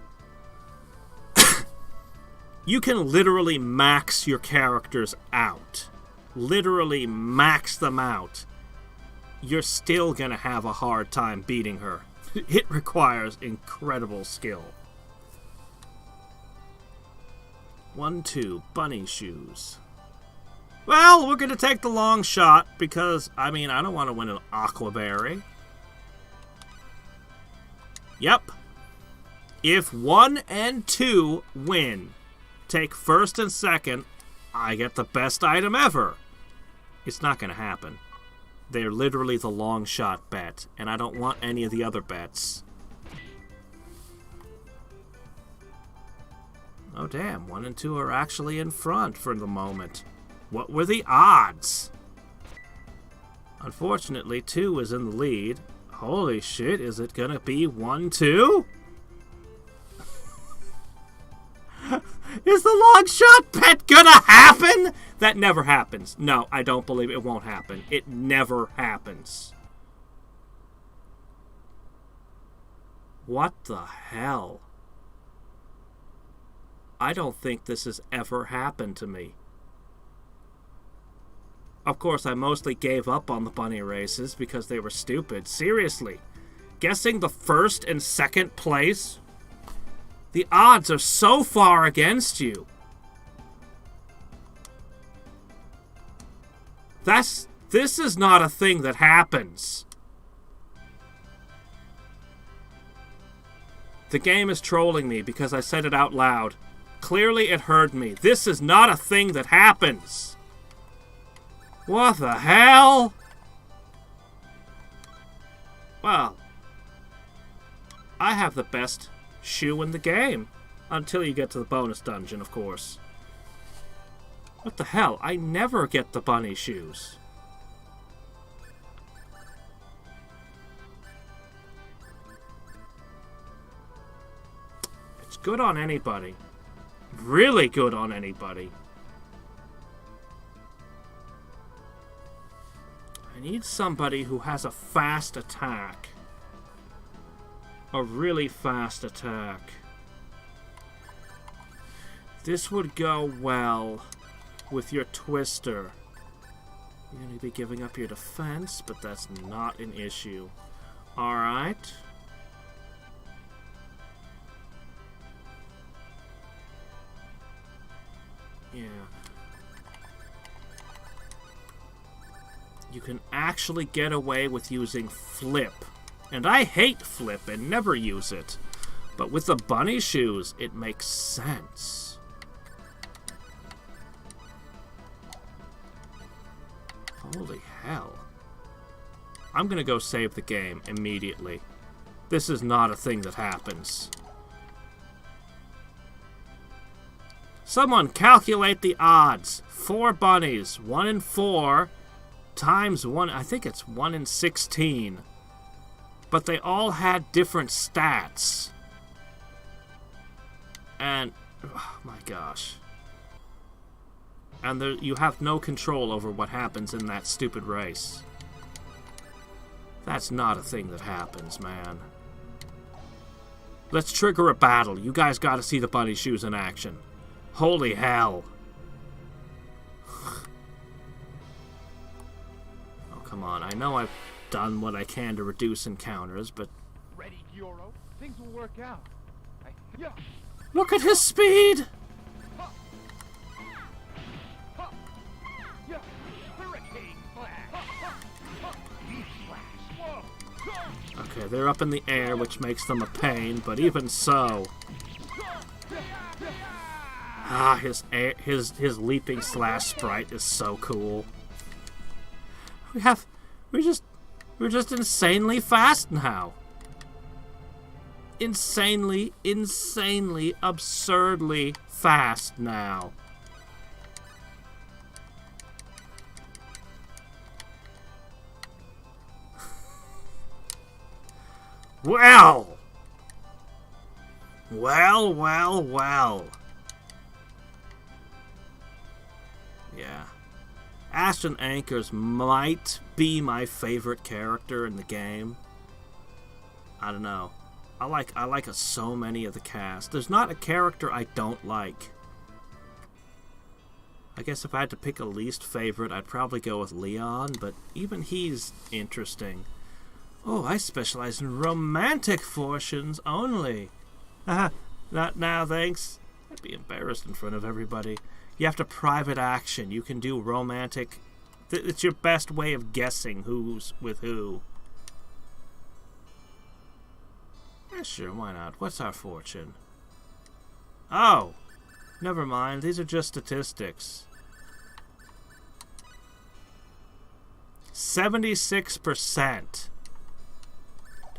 You can literally max your characters out. Literally max them out. You're still going to have a hard time beating her. It requires incredible skill. 1, 2, bunny shoes. Well, we're going to take the long shot because, I mean, I don't want to win an Aquaberry. Yep. If 1 and 2 win, take first and second, I get the best item ever. It's not going to happen. They're literally the long shot bet, and I don't want any of the other bets. Oh damn, 1 and 2 are actually in front for the moment. What were the odds? Unfortunately, 2 is in the lead. Holy shit, is it gonna be 1, 2? Is the long shot bet gonna happen? That never happens. No, I don't believe it won't happen. It never happens. What the hell? I don't think this has ever happened to me. Of course, I mostly gave up on the bunny races because they were stupid. Seriously. Guessing the first and second place? The odds are so far against you. This is not a thing that happens. The game is trolling me because I said it out loud. Clearly it heard me. This is not a thing that happens. What the hell? Well, I have the best shoe in the game. Until you get to the bonus dungeon, of course. What the hell? I never get the bunny shoes. It's good on anybody. Really good on anybody. I need somebody who has a fast attack. A really fast attack. This would go well with your Twister. You're going to be giving up your defense, but that's not an issue. Alright. Yeah. You can actually get away with using Flip. And I hate Flip and never use it. But with the bunny shoes, it makes sense. Holy hell. I'm gonna go save the game immediately. This is not a thing that happens. Someone calculate the odds. 4 bunnies. 1 in 4 times 1. I think it's 1 in 16. but they all had different stats. And, oh my gosh. And you have no control over what happens in that stupid race. That's not a thing that happens, man. Let's trigger a battle. You guys gotta see the bunny shoes in action. Holy hell. Oh, come on. I know I've done what I can to reduce encounters, but... Ready, Euro? Things will work out. Yeah. Look at his speed! Yeah. Hurricane flash. Leaf flash. Whoa. Okay, they're up in the air, which makes them a pain, but even so... Ah, his leaping slash sprite is so cool. We're just insanely fast now. Insanely, absurdly fast now. Well. Yeah. Ashton Anchors might be my favorite character in the game. I don't know. I like so many of the cast. There's not a character I don't like. I guess if I had to pick a least favorite, I'd probably go with Leon, but even he's interesting. Oh, I specialize in romantic fortunes only. Haha, not now, thanks. I'd be embarrassed in front of everybody. You have to private action. You can do romantic. It's your best way of guessing who's with who. Yeah, sure, why not? What's our fortune? Oh! Never mind, these are just statistics. 76%.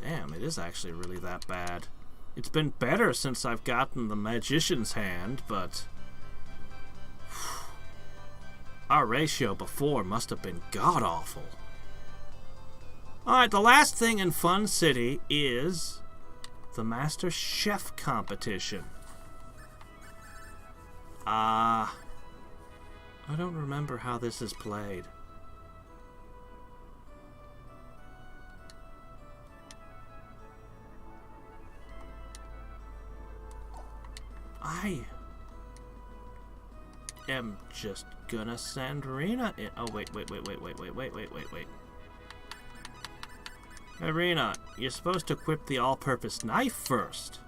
Damn, it is actually really that bad. It's been better since I've gotten the Magician's Hand, but... our ratio before must have been god-awful. Alright, the last thing in Fun City is... the Master Chef competition. I don't remember how this is played. I am just gonna send Rena in. Oh, wait. Hey, Rena, you're supposed to equip the all-purpose knife first.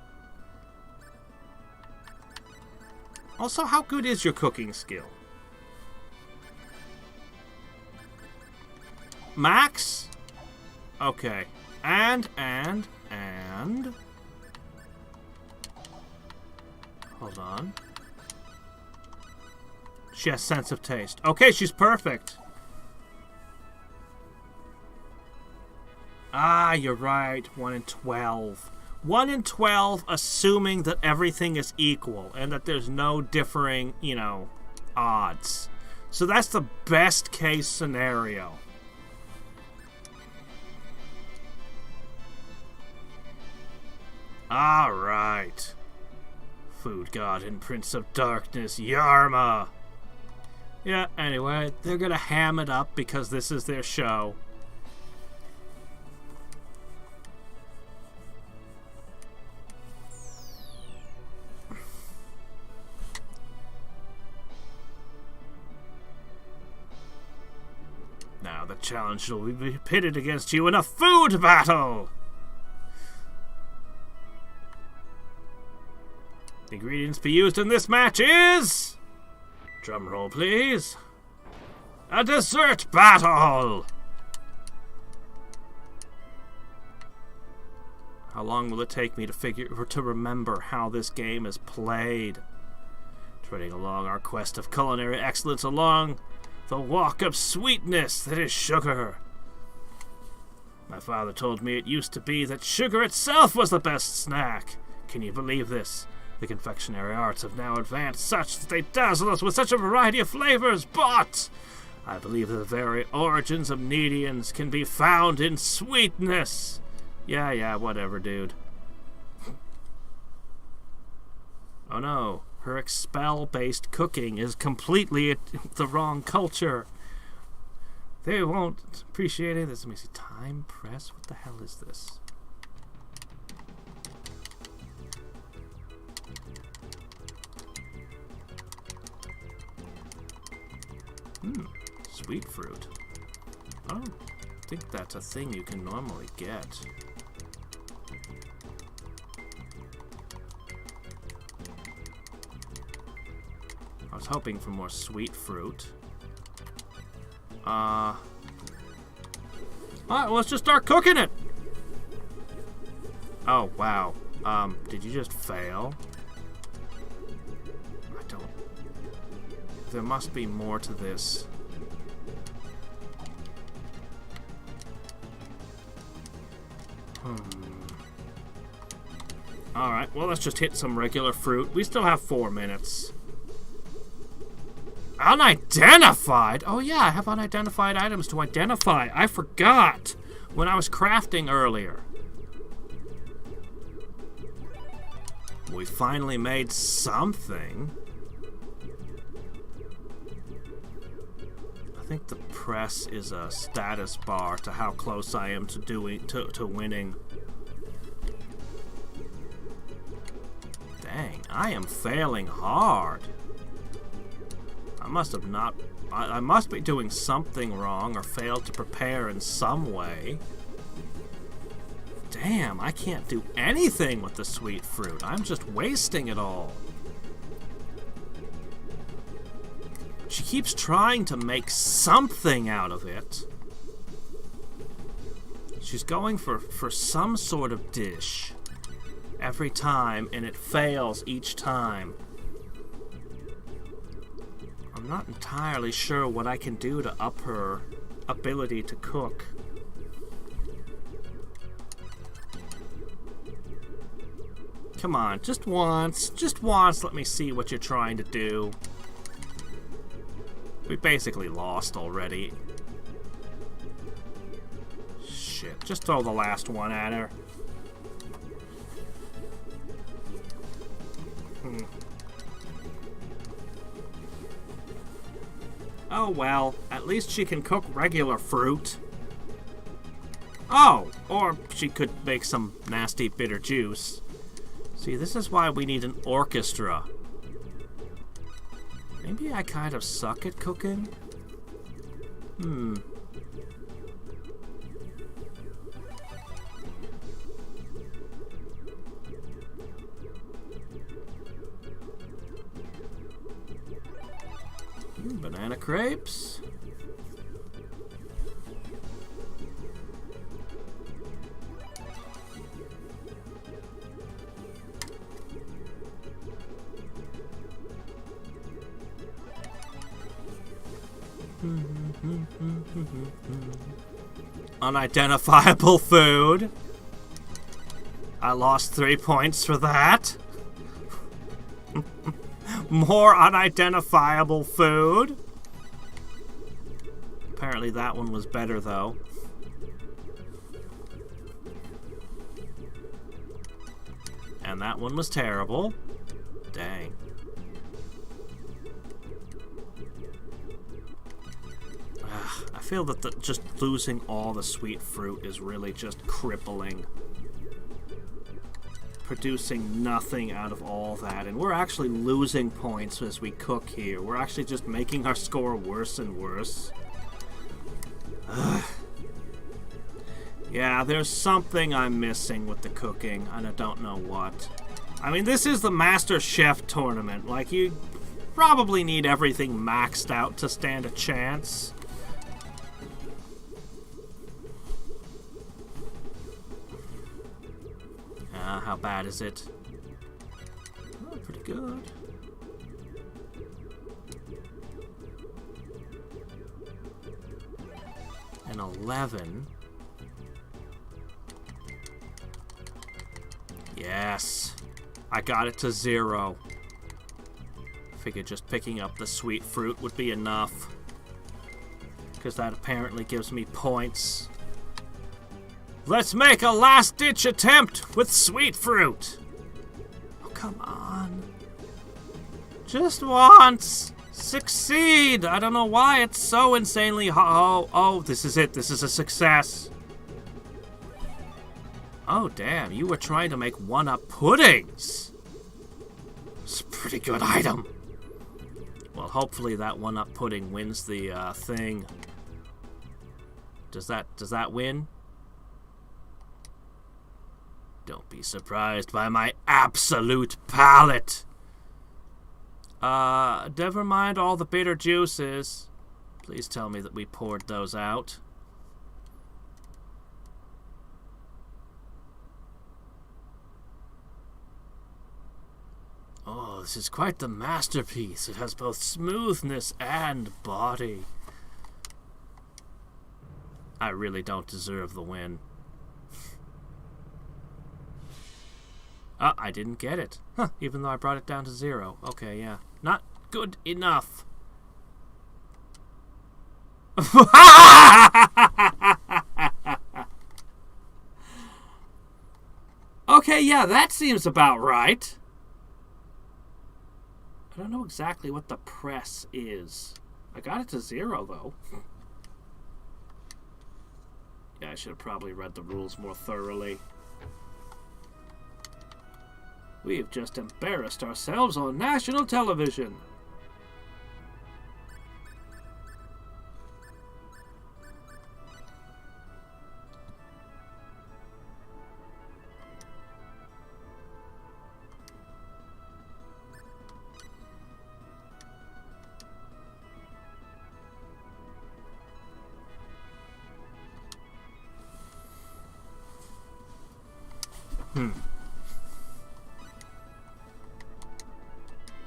Also, how good is your cooking skill? Max? Okay. And... hold on. She has sense of taste. Okay, she's perfect. Ah, you're right. 1 in 12. 1 in 12, assuming that everything is equal and that there's no differing, odds. So that's the best case scenario. Alright. Food God and Prince of Darkness, Yarma. Yeah, anyway, they're gonna ham it up because this is their show. Now the challenge will be pitted against you in a food battle! The ingredients to be used in this match is... drum roll, please. A dessert battle! How long will it take me to remember how this game is played? Treading along our quest of culinary excellence along the walk of sweetness that is sugar. My father told me it used to be that sugar itself was the best snack. Can you believe this? The confectionery arts have now advanced such that they dazzle us with such a variety of flavors, but I believe that the very origins of Nedians can be found in sweetness. Yeah, whatever, dude. Oh no, her expel-based cooking is completely the wrong culture. They won't appreciate it. Let me see. Time press? What the hell is this? Sweet fruit. I don't think that's a thing you can normally get. I was hoping for more sweet fruit. Alright, well, let's just start cooking it! Oh, wow. Did you just fail? I don't... There must be more to this. Alright, well, let's just hit some regular fruit. We still have 4 minutes. Unidentified? Oh yeah, I have unidentified items to identify. I forgot when I was crafting earlier. We finally made something. I think the press is a status bar to how close I am to winning. Dang, I am failing hard. I must be doing something wrong or failed to prepare in some way. Damn, I can't do anything with the sweet fruit. I'm just wasting it all. She keeps trying to make something out of it. She's going for some sort of dish every time, and it fails each time. I'm not entirely sure what I can do to up her ability to cook. Come on, just once, let me see what you're trying to do. We basically lost already. Shit, just throw the last one at her. Oh well, at least she can cook regular fruit. Oh, or she could make some nasty bitter juice. See, this is why we need an orchestra. Maybe I kind of suck at cooking? Banana crepes. Unidentifiable food. I lost 3 points for that. More unidentifiable food. Apparently that one was better, though. And that one was terrible. Dang. I feel that just losing all the sweet fruit is really just crippling. Producing nothing out of all that, and we're actually losing points as we cook here. We're actually just making our score worse and worse. Ugh. Yeah, there's something I'm missing with the cooking, and I don't know what. I mean, this is the Master Chef tournament. Like, you probably need everything maxed out to stand a chance. How bad is it? Oh, pretty good. An 11. Yes. I got it to 0. Figured just picking up the sweet fruit would be enough. Because that apparently gives me points. Let's make a last-ditch attempt with sweet fruit. Oh, come on. Just once. Succeed. I don't know why it's so insanely oh, this is it. This is a success. Oh, damn. You were trying to make one-up puddings. It's a pretty good item. Well, hopefully that one-up pudding wins the thing. Does that win? Don't be surprised by my absolute palate. Never mind all the bitter juices. Please tell me that we poured those out. Oh, this is quite the masterpiece. It has both smoothness and body. I really don't deserve the win. Ah, I didn't get it. Huh, even though I brought it down to 0. Okay, yeah. Not good enough. Okay, yeah, that seems about right. I don't know exactly what the press is. I got it to 0, though. Yeah, I should have probably read the rules more thoroughly. We have just embarrassed ourselves on national television.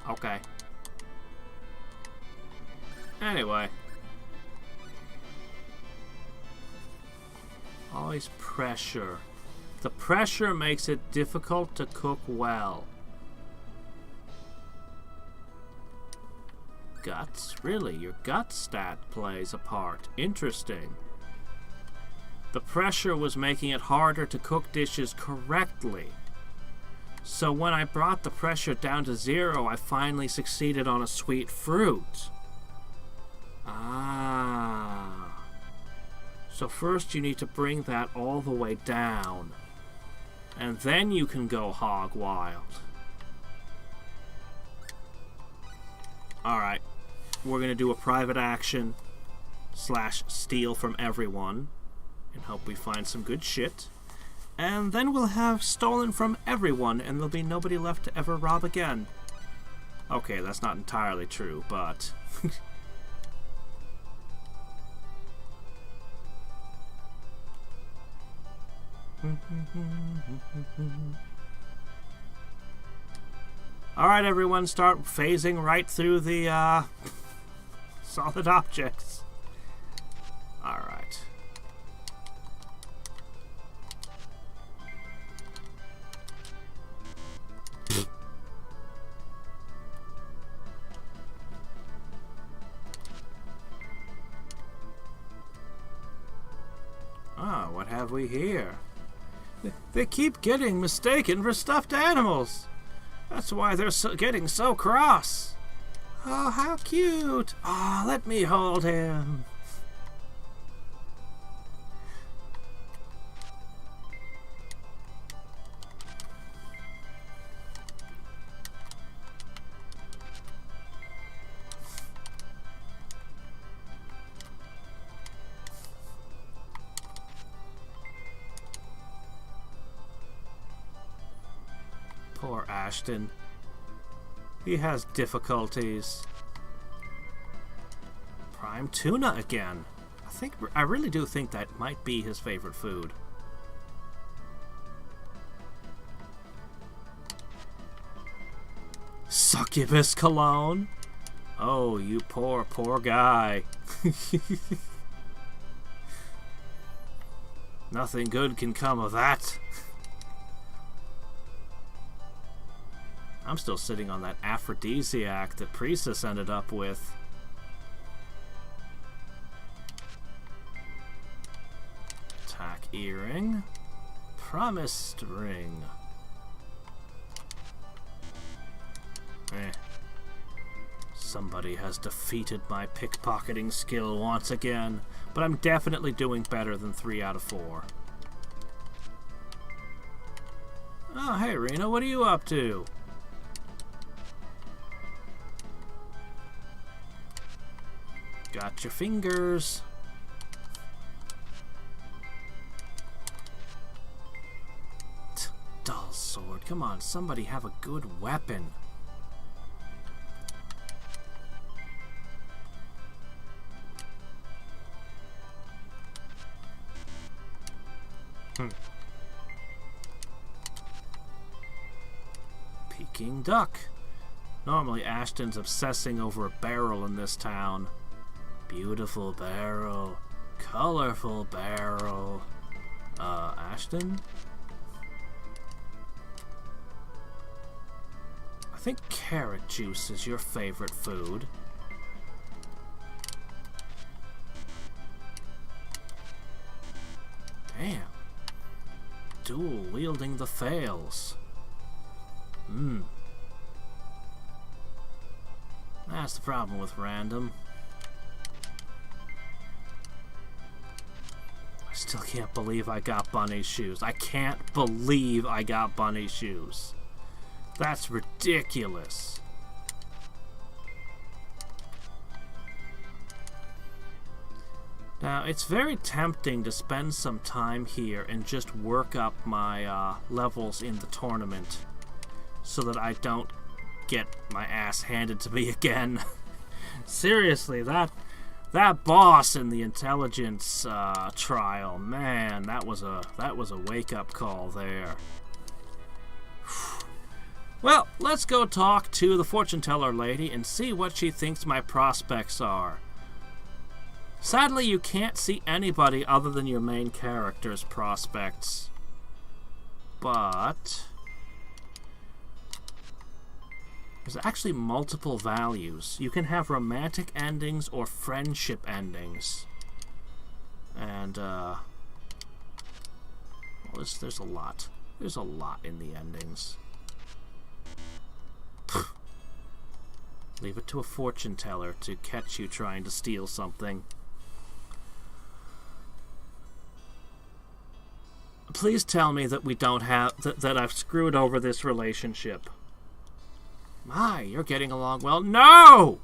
Okay. Anyway. Always pressure. The pressure makes it difficult to cook well. Guts? Really? Your gut stat plays a part. Interesting. The pressure was making it harder to cook dishes correctly. So when I brought the pressure down to 0, I finally succeeded on a sweet fruit. Ah. So first you need to bring that all the way down. And then you can go hog wild. Alright. We're going to do a private action / steal from everyone. And hope we find some good shit. And then we'll have stolen from everyone, and there'll be nobody left to ever rob again. Okay, that's not entirely true, but... Alright, everyone, start phasing right through the, solid objects. Alright. Ah, what have we here? They keep getting mistaken for stuffed animals. That's why they're getting so cross. Oh, how cute. Ah, let me hold him. Poor Ashton. He has difficulties. Prime tuna again. I really do think that might be his favorite food. Succubus cologne? Oh, you poor, poor guy. Nothing good can come of that. I'm still sitting on that aphrodisiac that Priestess ended up with. Attack earring. promised ring. Somebody has defeated my pickpocketing skill once again, but I'm definitely doing better than 3 out of 4. Oh, hey, Rena, what are you up to? Got your fingers. Dull sword. Come on, somebody have a good weapon. Peking duck. Normally Ashton's obsessing over a barrel in this town. Beautiful barrel. Colorful barrel. Ashton? I think carrot juice is your favorite food. Damn. Dual wielding the fails. That's the problem with random. I still can't believe I got bunny shoes. I can't believe I got bunny shoes. That's ridiculous. Now, it's very tempting to spend some time here and just work up my levels in the tournament so that I don't get my ass handed to me again. Seriously, that boss in the intelligence trial, man, that was a wake-up call there. Well, let's go talk to the fortune teller lady and see what she thinks my prospects are. Sadly, you can't see anybody other than your main character's prospects. But there's actually multiple values. You can have romantic endings or friendship endings. And, well, there's a lot. There's a lot in the endings. Leave it to a fortune teller to catch you trying to steal something. Please tell me that we don't have... that I've screwed over this relationship. My, you're getting along well. No!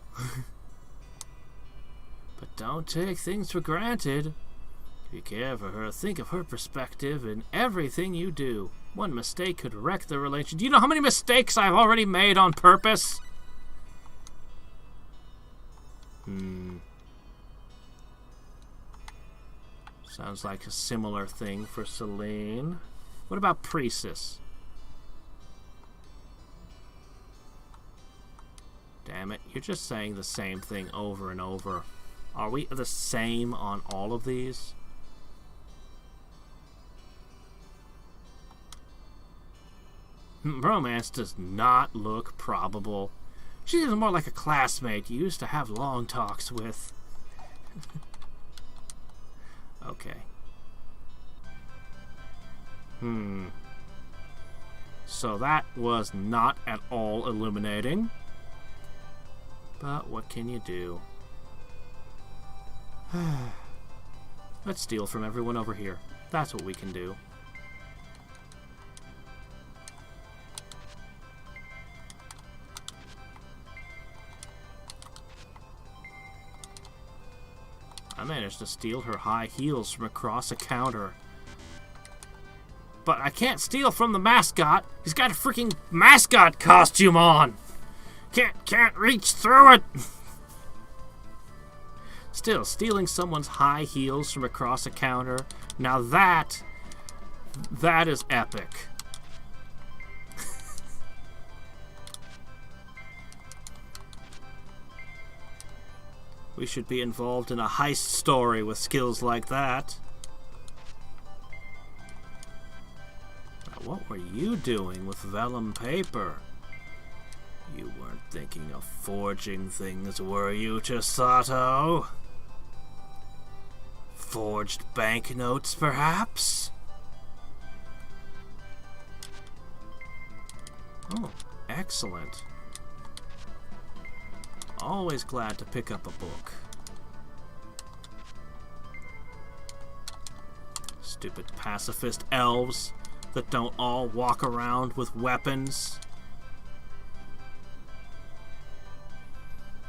But don't take things for granted. If you care for her, think of her perspective in everything you do. One mistake could wreck the relationship. Do you know how many mistakes I've already made on purpose? Sounds like a similar thing for Celine. What about Priestess? Damn it, you're just saying the same thing over and over. Are we the same on all of these? Romance does not look probable. She is more like a classmate you used to have long talks with. Okay. So that was not at all illuminating. But what can you do? Let's steal from everyone over here. That's what we can do. I managed to steal her high heels from across a counter. But I can't steal from the mascot. He's got a freaking mascot costume on. Can't reach through it. Still, stealing someone's high heels from across a counter. Now that is epic. We should be involved in a heist story with skills like that. Now, what were you doing with vellum paper? You weren't thinking of forging things, were you, Chisato? Forged banknotes, perhaps? Oh, excellent. Always glad to pick up a book. Stupid pacifist elves that don't all walk around with weapons.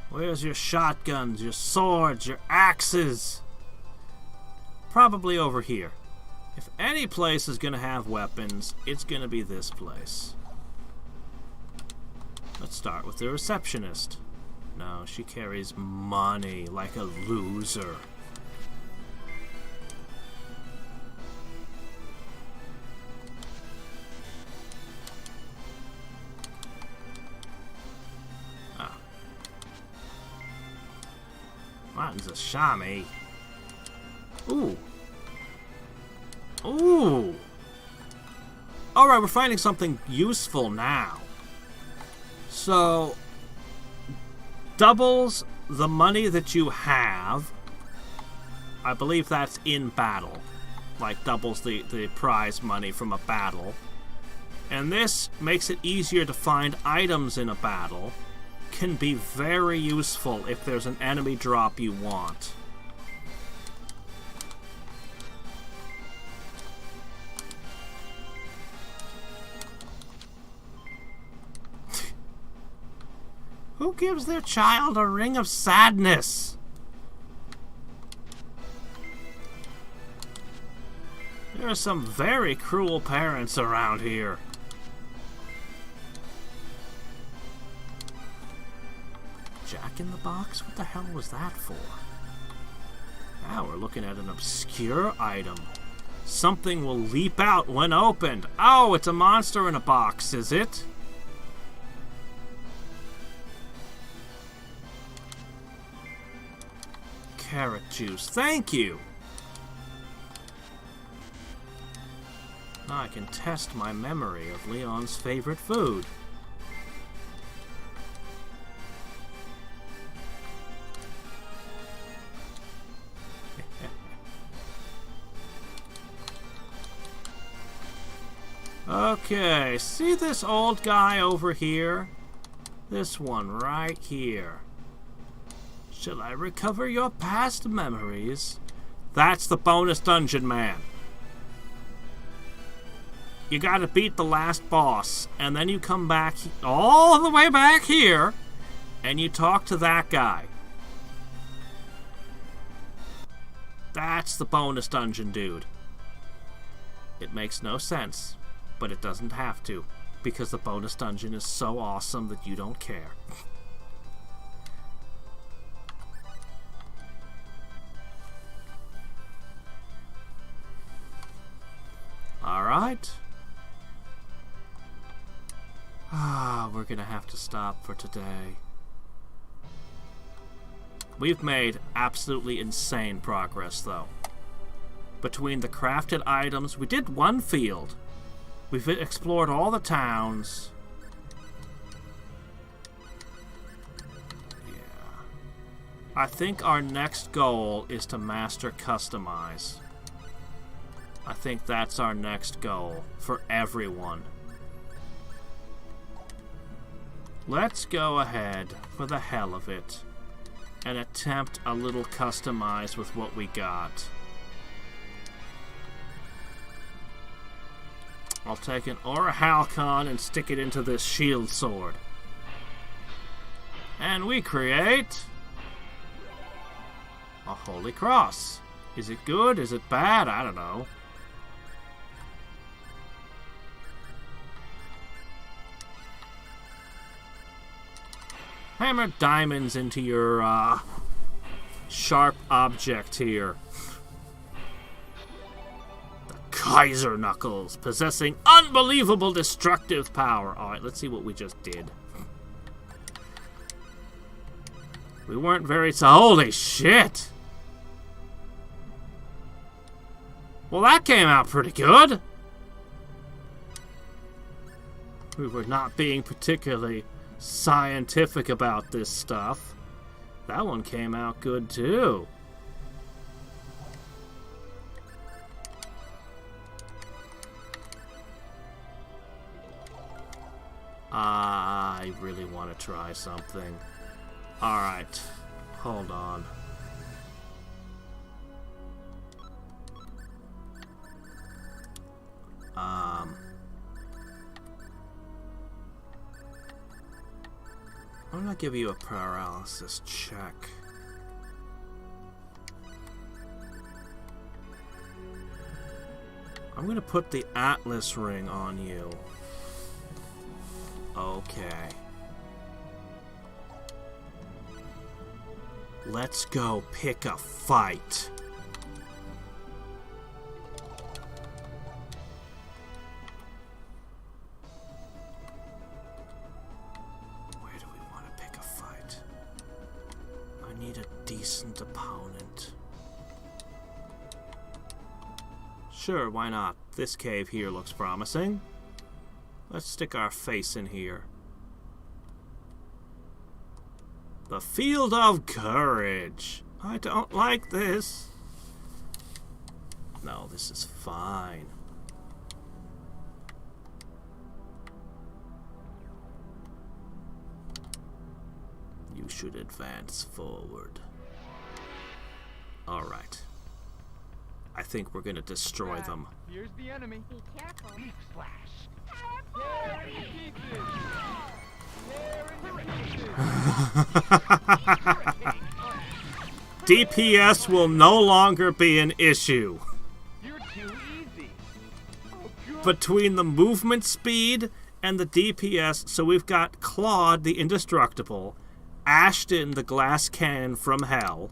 Where's your shotguns, your swords, your axes? Probably over here. If any place is gonna have weapons, it's gonna be this place. Let's start with the receptionist. No, she carries money like a loser. Ah. Martin's a shami. Ooh. Ooh. Alright, we're finding something useful now. So, doubles the money that you have. I believe that's in battle. Like, doubles the prize money from a battle. And this makes it easier to find items in a battle. Can be very useful if there's an enemy drop you want. Who gives their child a ring of sadness? There are some very cruel parents around here. Jack in the Box? What the hell was that for? Now we're looking at an obscure item. Something will leap out when opened. Oh, it's a monster in a box, is it? Carrot juice. Thank you! Now I can test my memory of Leon's favorite food. Okay, see this old guy over here? This one right here. Shall I recover your past memories? That's the bonus dungeon man. You gotta beat the last boss, and then you come back all the way back here, and you talk to that guy. That's the bonus dungeon dude. It makes no sense, but it doesn't have to, because the bonus dungeon is so awesome that you don't care. Alright. We're gonna have to stop for today. We've made absolutely insane progress, though. Between the crafted items, we did one field. We've explored all the towns. Yeah. I think our next goal is to master customize. I think that's our next goal for everyone. Let's go ahead, for the hell of it, and attempt a little customize with what we got. I'll take an Aura Halcon and stick it into this shield sword. And we create a Holy Cross. Is it good? Is it bad? I don't know. Hammer diamonds into your sharp object here. The Kaiser Knuckles, possessing unbelievable destructive power. Alright, let's see what we just did. We weren't very... Holy shit! Well, that came out pretty good. We were not being particularly scientific about this stuff. That one came out good too. I really want to try something. Alright. Hold on. I'm gonna give you a paralysis check. I'm gonna put the Atlas ring on you. Okay. Let's go pick a fight. Where do we want to pick a fight? I need a decent opponent. Sure, why not? This cave here looks promising. Let's stick our face in here. The Field of Courage. I don't like this. No, this is fine. You should advance forward. Alright. I think we're gonna destroy them. Here's the enemy. Be careful. Big splash. Careful! Tear into pieces. Tear into pieces. DPS will no longer be an issue. You're too easy. Oh, good. Between the movement speed and the DPS, so we've got Claude the Indestructible, Ashton the Glass Cannon from Hell.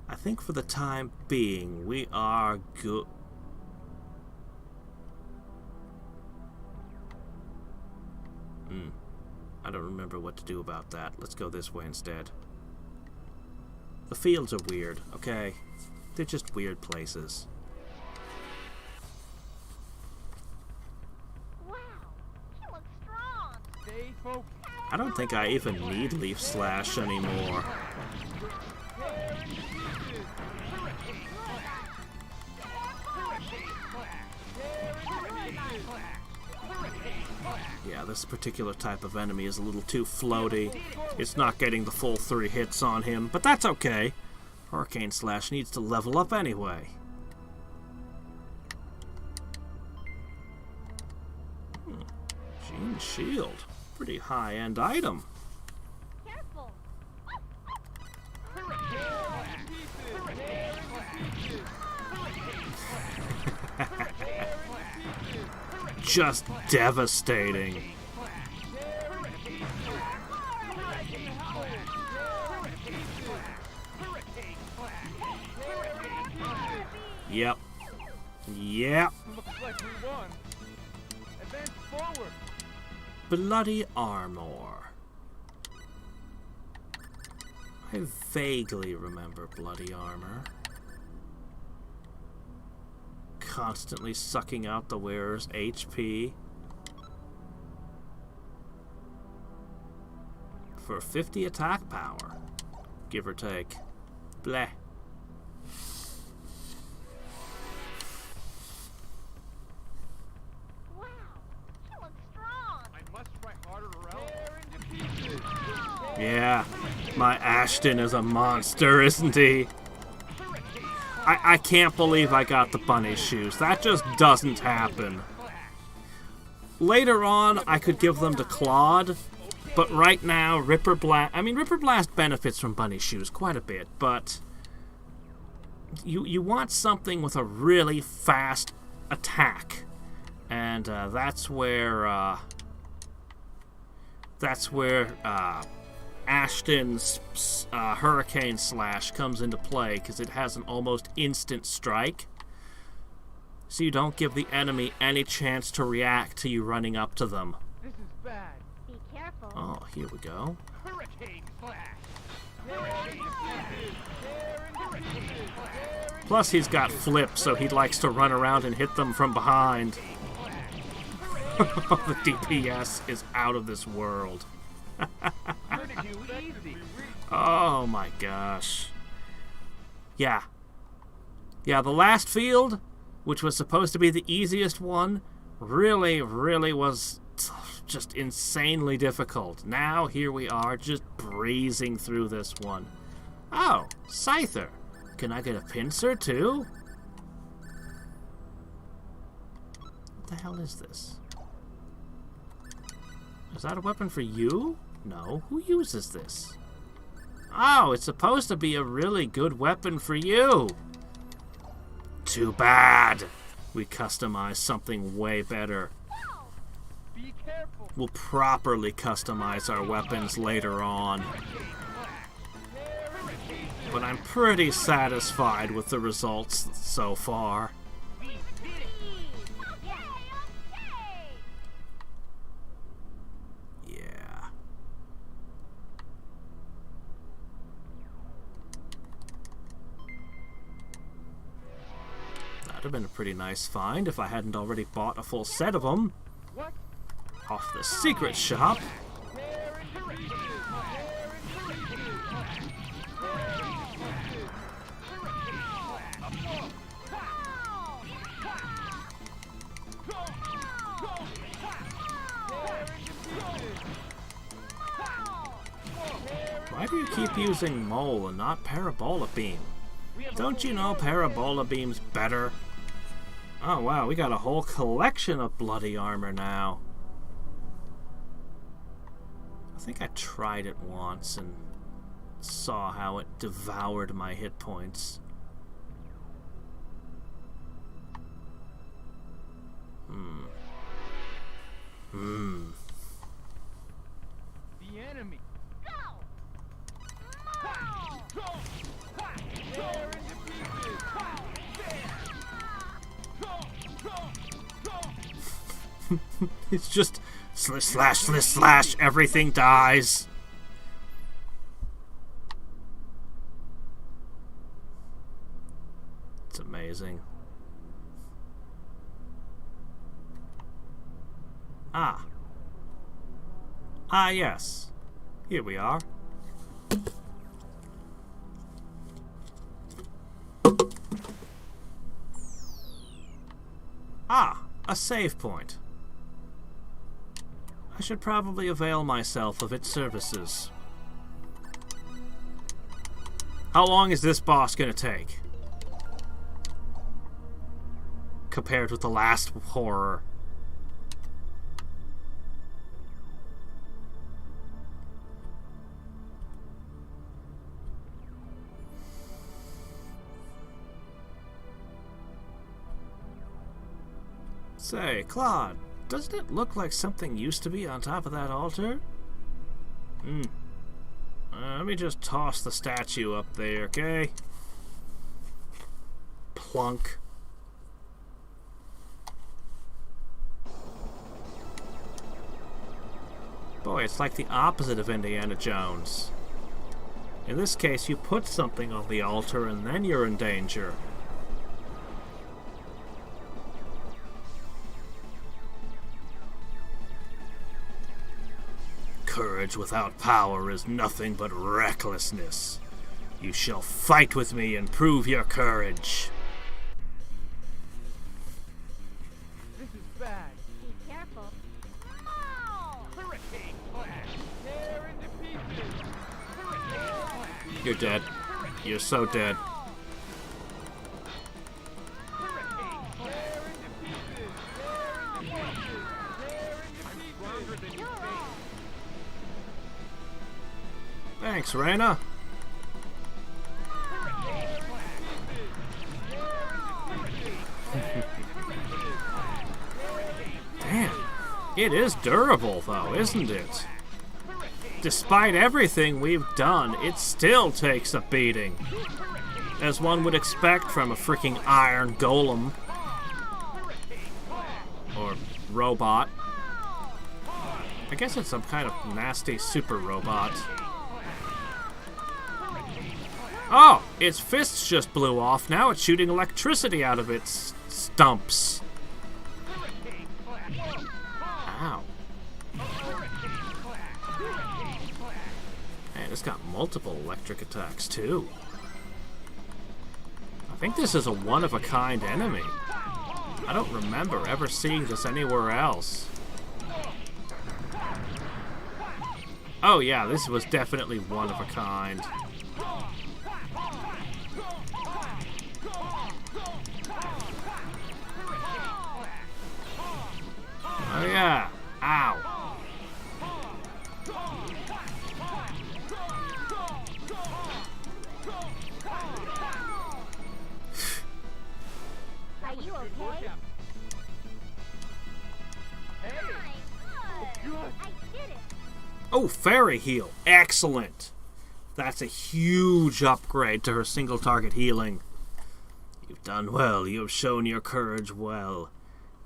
I think for the time being, we are good. I don't remember what to do about that. Let's go this way instead. The fields are weird, okay? They're just weird places. Wow, she looks strong. Stay focused. I don't think I even need Leaf Slash anymore. Tear into pieces. Hurricane splash. Hurricane splash. Tear into pieces. Hurricane splash. Yeah, this particular type of enemy is a little too floaty. It's not getting the full 3 hits on him, but that's okay. Hurricane Slash needs to level up anyway. Gene Shield. Pretty high-end item. Careful. Just devastating. Yep. Yep. Looks like we won. Advance forward. Bloody armor. I vaguely remember bloody armor. Constantly sucking out the wearer's HP. For 50 attack power. Give or take. Bleh. Wow, she looks strong. I must try harder or else. Tear into pieces. Yeah, my Ashton is a monster, isn't he? I can't believe I got the bunny shoes. That just doesn't happen. Later on, I could give them to Claude, but right now, Ripper Blast... I mean, Ripper Blast benefits from bunny shoes quite a bit, but you want something with a really fast attack, and that's where Ashton's Hurricane Slash comes into play, because it has an almost instant strike. So you don't give the enemy any chance to react to you running up to them. This is bad. Be careful. Oh, here we go. Hurricane splash. Tear into pieces. Tear into pieces. Tear into Plus he's got flip, so he likes to run around and hit them from behind. The DPS is out of this world. You're too easy. Oh my gosh. Yeah. Yeah, the last field, which was supposed to be the easiest one, really was just insanely difficult. Now, here we are, just breezing through this one. Oh, Scyther. Can I get a pincer, too? What the hell is this? Is that a weapon for you? No. Who uses this? Oh, it's supposed to be a really good weapon for you. Too bad. We customized something way better. Be careful. We'll properly customize our weapons later on. But I'm pretty satisfied with the results so far. Yeah. That'd have been a pretty nice find if I hadn't already bought a full set of them. What? Off the secret shop. Why do you keep using Mole and not Parabola Beam? Don't you know Parabola Beam's better? Oh wow, we got a whole collection of bloody armor now. I think I tried it once and saw how it devoured my hit points. The enemy. It's just slish slash slish slash, everything dies. It's amazing. Ah yes. Here we are. A save point. I should probably avail myself of its services. How long is this boss gonna take? Compared with the last horror. Say, Claude, doesn't it look like something used to be on top of that altar? Let me just toss the statue up there, okay? Plunk. Boy, it's like the opposite of Indiana Jones. In this case, you put something on the altar and then you're in danger. Courage without power is nothing but recklessness. You shall fight with me and prove your courage. This is bad. Be careful. Hurricane flash. Tear into pieces. Hurricane flash. You're dead. You're so dead. Hurricane flash. Tear into pieces. Tear into pieces. Tear into pieces. I'm stronger than you think. Thanks, Reyna. Damn. It is durable, though, isn't it? Despite everything we've done, it still takes a beating. As one would expect from a freaking iron golem. Or robot. I guess it's some kind of nasty super robot. Oh, its fists just blew off. Now it's shooting electricity out of its stumps. Ow. Man, it's got multiple electric attacks, too. I think this is a one-of-a-kind enemy. I don't remember ever seeing this anywhere else. Oh yeah, this was definitely one of a kind. Oh yeah. Ow. Are you okay? Good. I did it. Oh, fairy heal. Excellent. That's a huge upgrade to her single target healing. You've done well. You have shown your courage well.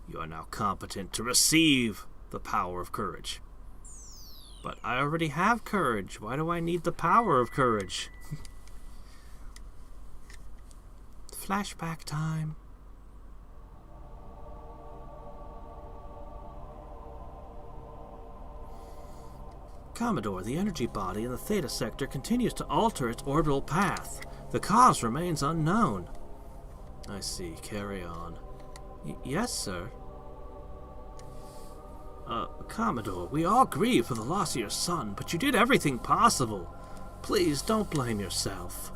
You are now competent to receive the power of courage. But I already have courage. Why do I need the power of courage? Flashback time. Commodore, the energy body in the Theta sector continues to alter its orbital path. The cause remains unknown. I see. Carry on. Yes, sir. Commodore, we all grieve for the loss of your son, but you did everything possible. Please don't blame yourself.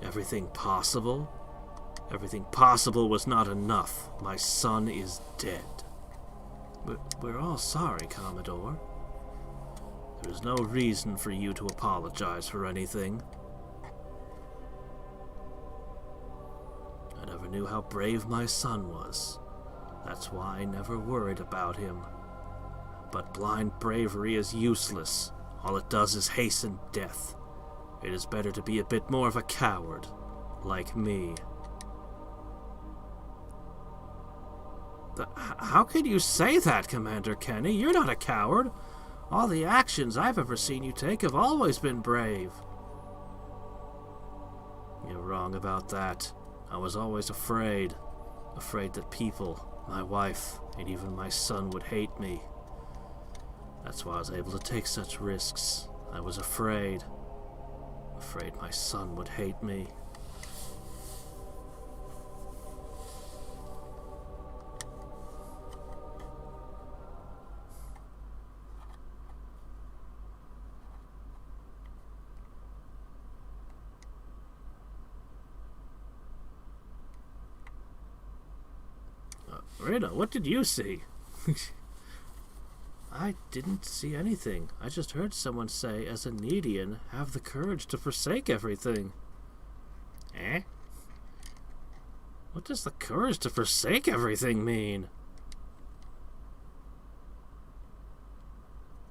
Everything possible? Everything possible was not enough. My son is dead. We're all sorry, Commodore. There's no reason for you to apologize for anything. I never knew how brave my son was. That's why I never worried about him. But blind bravery is useless. All it does is hasten death. It is better to be a bit more of a coward, like me. How can you say that, Commander Kenny? You're not a coward. All the actions I've ever seen you take have always been brave. You're wrong about that. I was always afraid. Afraid that people, my wife, and even my son would hate me. That's why I was able to take such risks. I was afraid. Afraid my son would hate me. Rita, what did you see? I didn't see anything. I just heard someone say, as a Nedian, have the courage to forsake everything. Eh? What does the courage to forsake everything mean?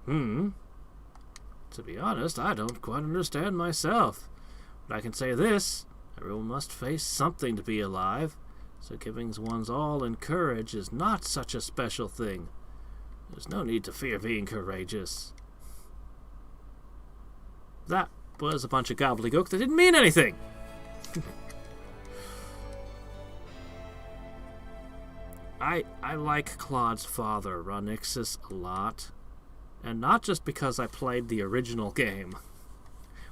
To be honest, I don't quite understand myself. But I can say this, everyone must face something to be alive. So giving one's all in courage is not such a special thing. There's no need to fear being courageous. That was a bunch of gobbledygook that didn't mean anything. I like Claude's father, Ronixus, a lot. And not just because I played the original game,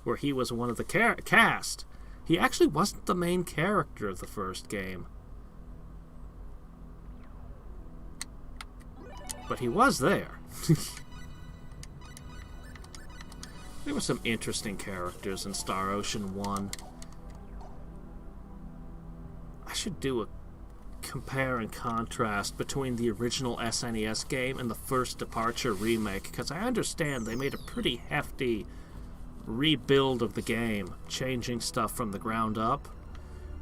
where he was one of the cast. He actually wasn't the main character of the first game. But he was there. There were some interesting characters in Star Ocean 1. I should do a compare and contrast between the original SNES game and the first Departure remake, because I understand they made a pretty hefty rebuild of the game, changing stuff from the ground up.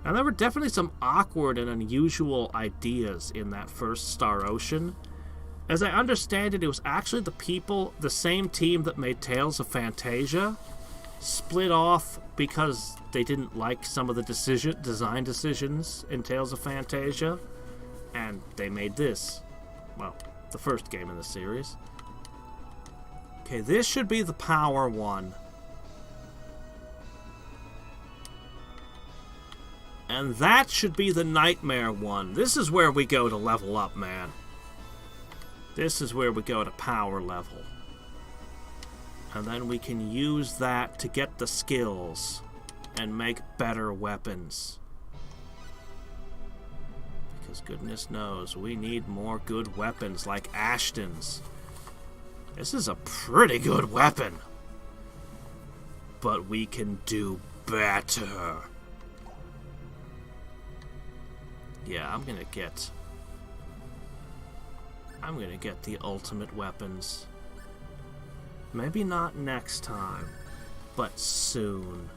And there were definitely some awkward and unusual ideas in that first Star Ocean. As I understand it, it was actually the same team that made Tales of Fantasia, split off because they didn't like some of the design decisions in Tales of Fantasia, and they made this. Well, the first game in the series. Okay, this should be the power one. And that should be the nightmare one. This is where we go to level up, man. This is where we go to power level. And then we can use that to get the skills and make better weapons. Because goodness knows, we need more good weapons like Ashton's. This is a pretty good weapon. But we can do better. Yeah, I'm gonna get the ultimate weapons. Maybe not next time, but soon.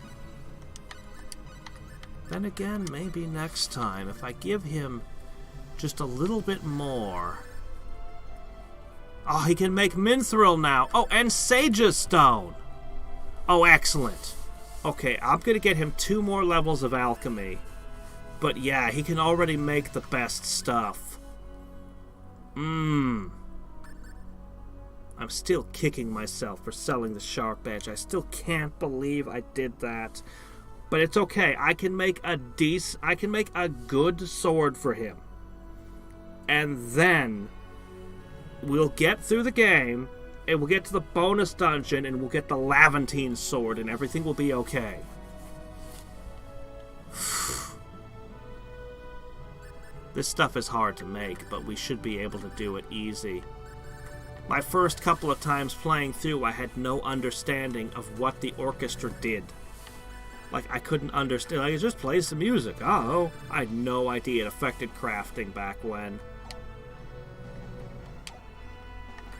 Then again, maybe next time, if I give him just a little bit more. Oh, he can make Mithril now. Oh, and Sage's Stone. Oh, excellent. Okay, I'm going to get him 2 more levels of alchemy. But yeah, he can already make the best stuff. I'm still kicking myself for selling the sharp edge. I still can't believe I did that. But it's okay. I can make a good sword for him. And then we'll get through the game, and we'll get to the bonus dungeon, and we'll get the Laventine sword, and everything will be okay. This stuff is hard to make, but we should be able to do it easy. My first couple of times playing through, I had no understanding of what the orchestra did. Like, I couldn't understand. Like, it just plays the music. Oh, I had no idea it affected crafting back when.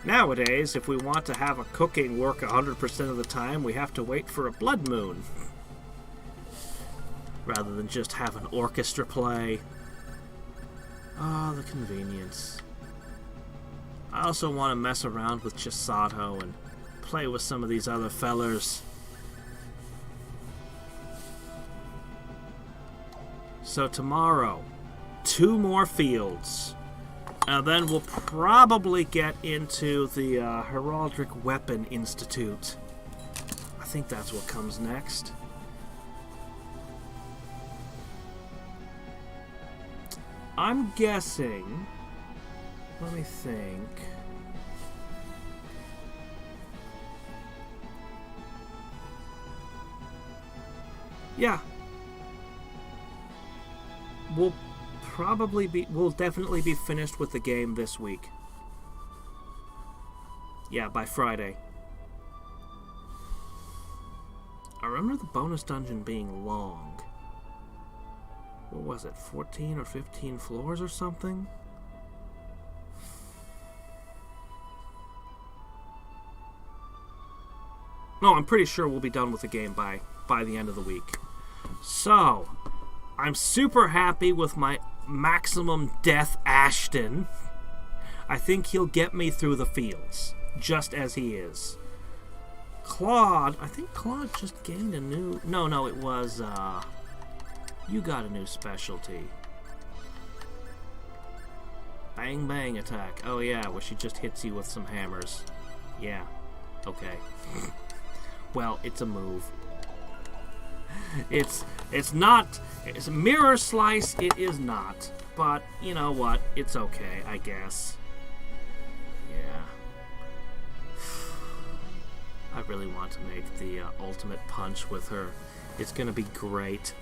Nowadays, if we want to have a cooking work 100% of the time, we have to wait for a blood moon. Rather than just have an orchestra play. Oh, the convenience. I also want to mess around with Chisato and play with some of these other fellers. So tomorrow, 2 more fields. And then we'll probably get into the Heraldic Weapon Institute. I think that's what comes next. I'm guessing... Let me think. Yeah. We'll definitely be finished with the game this week. Yeah, by Friday. I remember the bonus dungeon being long. What was it, 14 or 15 floors or something? No, I'm pretty sure we'll be done with the game by the end of the week. So, I'm super happy with my maximum death Ashton. I think he'll get me through the fields, just as he is. Claude, I think Claude just gained a new... No, it was, you got a new specialty. Bang bang attack. Oh yeah, where she just hits you with some hammers. Yeah, okay. Well, it's a move. It's a mirror slice, it is not. But, you know what, it's okay, I guess. Yeah. I really want to make the ultimate punch with her. It's gonna be great.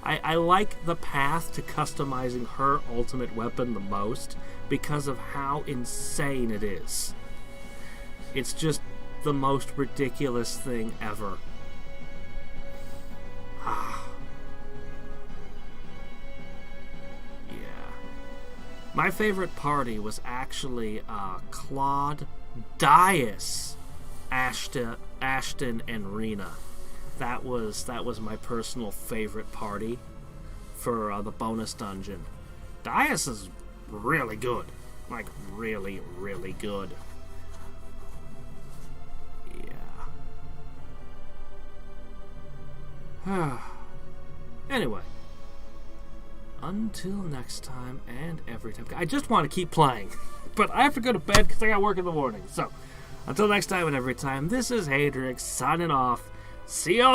I like the path to customizing her ultimate weapon the most because of how insane it is. It's just the most ridiculous thing ever. Yeah. My favorite party was actually Claude, Dias, Ashton, and Rena. That was my personal favorite party for the bonus dungeon. Dias is really good. Like, really, really good. Yeah. Anyway. Until next time and every time. I just want to keep playing. But I have to go to bed because I got work in the morning. So, until next time and every time, this is Hadriex signing off. See y'all tomorrow.